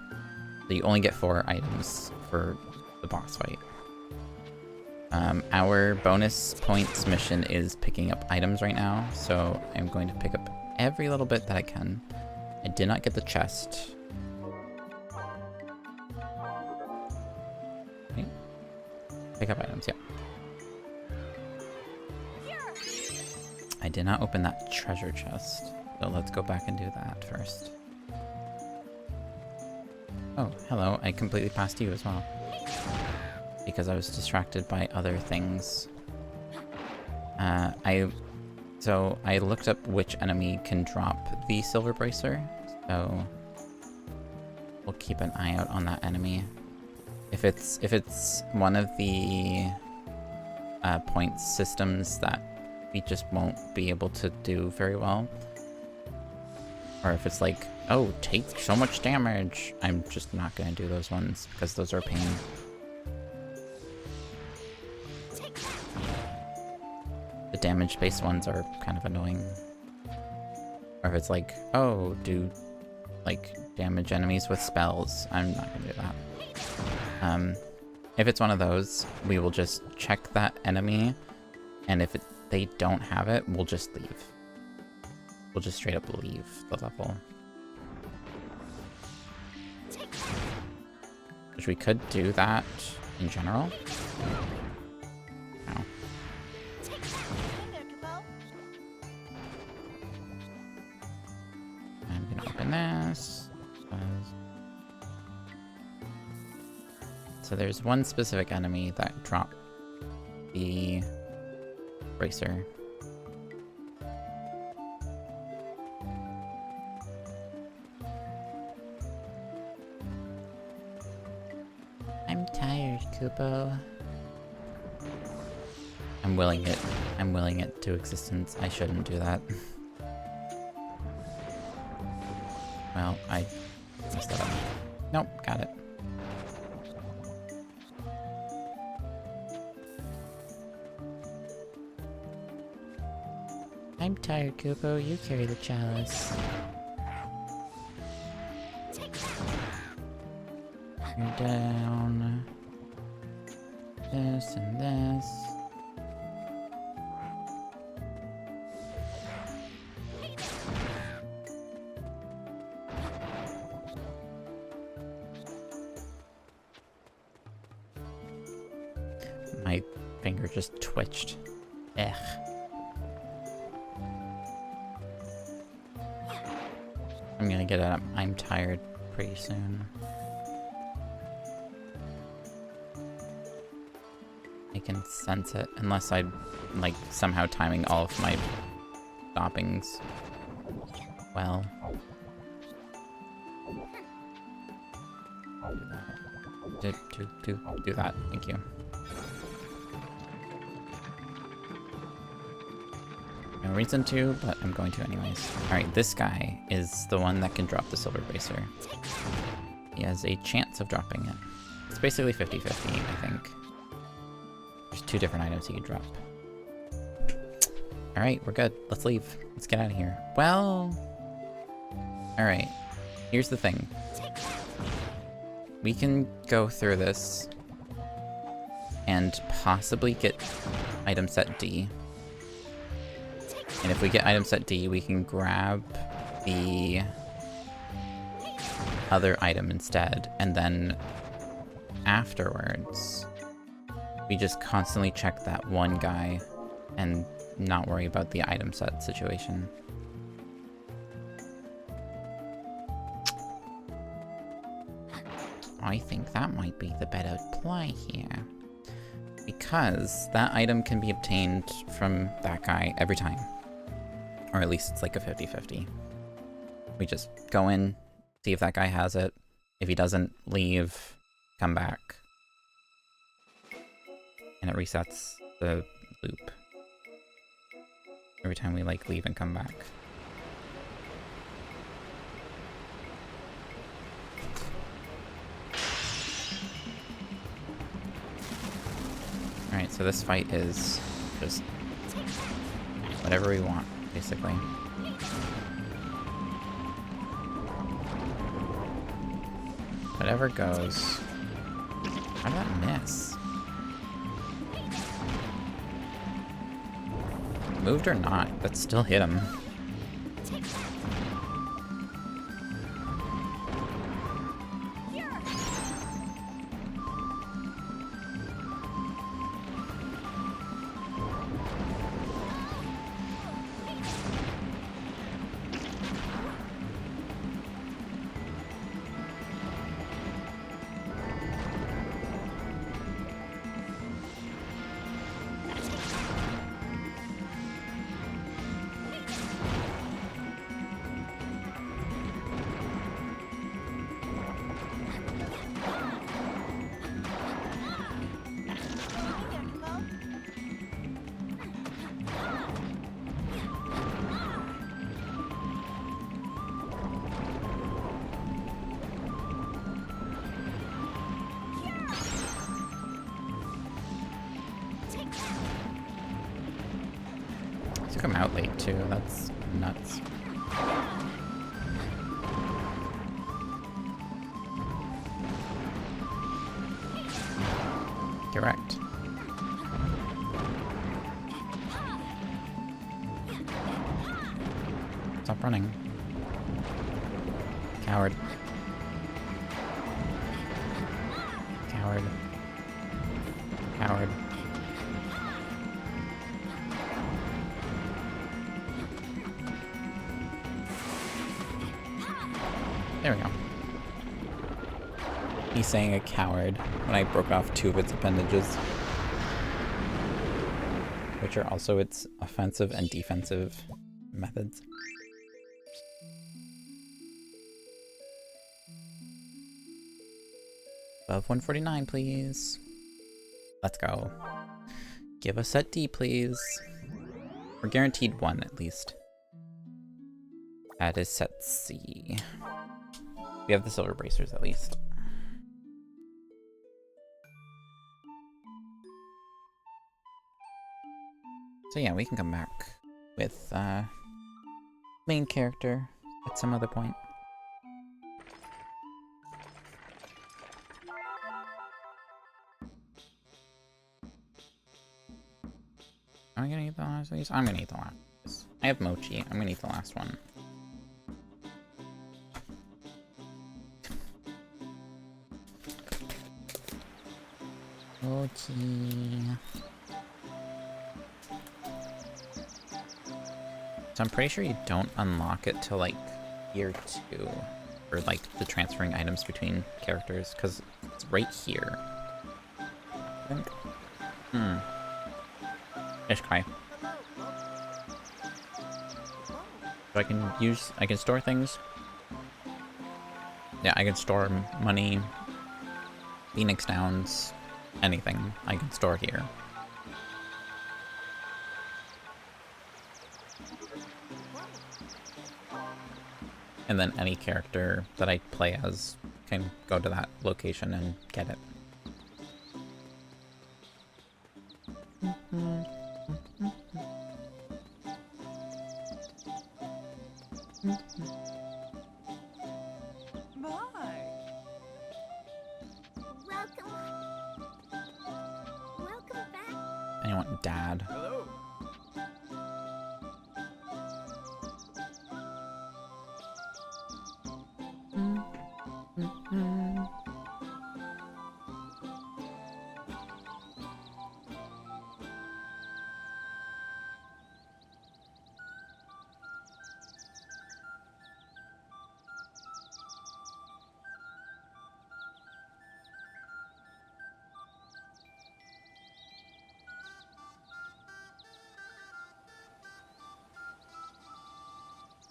So you only get 4 items for the boss fight. Our bonus points mission is picking up items right now, so I'm going to pick up every little bit that I can. I did not get the chest. Okay. Pick up items, yeah. I did not open that treasure chest, so let's go back and do that first. Oh, hello, I completely passed you as well. Because I was distracted by other things. So I looked up which enemy can drop the Silver Bracer, so we'll keep an eye out on that enemy. If it's one of the points systems that we just won't be able to do very well, or if it's like, oh, take so much damage, I'm just not gonna do those ones because those are a pain. The damage-based ones are kind of annoying. Or if it's like, oh, do like damage enemies with spells, I'm not gonna do that. If it's one of those, we will just check that enemy, and if they don't have it, we'll just leave. We'll just straight up leave the level. Which we could do that in general. No. I'm gonna open this. So there's one specific enemy that dropped the bracer. I'm tired, Kupo. I'm willing it to existence. I shouldn't do that. Well, I messed that up. Nope, got it. I'm tired, Kupo. You carry the chalice. You're down. This and this. My finger just twitched. Ugh. I'm gonna get up. I'm tired pretty soon. I can sense it, unless I'm like somehow timing all of my stoppings well. Do that. Thank you. No reason to, but I'm going to anyways. Alright, this guy is the one that can drop the Silver Bracer. He has a chance of dropping it. It's basically 50-50, I think. There's 2 different items he can drop. Alright, we're good. Let's leave. Let's get out of here. Well... Alright. Here's the thing. We can go through this and possibly get item set D. And if we get item set D, we can grab the other item instead. And then afterwards, we just constantly check that one guy and not worry about the item set situation. I think that might be the better play here. Because that item can be obtained from that guy every time. Or at least it's like a 50-50. We just go in, see if that guy has it. If he doesn't, leave, come back. And it resets the loop. Every time we like leave and come back. Alright, so this fight is just Whatever we want, basically. Whatever goes. How did that miss? Moved or not, that still hit him. Took him out late too, that's nuts. Correct. Stop running. Coward. Coward. Coward. There we go. He's saying a coward when I broke off 2 of its appendages, which are also its offensive and defensive methods. Above 149, please. Let's go. Give us set D, please. We're guaranteed 1 at least. That is set C. We have the silver bracers at least. So yeah, we can come back with main character at some other point. Am I gonna eat the last of these? I'm gonna eat the last. I have mochi. I'm gonna eat the last one. Mochi. So I'm pretty sure you don't unlock it till like year 2, or like the transferring items between characters, because it's right here. I think. Ishkai. So I can store things. Yeah, I can store money, Phoenix Downs, anything I can store here. And then any character that I play as can go to that location and get it. And you want Dad. Hello.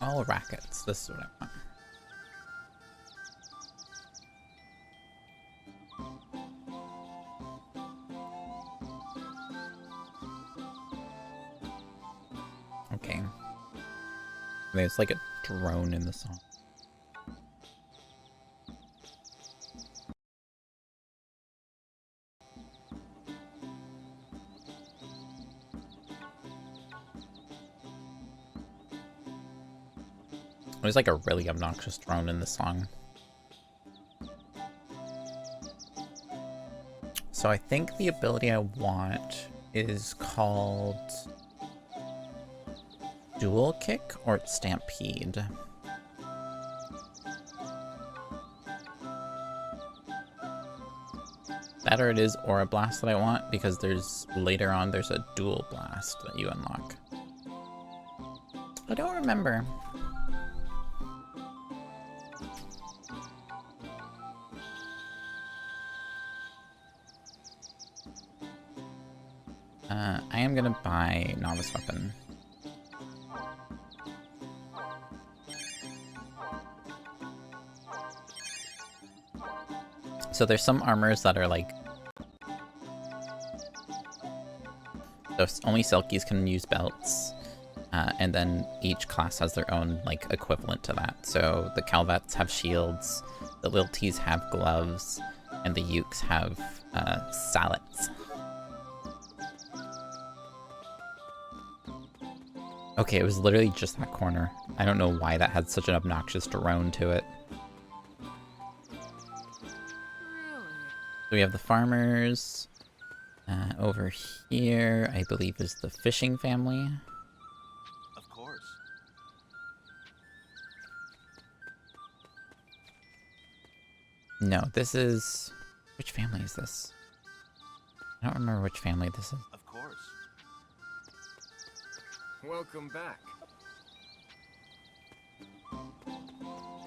All rackets. This is what I want. Okay. There's like a drone in the song. There's like a really obnoxious drone in this song. So I think the ability I want is called Dual Kick or Stampede. That or it is Aura Blast that I want, because later on there's a Dual Blast that you unlock. I don't remember. I am gonna buy Novice Weapon. So there's some armors that are like... So only Selkies can use belts, and then each class has their own like equivalent to that. So the Calvets have shields, the Lilties have gloves, and the Ukes have sallets. Okay, it was literally just that corner. I don't know why that had such an obnoxious drone to it. So we have the farmers. Over here, I believe, is the fishing family. Of course. No, this is... Which family is this? I don't remember which family this is. Of course. Welcome back.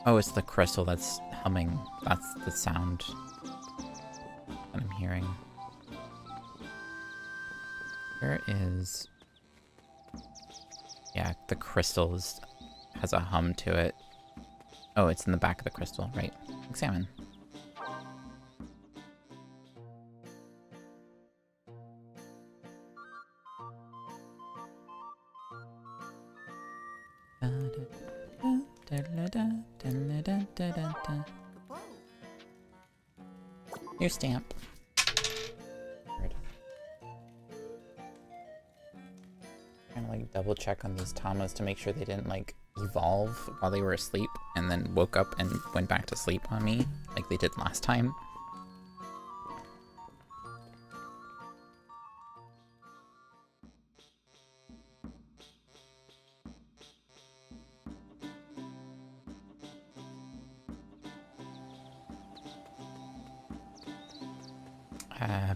Oh, it's the crystal that's humming. That's the sound that I'm hearing. Where is... Yeah, the crystal has a hum to it. Oh, it's in the back of the crystal, right. Examine. New stamp. Kind of like double check on these Tamas to make sure they didn't like evolve while they were asleep and then woke up and went back to sleep on me like they did last time.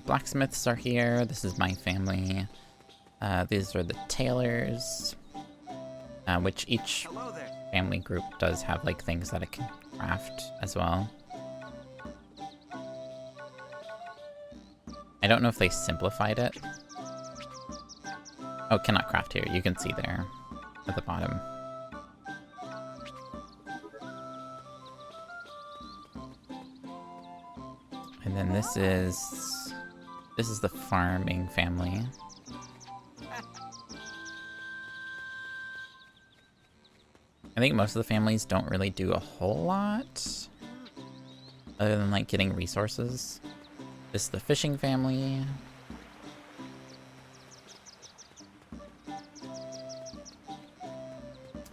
Blacksmiths are here. This is my family. These are the tailors, which each family group does have like things that it can craft as well. I don't know if they simplified it. Oh, cannot craft here. You can see there at the bottom. And then this is the farming family. I think most of the families don't really do a whole lot other than like getting resources. This is the fishing family.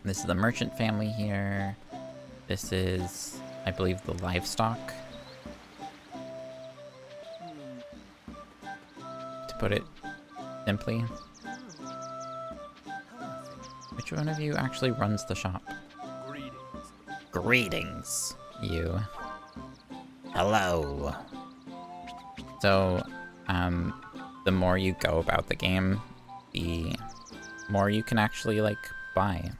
This is the merchant family here. This is, I believe, the livestock. To put it simply. Which one of you actually runs the shop? Greetings. Greetings, you. Hello. So, the more you go about the game, the more you can actually, like, buy.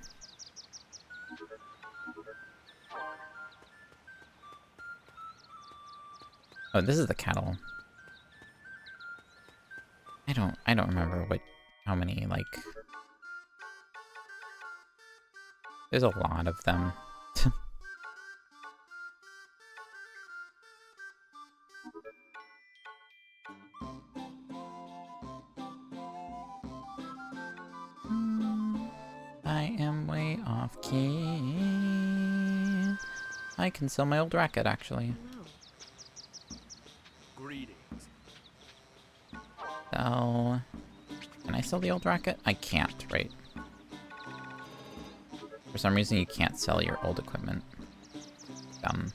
Oh, this is the cattle. I don't remember how many, like... There's a lot of them. I am way off key. I can sell my old racket, actually. Greetings. Sell... Can I sell the old racket? I can't, right? For some reason, you can't sell your old equipment. Dumb.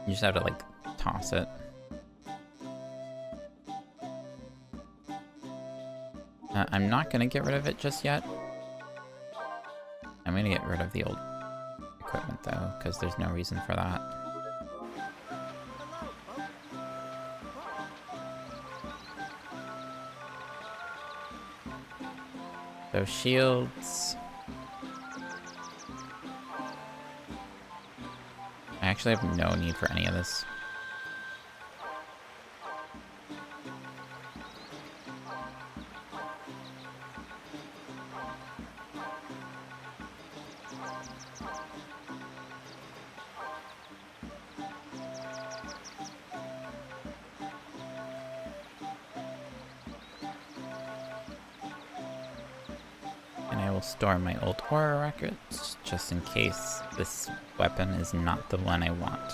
You just have to, like, toss it. I'm not gonna get rid of it just yet. I'm gonna get rid of the old equipment, though, because there's no reason for that. So shields. I actually have no need for any of this. Store my old aura records, just in case this weapon is not the one I want.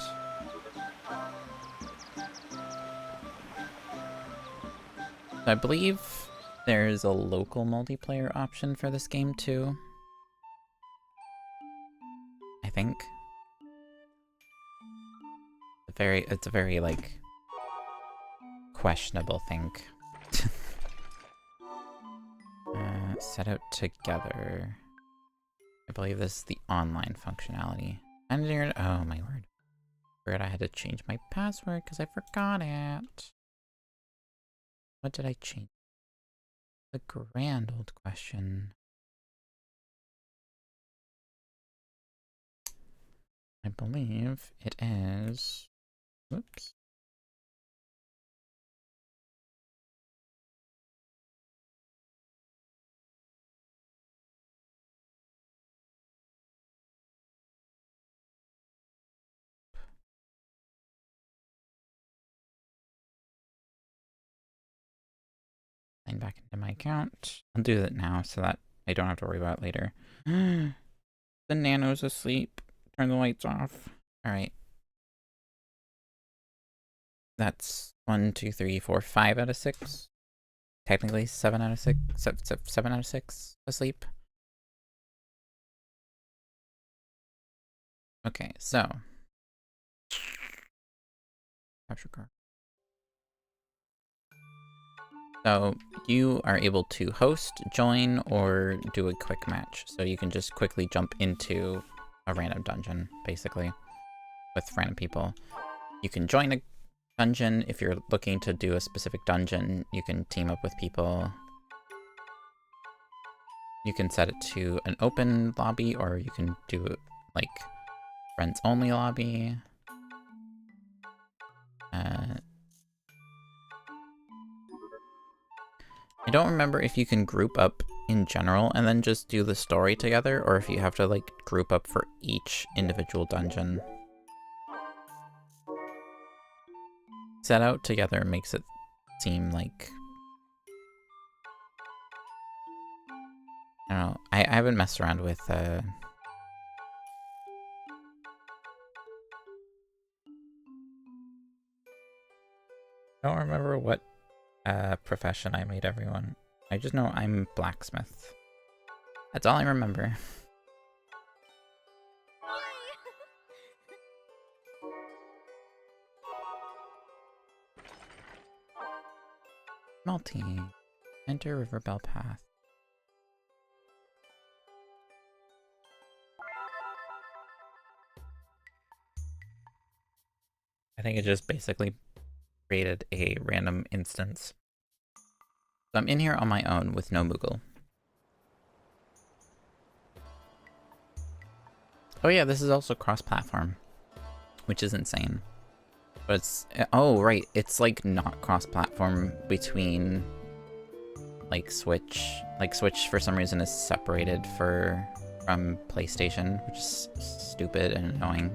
I believe there's a local multiplayer option for this game too. I think. It's a very like questionable thing. Set out together. I believe this is the online functionality. Oh my word. I had to change my password because I forgot it. What did I change? The grand old question. I believe it is... Whoops. Sign back into my account. I'll do that now so that I don't have to worry about it later. The nano's asleep. Turn the lights off. Alright. That's 1, 2, 3, 4, 5 out of 6. Technically 7 out of 6. 7 out of 6 asleep. Okay, so. Capture card. So you are able to host, join, or do a quick match. So you can just quickly jump into a random dungeon, basically, with random people. You can join a dungeon if you're looking to do a specific dungeon. You can team up with people. You can set it to an open lobby, or you can do it like friends only lobby. I don't remember if you can group up in general and then just do the story together, or if you have to like group up for each individual dungeon. Set out together makes it seem like... I don't know, I haven't messed around with I don't remember what profession I made everyone. I just know I'm blacksmith. That's all I remember. Melting. Enter Riverbell Path. I think it just basically created a random instance. So I'm in here on my own with no Moogle. Oh yeah, this is also cross-platform, which is insane. But it's... Oh, right. It's, like, not cross-platform between, like, Switch. Like, Switch, for some reason, is separated from PlayStation, which is stupid and annoying.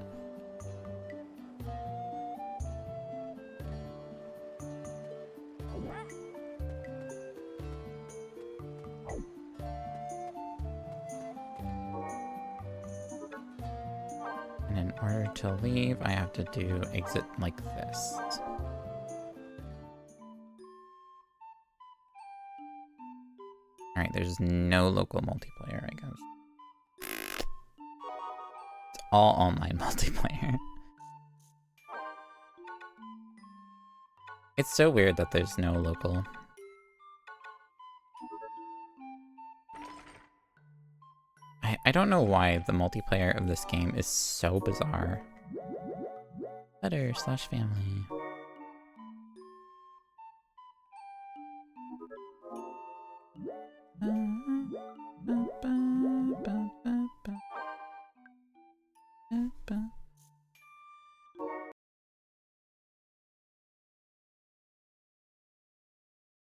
And in order to leave, I have to do exit like this. Alright, there's no local multiplayer, I guess. It's all online multiplayer. It's so weird that there's no local. I don't know why the multiplayer of this game is so bizarre. Letter/family.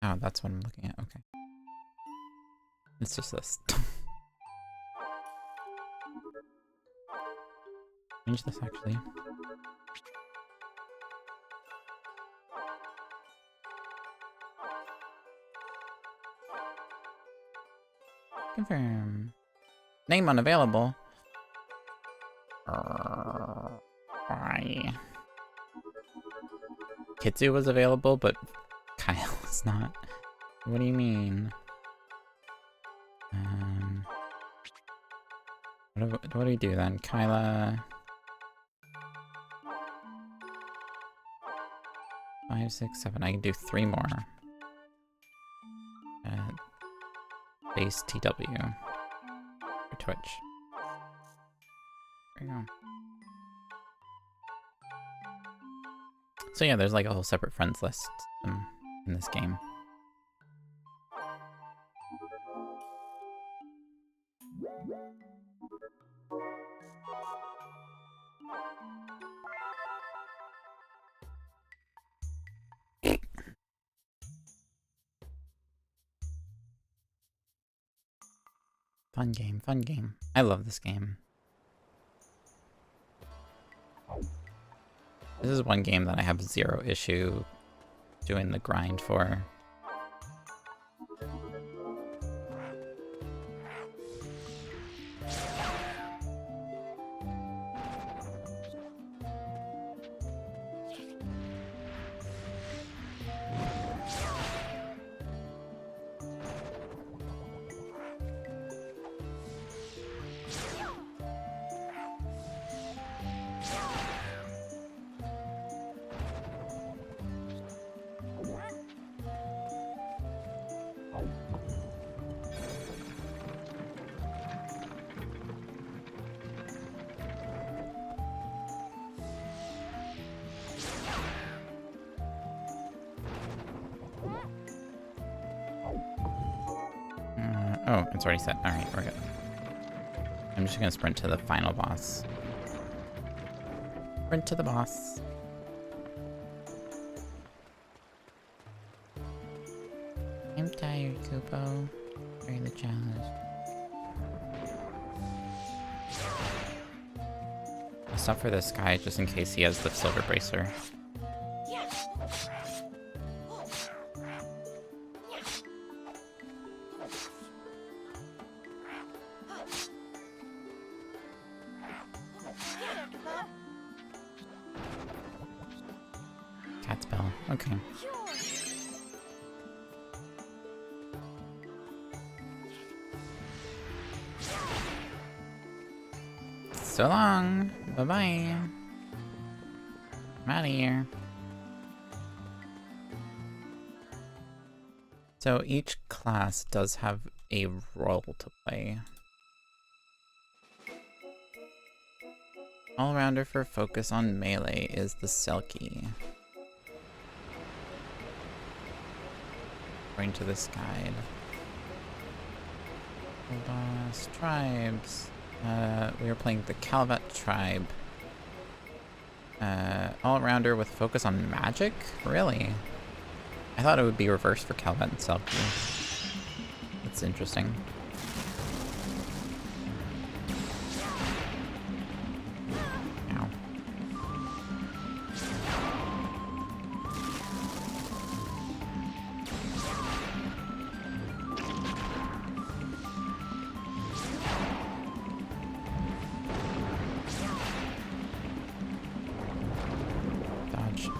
Oh, that's what I'm looking at. Okay. It's just this. Change this actually. Confirm. Name unavailable. Why? Kitsu was available, but Kyle is not. What do you mean? What do we do then? Kyla. 5, 6, 7. I can do 3 more. Base TW. For Twitch. There you go. So yeah, there's like a whole separate friends list in this game. Fun game, fun game. I love this game. This is one game that I have 0 issue doing the grind for. Oh, it's already set. Alright, we're good. I'm just gonna sprint to the final boss. Sprint to the boss. I'm tired, Kupo. Carry the challenge. I'll stop for this guy just in case he has the silver bracer. Cat's bell. Okay. So long. Bye-bye. I'm out of here. So each class does have a role to play. All-rounder for focus on melee is the Selkie. According to this guide. Boss tribes. We are playing the Calvat tribe. All-rounder with focus on magic? Really? I thought it would be reversed for Calvat and Selkie. That's interesting. Ow. Dodge.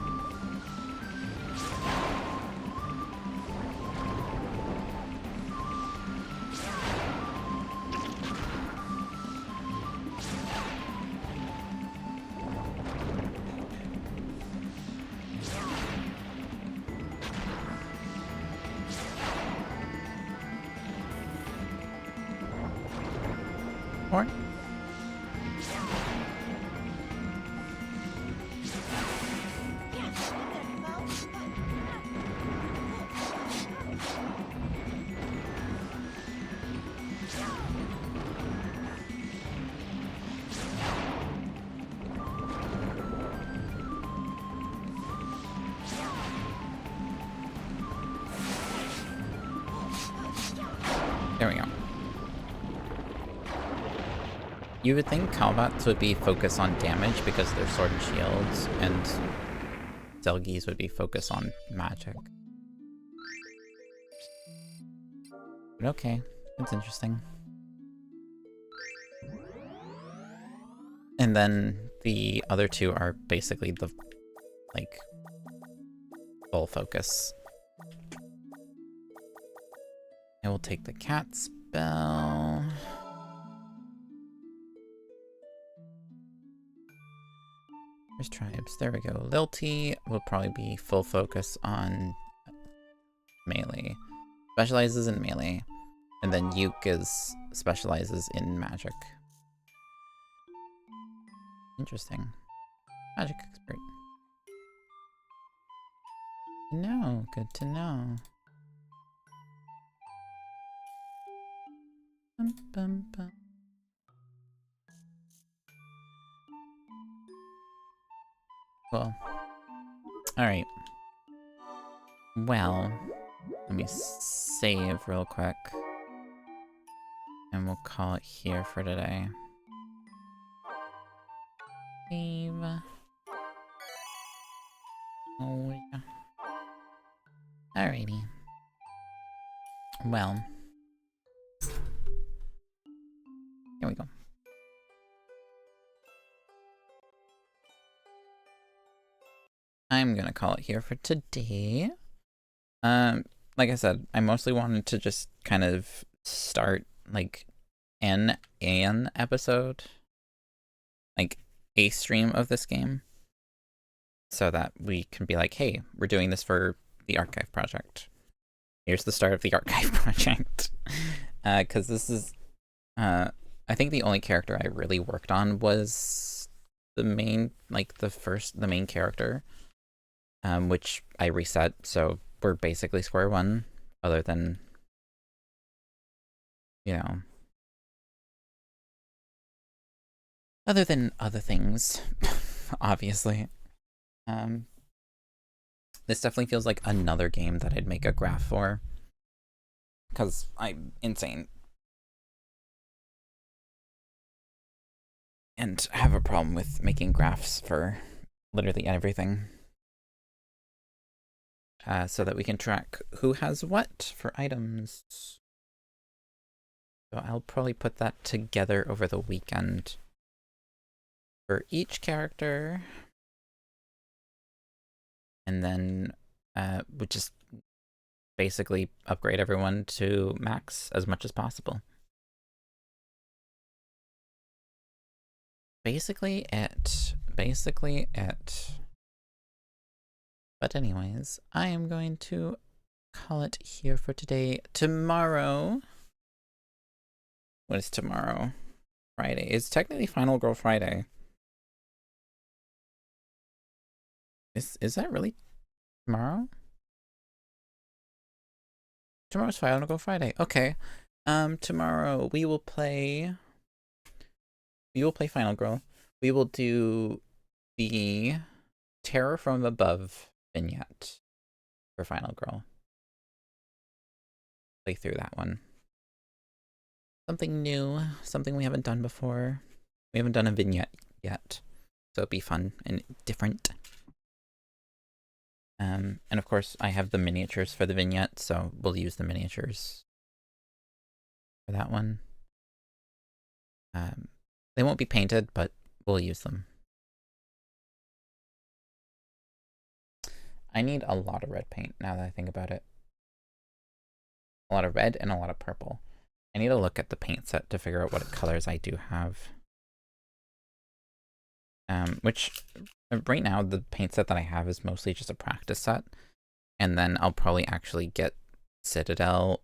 before. There we go. You would think Calbats would be focused on damage because they're sword and shields, and Zelgies would be focused on magic. But okay, that's interesting. And then the other two are basically the, like, full focus. I will take the cat spell. Where's tribes? There we go. Lilty will probably be full focus on melee. Specializes in melee. And then Yuke specializes in magic. Interesting. Magic expert. Good to know. Good to know. Bum, bum, bum. Cool. Alright. Well, let me save real quick. And we'll call it here for today. Save. Oh, yeah. Alrighty. Well. Here we go. I'm gonna call it here for today. Like I said, I mostly wanted to just kind of start, like, an episode, like, a stream of this game, so that we can be like, hey, we're doing this for the Archive Project. Here's the start of the Archive Project. Because this is, I think the only character I really worked on was the main, like, the main character, which I reset, so we're basically square one, other than, you know, other than other things, obviously. This definitely feels like another game that I'd make a graph for, because I'm insane. And have a problem with making graphs for literally everything. So that we can track who has what for items. So I'll probably put that together over the weekend for each character. And then we just basically upgrade everyone to max as much as possible. Basically it. But anyways, I am going to call it here for today. Tomorrow... What is tomorrow? Friday. It's technically Final Girl Friday. Is that really tomorrow? Tomorrow's Final Girl Friday. Okay. Tomorrow we will play Final Girl. We will do the Terror from Above vignette for Final Girl. Play through that one. Something new, something we haven't done before. We haven't done a vignette yet, so it'll be fun and different. And of course, I have the miniatures for the vignette, so we'll use the miniatures for that one. They won't be painted, but we'll use them. I need a lot of red paint now that I think about it. A lot of red and a lot of purple. I need to look at the paint set to figure out what colors I do have. Which, right now, the paint set that I have is mostly just a practice set. And then I'll probably actually get Citadel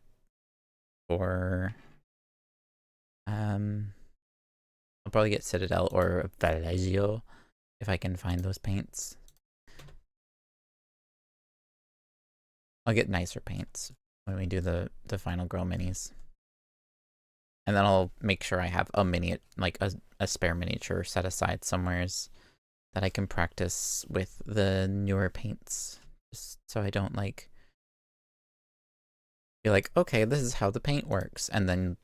for I'll probably get Citadel or Valeggio if I can find those paints. I'll get nicer paints when we do the final girl minis. And then I'll make sure I have a like a spare miniature set aside somewheres that I can practice with the newer paints. Just so I don't like be like, okay, this is how the paint works, and then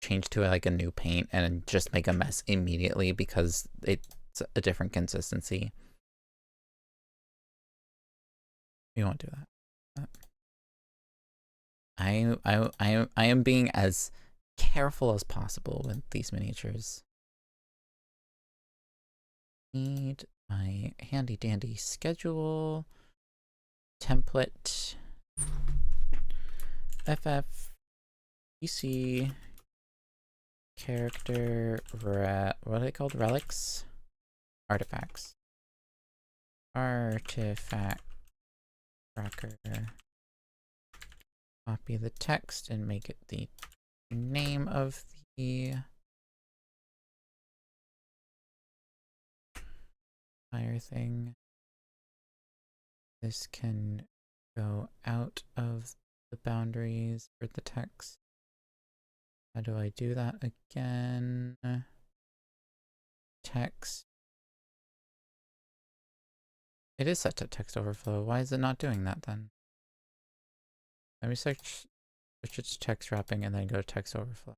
change to like a new paint and just make a mess immediately because it's a different consistency. We won't do that. I am being as careful as possible with these miniatures. Need my handy dandy schedule template. FF PC character what are they called? Relics? Artifacts. Artifact tracker. Copy the text and make it the name of the entire thing. This can go out of the boundaries for the text. How do I do that again? Text. It is set to text overflow. Why is it not doing that then? Let me switch it to text wrapping and then go to text overflow.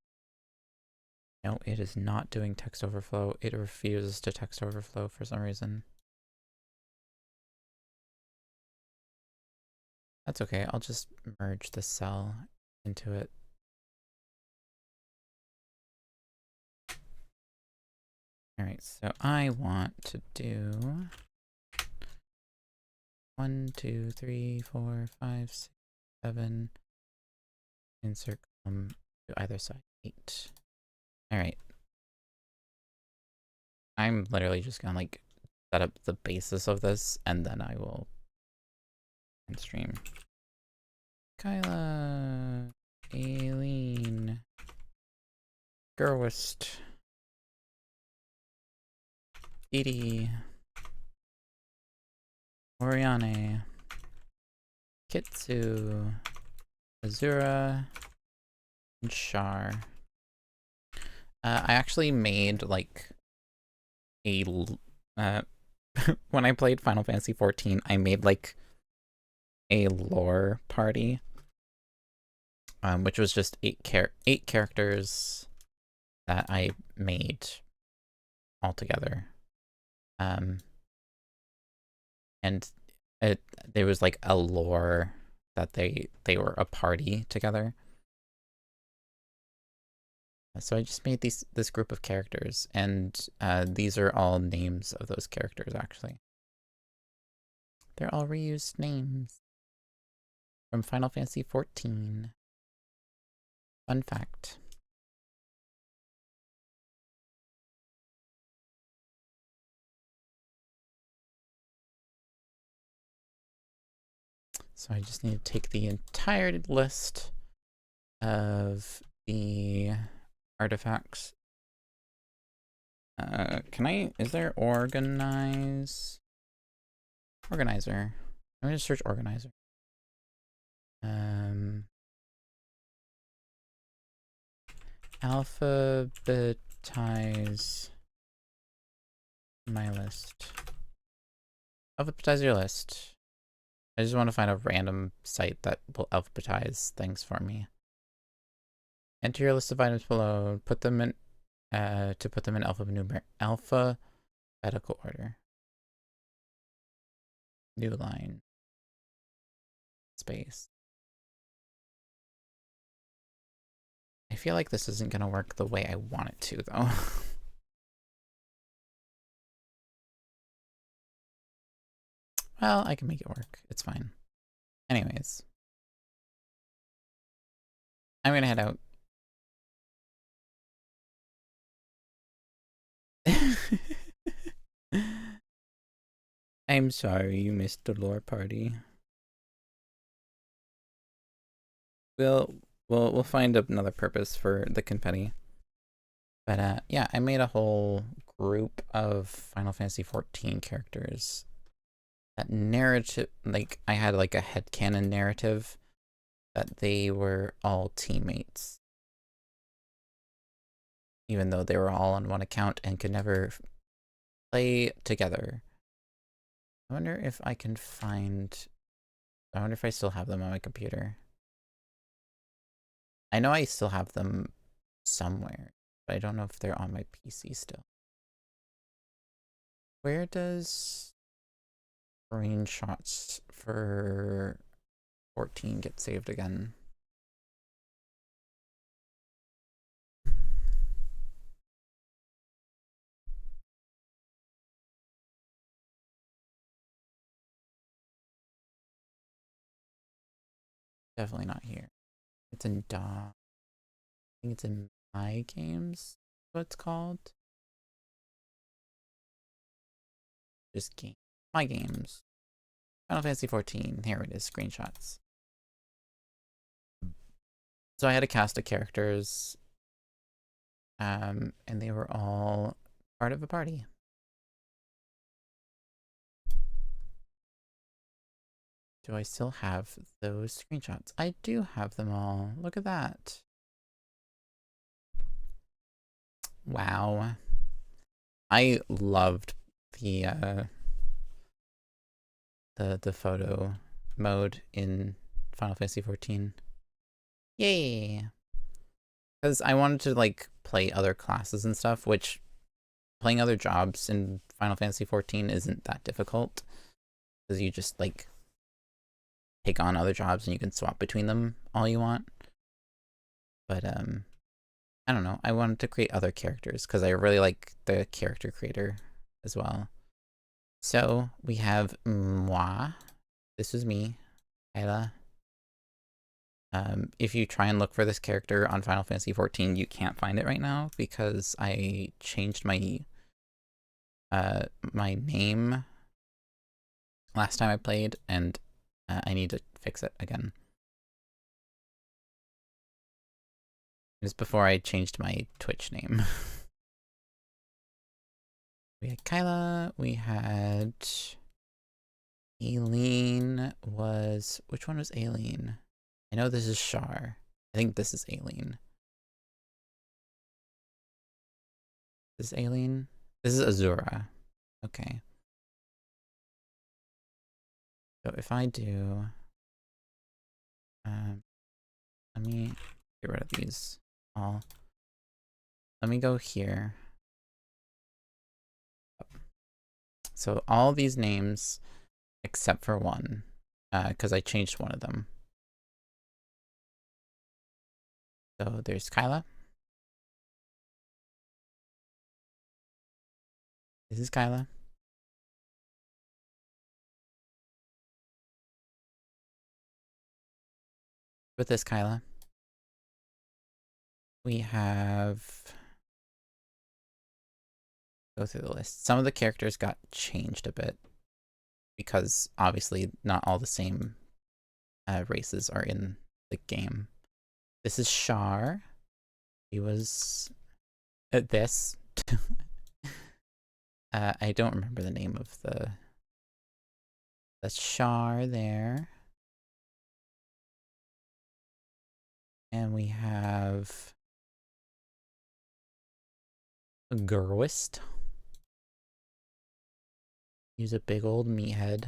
No, it is not doing text overflow. It refuses to text overflow for some reason. That's okay. I'll just merge the cell into it. Alright, so I want to do 1, 2, 3, 4, 5, 6, 7. Insert column to either side. 8. Alright. I'm literally just gonna like set up the basis of this and then I will end stream. Kyla, Aileen, Gerwist, Edie, Oriane, Kitsu, Azura, and Shar. I actually made like a when I played Final Fantasy XIV, I made like a lore party, which was just 8 characters that I made all together. And there was like a lore that they were a party together. So I just made this group of characters, and these are all names of those characters, actually. They're all reused names from Final Fantasy XIV. Fun fact. So I just need to take the entire list of the artifacts. Is there organizer? I'm gonna search organizer. Alphabetize my list. Alphabetize your list. I just want to find a random site that will alphabetize things for me. Enter your list of items below. Put them in alphabetical order. New line. Space. I feel like this isn't gonna work the way I want it to, though. Well, I can make it work. It's fine. Anyways. I'm gonna head out. I'm sorry you missed the lore party. We'll find another purpose for the confetti. But yeah, I made a whole group of Final Fantasy XIV characters. That narrative, like, I had like a headcanon narrative that they were all teammates. Even though they were all on one account and could never play together. I wonder if I can find... I wonder if I still have them on my computer. I know I still have them somewhere, but I don't know if they're on my PC still. Where does screenshots for 14 get saved again? Definitely not here. It's in I think it's in My Games, what it's called. Just game. My Games. Final Fantasy 14. Here it is, screenshots. So I had a cast of characters, and they were all part of a party. Do I still have those screenshots? I do have them all. Look at that. Wow. I loved the photo mode in Final Fantasy XIV. Yay! Because I wanted to like play other classes and stuff, which playing other jobs in Final Fantasy XIV isn't that difficult. Because you just like take on other jobs and you can swap between them all you want. But I don't know. I wanted to create other characters because I really like the character creator as well. So we have moi. This is me, Ayla. If you try and look for this character on Final Fantasy XIV, you can't find it right now because I changed my my name last time I played, and I need to fix it again. It was before I changed my Twitch name. We had Kyla, we had... Aileen was... Which one was Aileen? I know this is Char. I think this is Aileen. This is Aileen? This is Azura. Okay. So if I do... let me get rid of these all. Let me go here. So all these names, except for one, because I changed one of them. So there's Kyla. This is Kyla. With this Kyla, we have... Go through the list. Some of the characters got changed a bit because obviously not all the same races are in the game. This is Char. He was this. I don't remember the name of the Char there. And we have Gerwist. He's a big old meathead.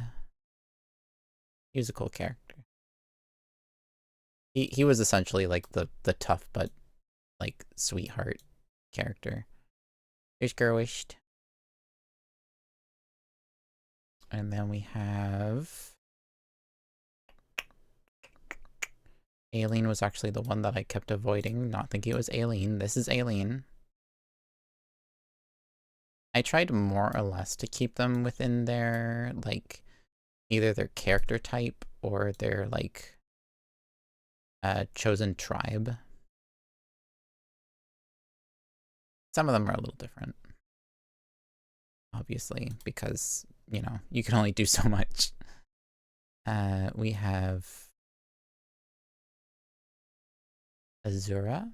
He was a cool character. He was essentially like the tough but like sweetheart character. There's Gerwisht. And then we have... Aileen was actually the one that I kept avoiding, not thinking it was Aileen. This is Aileen. I tried more or less to keep them within their, like, either their character type or their, like, chosen tribe. Some of them are a little different. Obviously, because, you know, you can only do so much. We have Azura.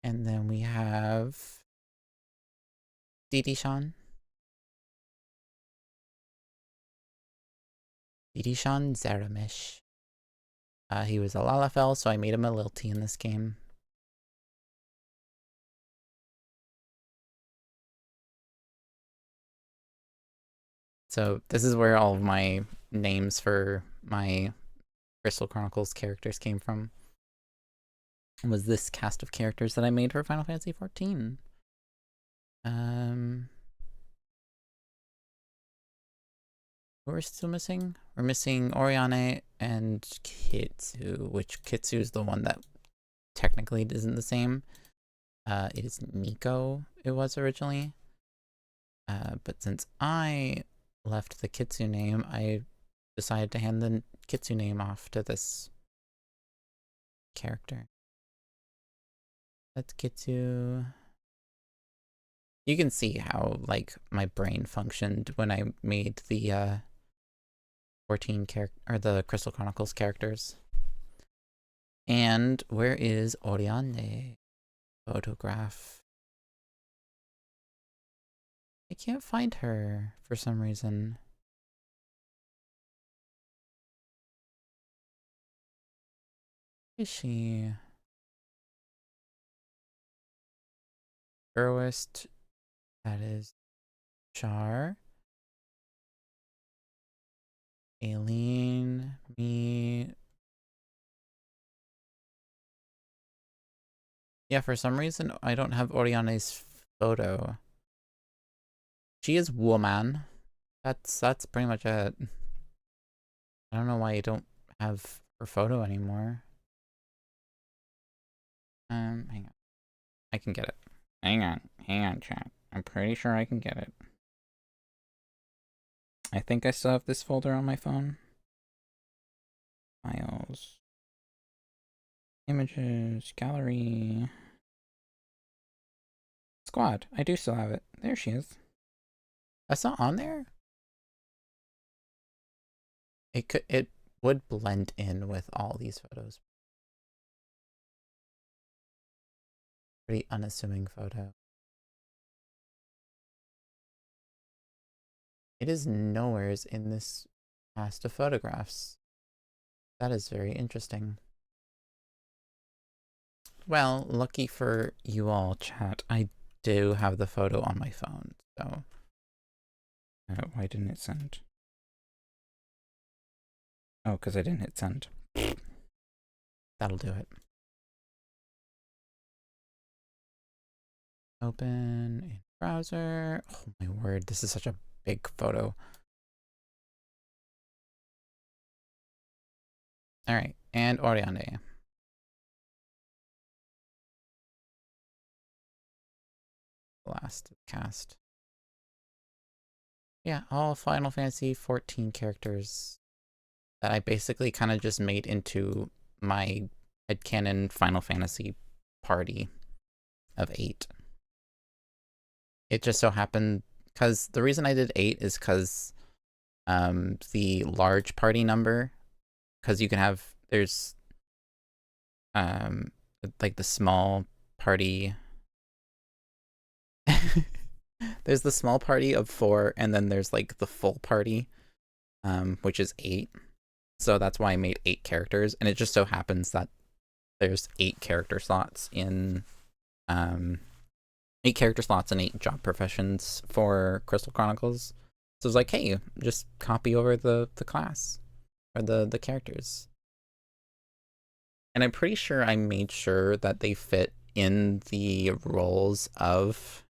And then we have Didi-shan. Didi-shan Zeramish. He was a Lalafell, so I made him a Lilty in this game. So this is where all of my names for my Crystal Chronicles characters came from. Was this cast of characters that I made for Final Fantasy XIV. Who we're still missing? We're missing Oriane and Kitsu, which Kitsu is the one that technically isn't the same. It is Nico, it was originally. But since I left the Kitsu name, I decided to hand the Kitsu name off to this character. That's Kitsu. You can see how, like, my brain functioned when I made the 14 character or the Crystal Chronicles characters. And where is Oriane? Photograph. I can't find her for some reason. Where is she? Heroist. That is Char. Aileen, me. Yeah, for some reason I don't have Oriane's photo. She is woman. That's pretty much it. I don't know why I don't have her photo anymore. Hang on. I can get it. Hang on, chat. I'm pretty sure I can get it. I think I still have this folder on my phone. Files. Images. Gallery. Squad. I do still have it. There she is. That's not on there? It would blend in with all these photos. Pretty unassuming photo. It is nowheres in this cast of photographs. That is very interesting. Well, lucky for you all, chat, I do have the photo on my phone, so... why didn't it send? Oh, because I didn't hit send. That'll do it. Open in browser. Oh my word, this is such a big photo. Alright, and Oriane. Last cast. Yeah, all Final Fantasy 14 characters that I basically kind of just made into my headcanon Final Fantasy party of 8. It just so happened, because the reason I did 8 is because the large party number, because you can have, there's like the small party. There's the small party of 4, and then there's like the full party, which is 8. So that's why I made 8 characters, and it just so happens that there's 8 character slots in 8 character slots and 8 job professions for Crystal Chronicles. So it's like, hey, just copy over the class or the characters. And I'm pretty sure I made sure that they fit in the roles of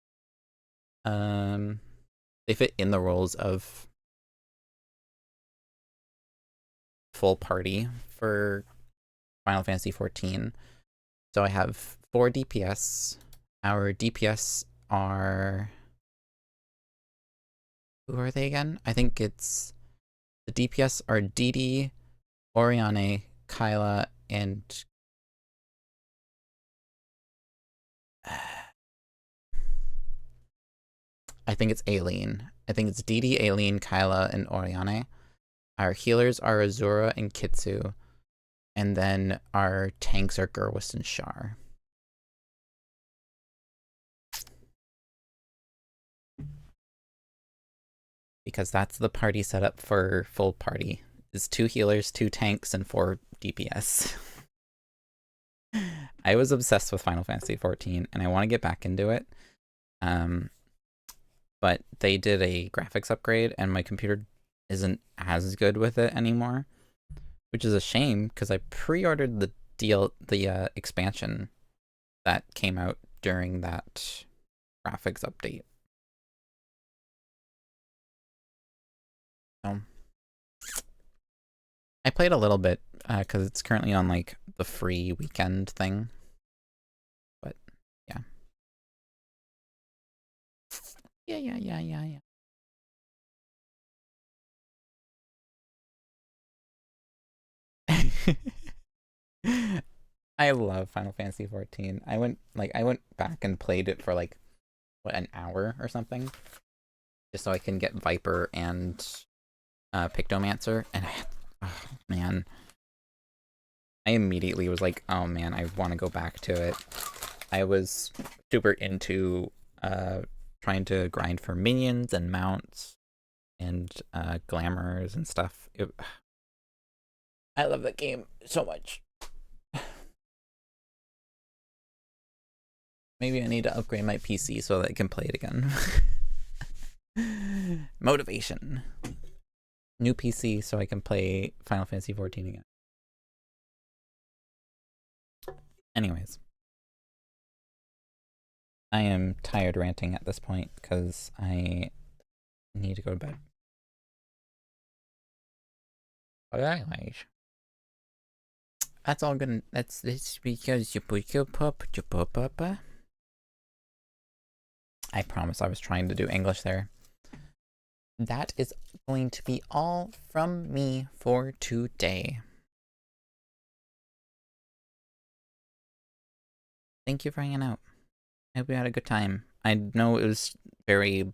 full party for Final Fantasy XIV. So I have 4 DPS. Our DPS are... Who are they again? I think it's... The DPS are Didi, Oriane, Kyla, and... I think it's Aileen. I think it's Didi, Aileen, Kyla, and Oriane. Our healers are Azura and Kitsu. And then our tanks are Gerwist and Shar. because that's the party setup for full party. Is 2 healers, 2 tanks, and 4 DPS. I was obsessed with Final Fantasy XIV, and I want to get back into it. But they did a graphics upgrade, and my computer isn't as good with it anymore, which is a shame because I pre-ordered the expansion that came out during that graphics update. So I played a little bit because it's currently on like the free weekend thing. But yeah. Yeah. I love Final Fantasy XIV. I went back and played it for like an hour or something, just so I can get Viper and Pictomancer, and oh man, I immediately was like, oh man, I want to go back to it. I was super into trying to grind for minions and mounts and glamours and stuff. I love that game so much. Maybe I need to upgrade my PC so that I can play it again. Motivation. New PC so I can play Final Fantasy XIV again. Anyways. I am tired ranting at this point because I need to go to bed. But anyways. That's all good. That's because you put your pop. I promise I was trying to do English there. That is going to be all from me for today. Thank you for hanging out. I hope you had a good time. I know it was very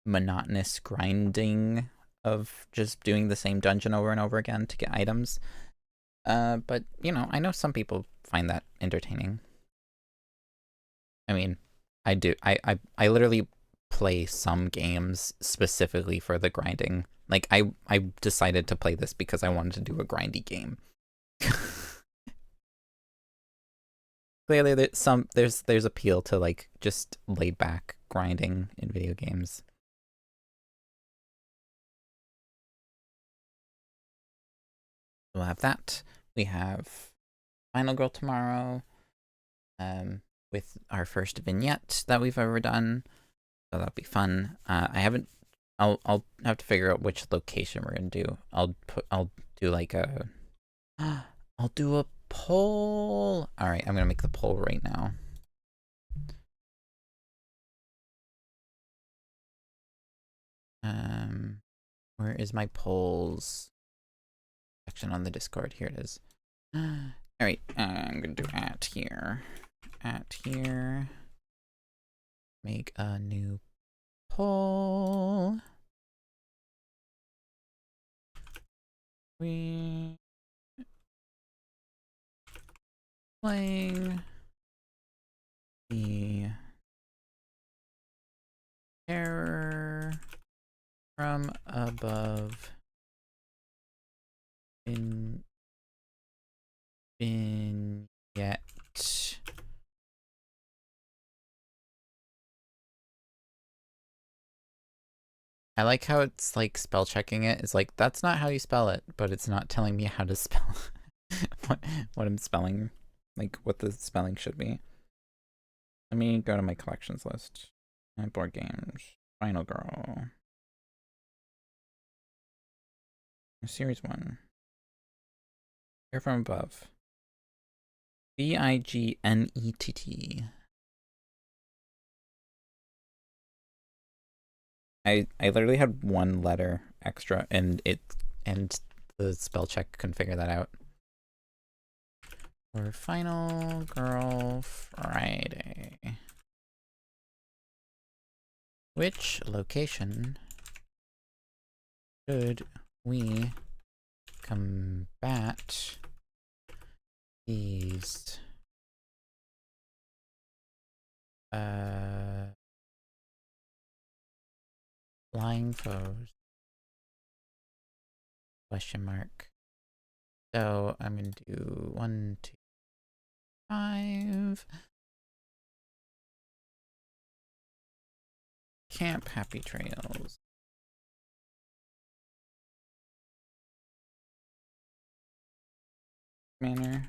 monotonous grinding of just doing the same dungeon over and over again to get items. But, you know, I know some people find that entertaining. I mean, I do. I literally play some games specifically for the grinding. Like, I decided to play this because I wanted to do a grindy game. Clearly, there's appeal to like just laid back grinding in video games. We'll have that. We have Final Girl tomorrow, with our first vignette that we've ever done. So that'll be fun. I'll have to figure out which location we're gonna do. I'll do like a I'll do a poll. All right, I'm gonna make the poll right now. Where is my polls section on the Discord? Here it is. All right, I'm gonna do at here. Make a new poll. We playing the terror from above vignette. I like how it's like spell checking it. It's like, that's not how you spell it, but it's not telling me how to spell what I'm spelling, like what the spelling should be. Let me go to my collections list. Board games. Final Girl. Series 1. Here from above. Vignett. I literally had one letter extra and the spell check couldn't figure that out. For Final Girl Friday. Which location should we combat these Flying foes. Question mark. So I'm gonna do 1, 2, 5. Camp Happy Trails. Manor.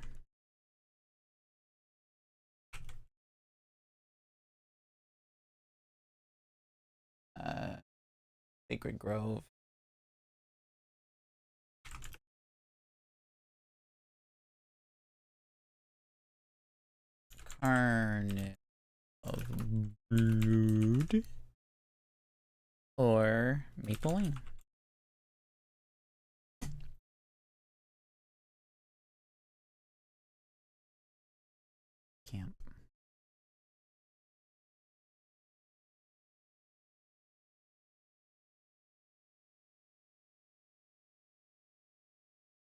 Sacred Grove. Carn of Brood. Or Maple Lane. Camp.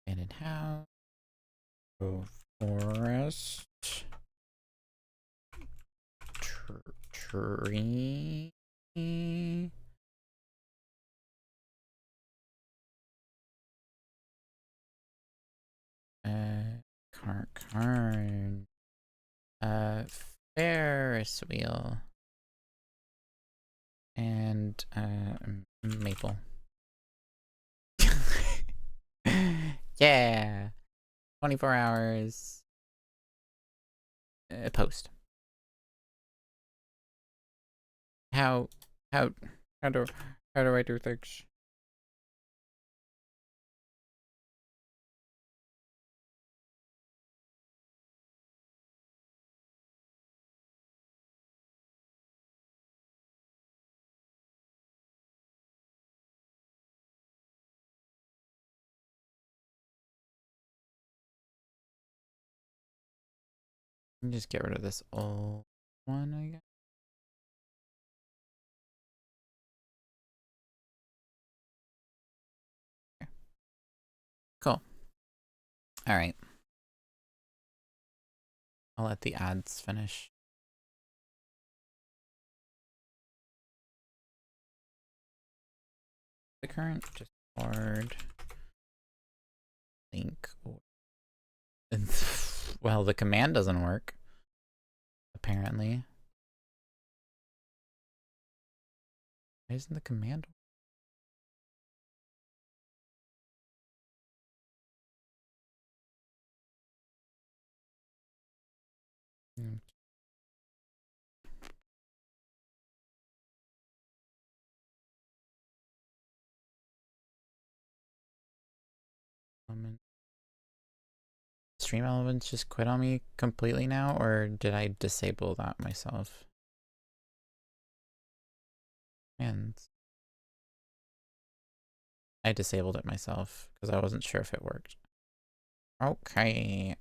Abandoned house. Forest. Tree. Carn. Ferris wheel. And maple. Yeah. 24 hours. Post. How do I do things? Just get rid of this old one, I guess. Okay. Cool. All right. I'll let the ads finish. The current Discord link. Well, the command doesn't work. Apparently. Why isn't the command? Stream Elements just quit on me completely now, or did I disable that myself? Man, I disabled it myself because I wasn't sure if it worked. Okay.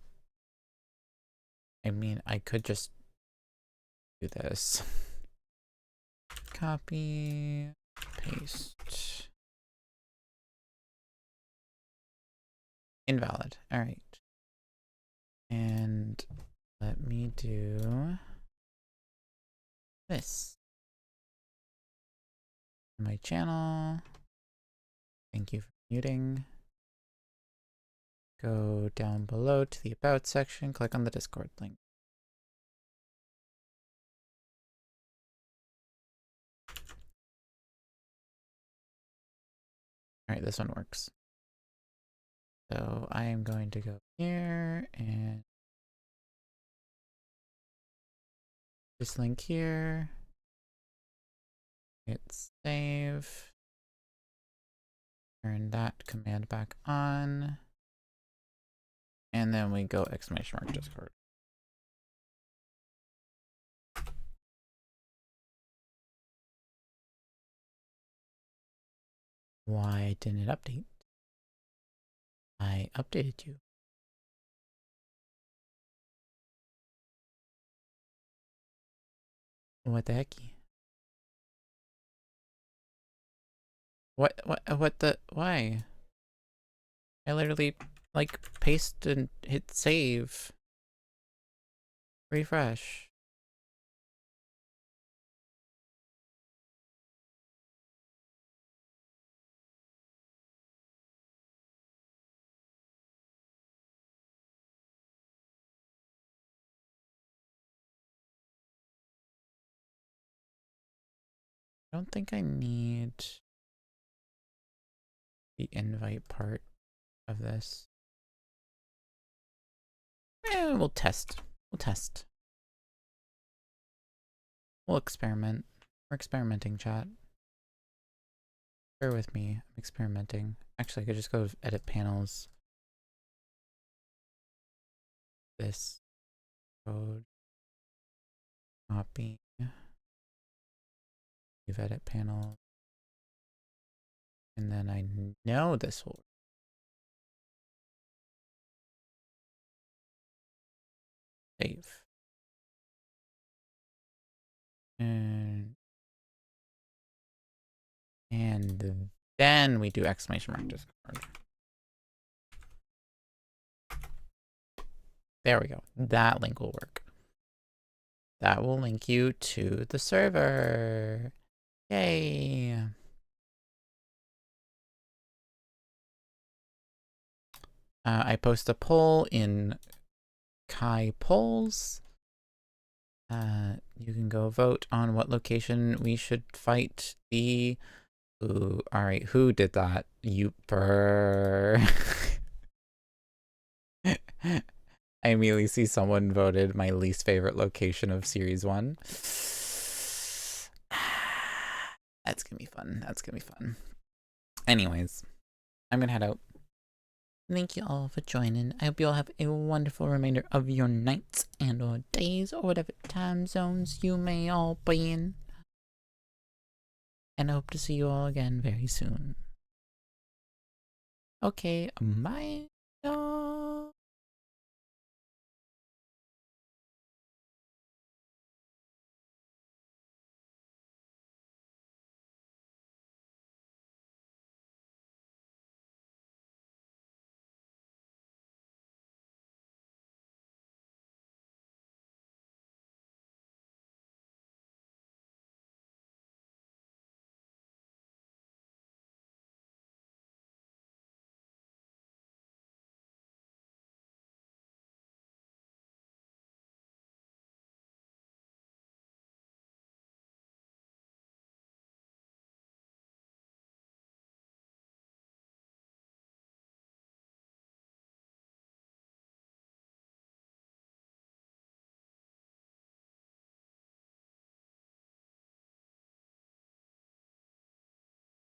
I mean, I could just do this. Copy, paste. Invalid. All right. And let me do this. My channel. Thank you for muting. Go down below to the About section, click on the Discord link. All right, this one works. So I am going to go here and this link here. Hit save. Turn that command back on. And then we go !mark Discord. Why didn't it update? I updated you. What the hecky? Why? I literally, like, paste and hit save. Refresh. don't think I need the invite part of this. We'll test. We'll test. We'll experiment. We're experimenting, chat. Bear with me. I'm experimenting. Actually, I could just go edit panels. This code. Copy. Leave edit panel. And then I know this will. Save. And then we do exclamation mark Discord. There we go. That link will work. That will link you to the server. Yay. I post a poll in Kai Polls. You can go vote on what location we should fight the... Ooh, alright, who did that? You I immediately see someone voted my least favorite location of Series 1. That's gonna be fun. That's gonna be fun. Anyways, I'm gonna head out. Thank you all for joining. I hope you all have a wonderful remainder of your nights and or days or whatever time zones you may all be in. And I hope to see you all again very soon. Okay, bye.